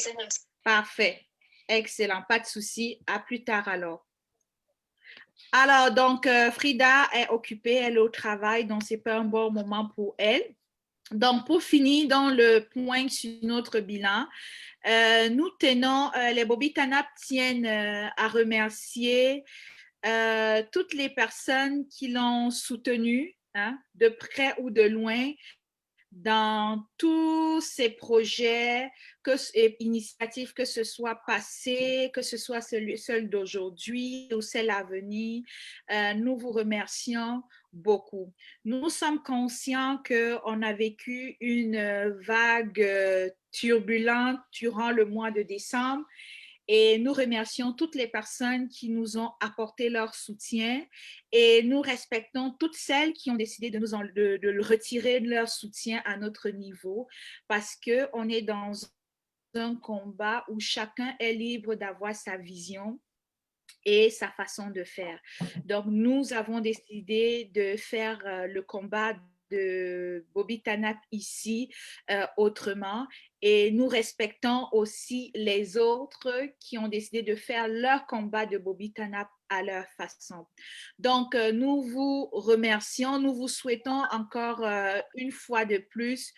parfait. Excellent, pas de souci. À plus tard alors. Alors, donc, Frida est occupée, elle est au travail, donc ce n'est pas un bon moment pour elle. Donc, pour finir dans le point sur notre bilan, nous tenons, les Bobby Tanap tiennent à remercier toutes les personnes qui l'ont soutenu, hein, de près ou de loin, dans tous ces projets et initiatives, que ce soit passé, que ce soit celle d'aujourd'hui ou celle à venir. Nous vous remercions beaucoup. Nous sommes conscients qu'on a vécu une vague turbulente durant le mois de décembre. Et nous remercions toutes les personnes qui nous ont apporté leur soutien et nous respectons toutes celles qui ont décidé de retirer leur soutien à notre niveau parce qu'on est dans un combat où chacun est libre d'avoir sa vision et sa façon de faire. Donc, nous avons décidé de faire le combat de Bobby Tanap ici autrement et nous respectons aussi les autres qui ont décidé de faire leur combat de Bobby Tanap à leur façon. Donc, nous vous remercions, nous vous souhaitons encore une fois de plus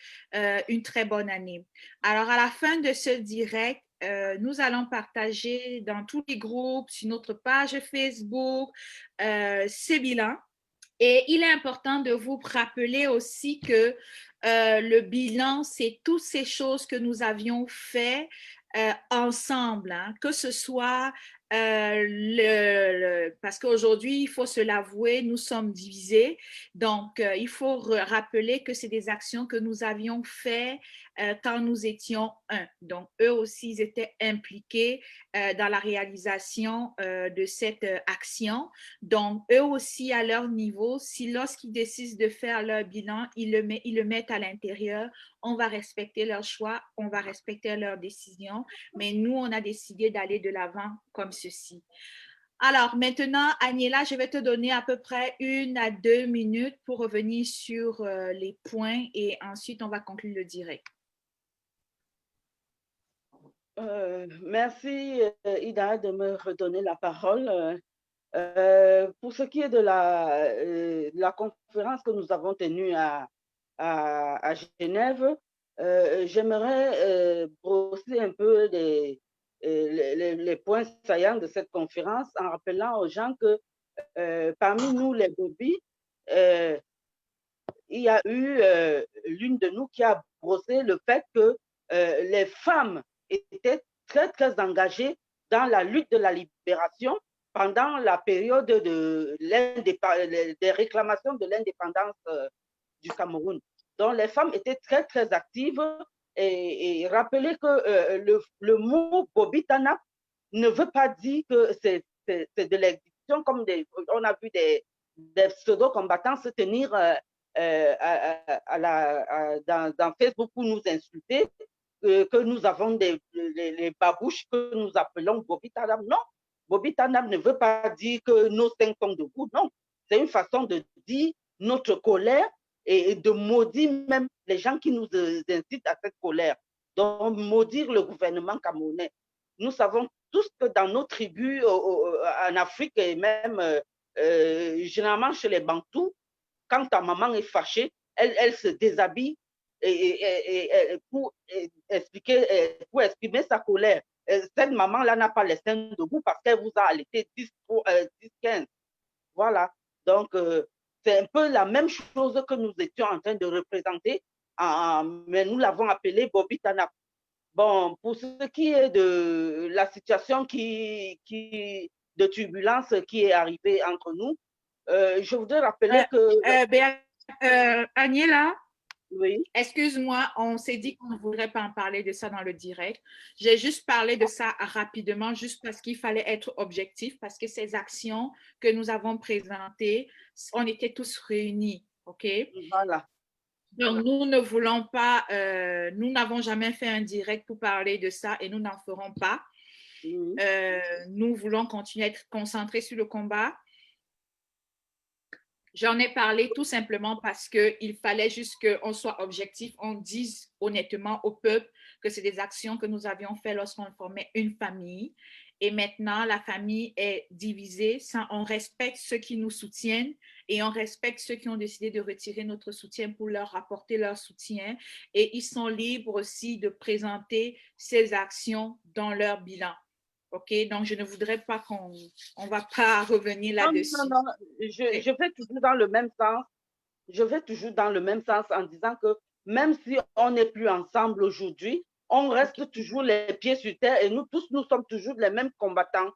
une très bonne année. Alors, à la fin de ce direct, nous allons partager dans tous les groupes, sur notre page Facebook, ce bilan. Et il est important de vous rappeler aussi que le bilan, c'est toutes ces choses que nous avions fait ensemble, hein, que ce soit parce qu'aujourd'hui, il faut se l'avouer, nous sommes divisés. Donc, il faut rappeler que c'est des actions que nous avions fait quand nous étions un. Donc, eux aussi, ils étaient impliqués dans la réalisation de cette action. Donc, eux aussi, à leur niveau, si lorsqu'ils décident de faire leur bilan, ils le mettent à l'intérieur, on va respecter leur choix, on va respecter leurs décisions, mais nous, on a décidé d'aller de l'avant comme ceci. Alors, maintenant, Agnella, je vais te donner à peu près 1 à 2 minutes pour revenir sur les points et ensuite, on va conclure le direct. Merci, Ida, de me redonner la parole. Pour ce qui est de la conférence que nous avons tenue à Genève, j'aimerais brosser un peu les points saillants de cette conférence en rappelant aux gens que parmi nous, les Bobby, il y a eu l'une de nous qui a brossé le fait que les femmes étaient très, très engagées dans la lutte de la libération pendant la période des réclamations de l'indépendance du Cameroun. Donc, les femmes étaient très, très actives et rappelez que le mot Bobby Tanap ne veut pas dire que c'est de l'exécution, comme on a vu des pseudo-combattants se tenir dans Facebook pour nous insulter, que nous avons les babouches que nous appelons Bobby Tanap. Non, Bobby Tanap ne veut pas dire que nos 5 sont debout. Non, c'est une façon de dire notre colère et de maudire même les gens qui nous incitent à cette colère. Donc, maudire le gouvernement camerounais. Nous savons tous que dans nos tribus en Afrique et même généralement chez les Bantous, quand ta maman est fâchée, elle se déshabille pour exprimer sa colère. Cette maman-là n'a pas les seins debout parce qu'elle vous a allaité 10, 15. Voilà. Donc, c'est un peu la même chose que nous étions en train de représenter, mais nous l'avons appelé Bobby Tanap. Bon, pour ce qui est de la situation de turbulence qui est arrivée entre nous, je voudrais rappeler que... Agnella, Oui. excuse-moi, on s'est dit qu'on ne voudrait pas en parler de ça dans le direct. J'ai juste parlé de ça rapidement, juste parce qu'il fallait être objectif, parce que ces actions que nous avons présentées, on était tous réunis, OK? Voilà. Donc, nous ne voulons pas, nous n'avons jamais fait un direct pour parler de ça et nous n'en ferons pas. Nous voulons continuer à être concentrés sur le combat. J'en ai parlé tout simplement parce qu'il fallait juste qu'on soit objectif, on dise honnêtement au peuple que c'est des actions que nous avions faites lorsqu'on formait une famille. Et maintenant, la famille est divisée. On respecte ceux qui nous soutiennent et on respecte ceux qui ont décidé de retirer notre soutien pour leur apporter leur soutien. Et ils sont libres aussi de présenter ces actions dans leur bilan. OK, donc je ne voudrais pas qu'on ne va pas revenir là-dessus. Non, je vais toujours dans le même sens. Je vais toujours dans le même sens en disant que même si on n'est plus ensemble aujourd'hui, on reste toujours les pieds sur terre et nous tous, nous sommes toujours les mêmes combattants.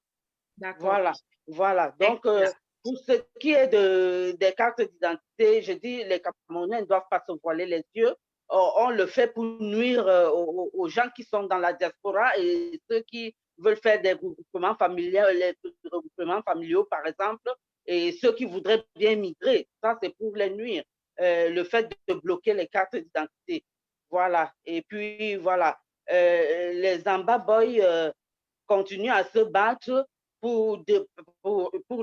D'accord. Voilà. Donc, pour ce qui est des cartes d'identité, je dis les Camerounais ne doivent pas se voiler les yeux. On le fait pour nuire aux gens qui sont dans la diaspora et ceux qui veulent faire des regroupements familiaux, par exemple, et ceux qui voudraient bien migrer. Ça, c'est pour les nuire. Le fait de bloquer les cartes d'identité. Voilà. Et puis, voilà. Les Amba Boys continuent à se battre pour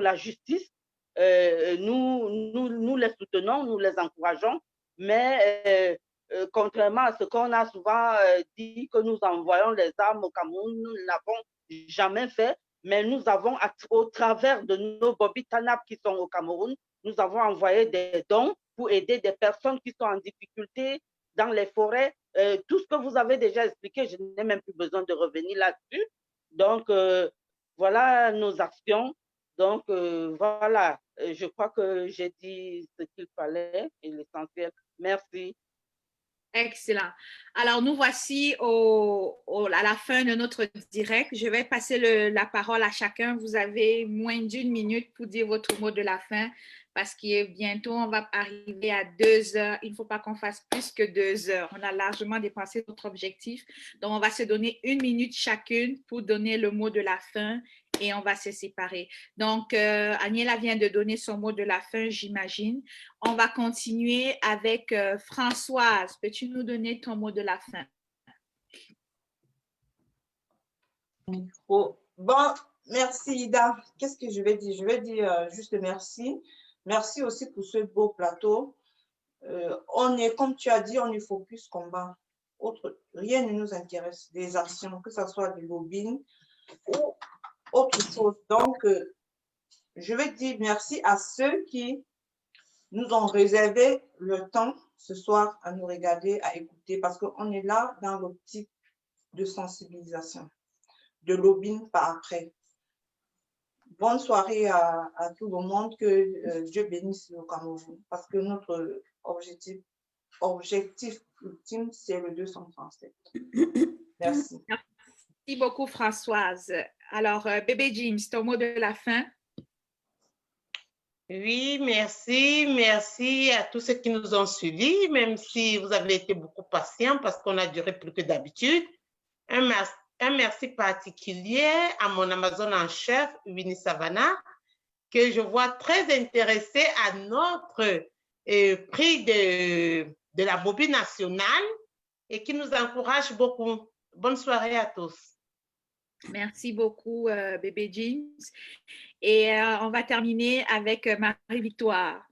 la justice. Nous les soutenons, nous les encourageons, mais contrairement à ce qu'on a souvent dit, que nous envoyons les armes au Cameroun, nous ne l'avons jamais fait, mais nous avons, au travers de nos Bobby Tanap qui sont au Cameroun, nous avons envoyé des dons pour aider des personnes qui sont en difficulté dans les forêts. Tout ce que vous avez déjà expliqué, je n'ai même plus besoin de revenir là-dessus. Donc, voilà nos actions. Donc, voilà, je crois que j'ai dit ce qu'il fallait et l'essentiel. Merci. Excellent. Alors, nous voici à la fin de notre direct. Je vais passer la parole à chacun. Vous avez moins d'1 minute pour dire votre mot de la fin parce qu'il est bientôt, on va arriver à 2 heures. Il ne faut pas qu'on fasse plus que 2 heures. On a largement dépassé notre objectif. Donc, on va se donner 1 minute chacune pour donner le mot de la fin et on va se séparer. Donc, Agnella vient de donner son mot de la fin, j'imagine. On va continuer avec Françoise. Peux-tu nous donner ton mot de la fin? Bon, merci Ida. Qu'est-ce que je vais dire? Je vais dire juste merci. Merci aussi pour ce beau plateau. On est, comme tu as dit, on est focus combat. Rien ne nous intéresse, des actions, que ce soit du lobbying ou autre chose. Donc, je vais dire merci à ceux qui nous ont réservé le temps ce soir à nous regarder, à écouter, parce qu'on est là dans l'optique de sensibilisation, de lobbying par après. Bonne soirée à tout le monde, que Dieu bénisse le Cameroun, parce que notre objectif ultime, c'est le 237. Merci. Merci beaucoup, Françoise. Alors, bébé James, ton mot de la fin? Oui, merci. Merci à tous ceux qui nous ont suivis, même si vous avez été beaucoup patients parce qu'on a duré plus que d'habitude. Un merci particulier à mon Amazon en chef, Winnie Savannah, que je vois très intéressée à notre prix de la Bobby nationale et qui nous encourage beaucoup. Bonne soirée à tous. Merci beaucoup, bébé James. Et on va terminer avec Marie-Victoire.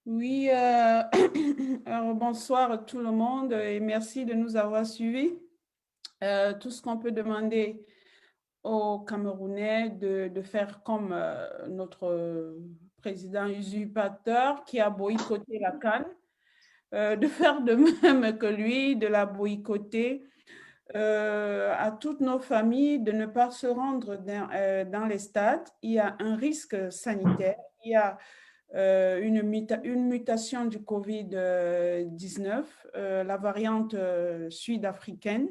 Oui, alors bonsoir à tout le monde et merci de nous avoir suivis. Tout ce qu'on peut demander aux Camerounais de faire comme notre président usurpateur qui a boycotté la CAN, de faire de même que lui, de la boycotter, à toutes nos familles de ne pas se rendre dans les stades. Il y a un risque sanitaire, il y a une mutation du COVID-19, la variante sud-africaine.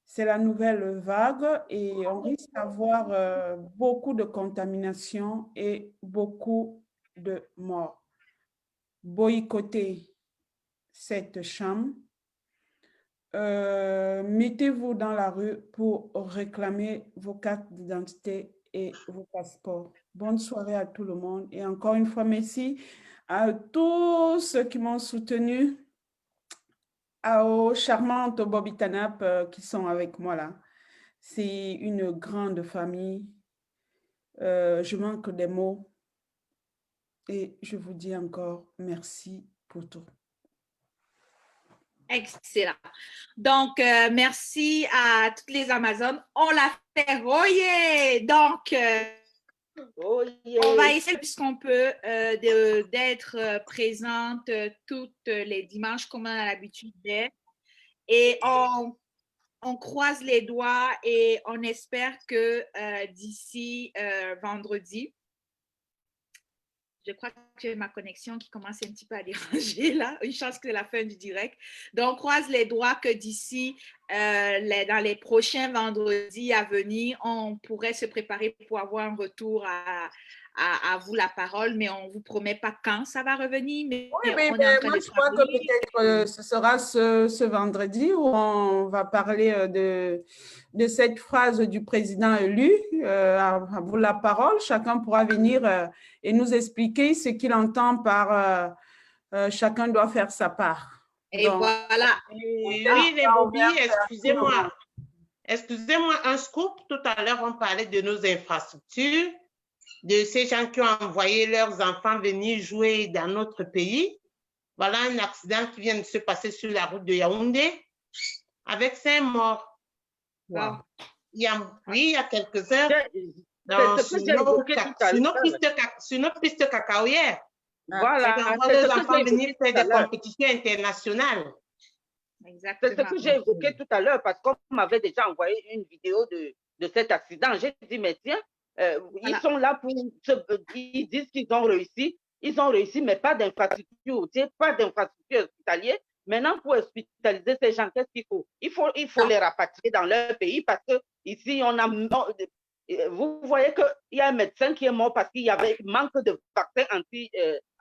C'est la nouvelle vague et on risque d'avoir beaucoup de contamination et beaucoup de morts. Boycottez cette chambre. Mettez-vous dans la rue pour réclamer vos cartes d'identité et vos passeports. Bonne soirée à tout le monde et encore une fois, merci à tous ceux qui m'ont soutenu, aux charmantes Bobby Tanap qui sont avec moi là. C'est une grande famille. Je manque des mots et je vous dis encore merci pour tout. Excellent. Donc, merci à toutes les Amazones. On l'a fait. Oh yeah! Donc, on va essayer, puisqu'on peut, d'être présente tous les dimanches, comme on a l'habitude d'être. Et on croise les doigts et on espère que d'ici vendredi, je crois que j'ai ma connexion qui commence un petit peu à déranger là. Une chance que c'est la fin du direct. Donc, croise les doigts que d'ici, dans les prochains vendredis à venir, on pourrait se préparer pour avoir un retour à vous la parole, mais on ne vous promet pas quand ça va revenir. Mais oui, mais moi, je crois que peut-être ce sera ce vendredi où on va parler de cette phrase du président élu. À vous la parole, chacun pourra venir et nous expliquer ce qu'il entend par chacun doit faire sa part. Et donc, voilà. Oui, les Bobby, excusez-moi. Excusez-moi, un scoop. Tout à l'heure, on parlait de nos infrastructures, de ces gens qui ont envoyé leurs enfants venir jouer dans notre pays. Voilà un accident qui vient de se passer sur la route de Yaoundé avec 5 morts. Wow. Oui, il y a quelques heures, sur nos pistes cacaoyères. Voilà. On envoie leurs enfants venir faire des compétitions internationales. C'est ce que j'ai évoqué tout à l'heure parce qu'on m'avait déjà envoyé une vidéo de cet accident. J'ai dit, mais tiens, ils sont là pour ils disent qu'ils ont réussi. Ils ont réussi, mais pas d'infrastructure, pas d'infrastructure hospitalière. Maintenant, pour hospitaliser ces gens, qu'est-ce qu'il faut? Il faut les rapatrier dans leur pays parce que ici, on a. Vous voyez qu'il y a un médecin qui est mort parce qu'il y avait manque de vaccins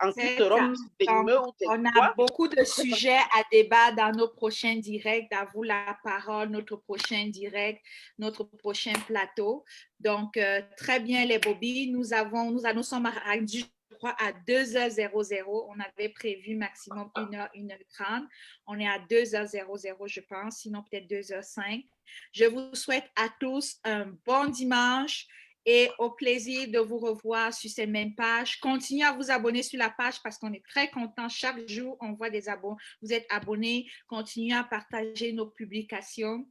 anti-sérum venimeux. On a beaucoup de sujets à débat dans nos prochains directs. À vous la parole, notre prochain direct, notre prochain plateau. Donc, très bien, les Bobby. Nous sommes rendus, je crois, à 2h00. On avait prévu maximum 1h, 1h30. On est à 2h00, je pense, sinon peut-être 2h05. Je vous souhaite à tous un bon dimanche et au plaisir de vous revoir sur ces mêmes pages. Continuez à vous abonner sur la page parce qu'on est très contents. Chaque jour, on voit des abonnés. Vous êtes abonnés. Continuez à partager nos publications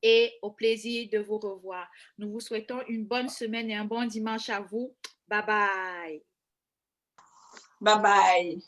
et au plaisir de vous revoir. Nous vous souhaitons une bonne semaine et un bon dimanche à vous. Bye bye. Bye bye.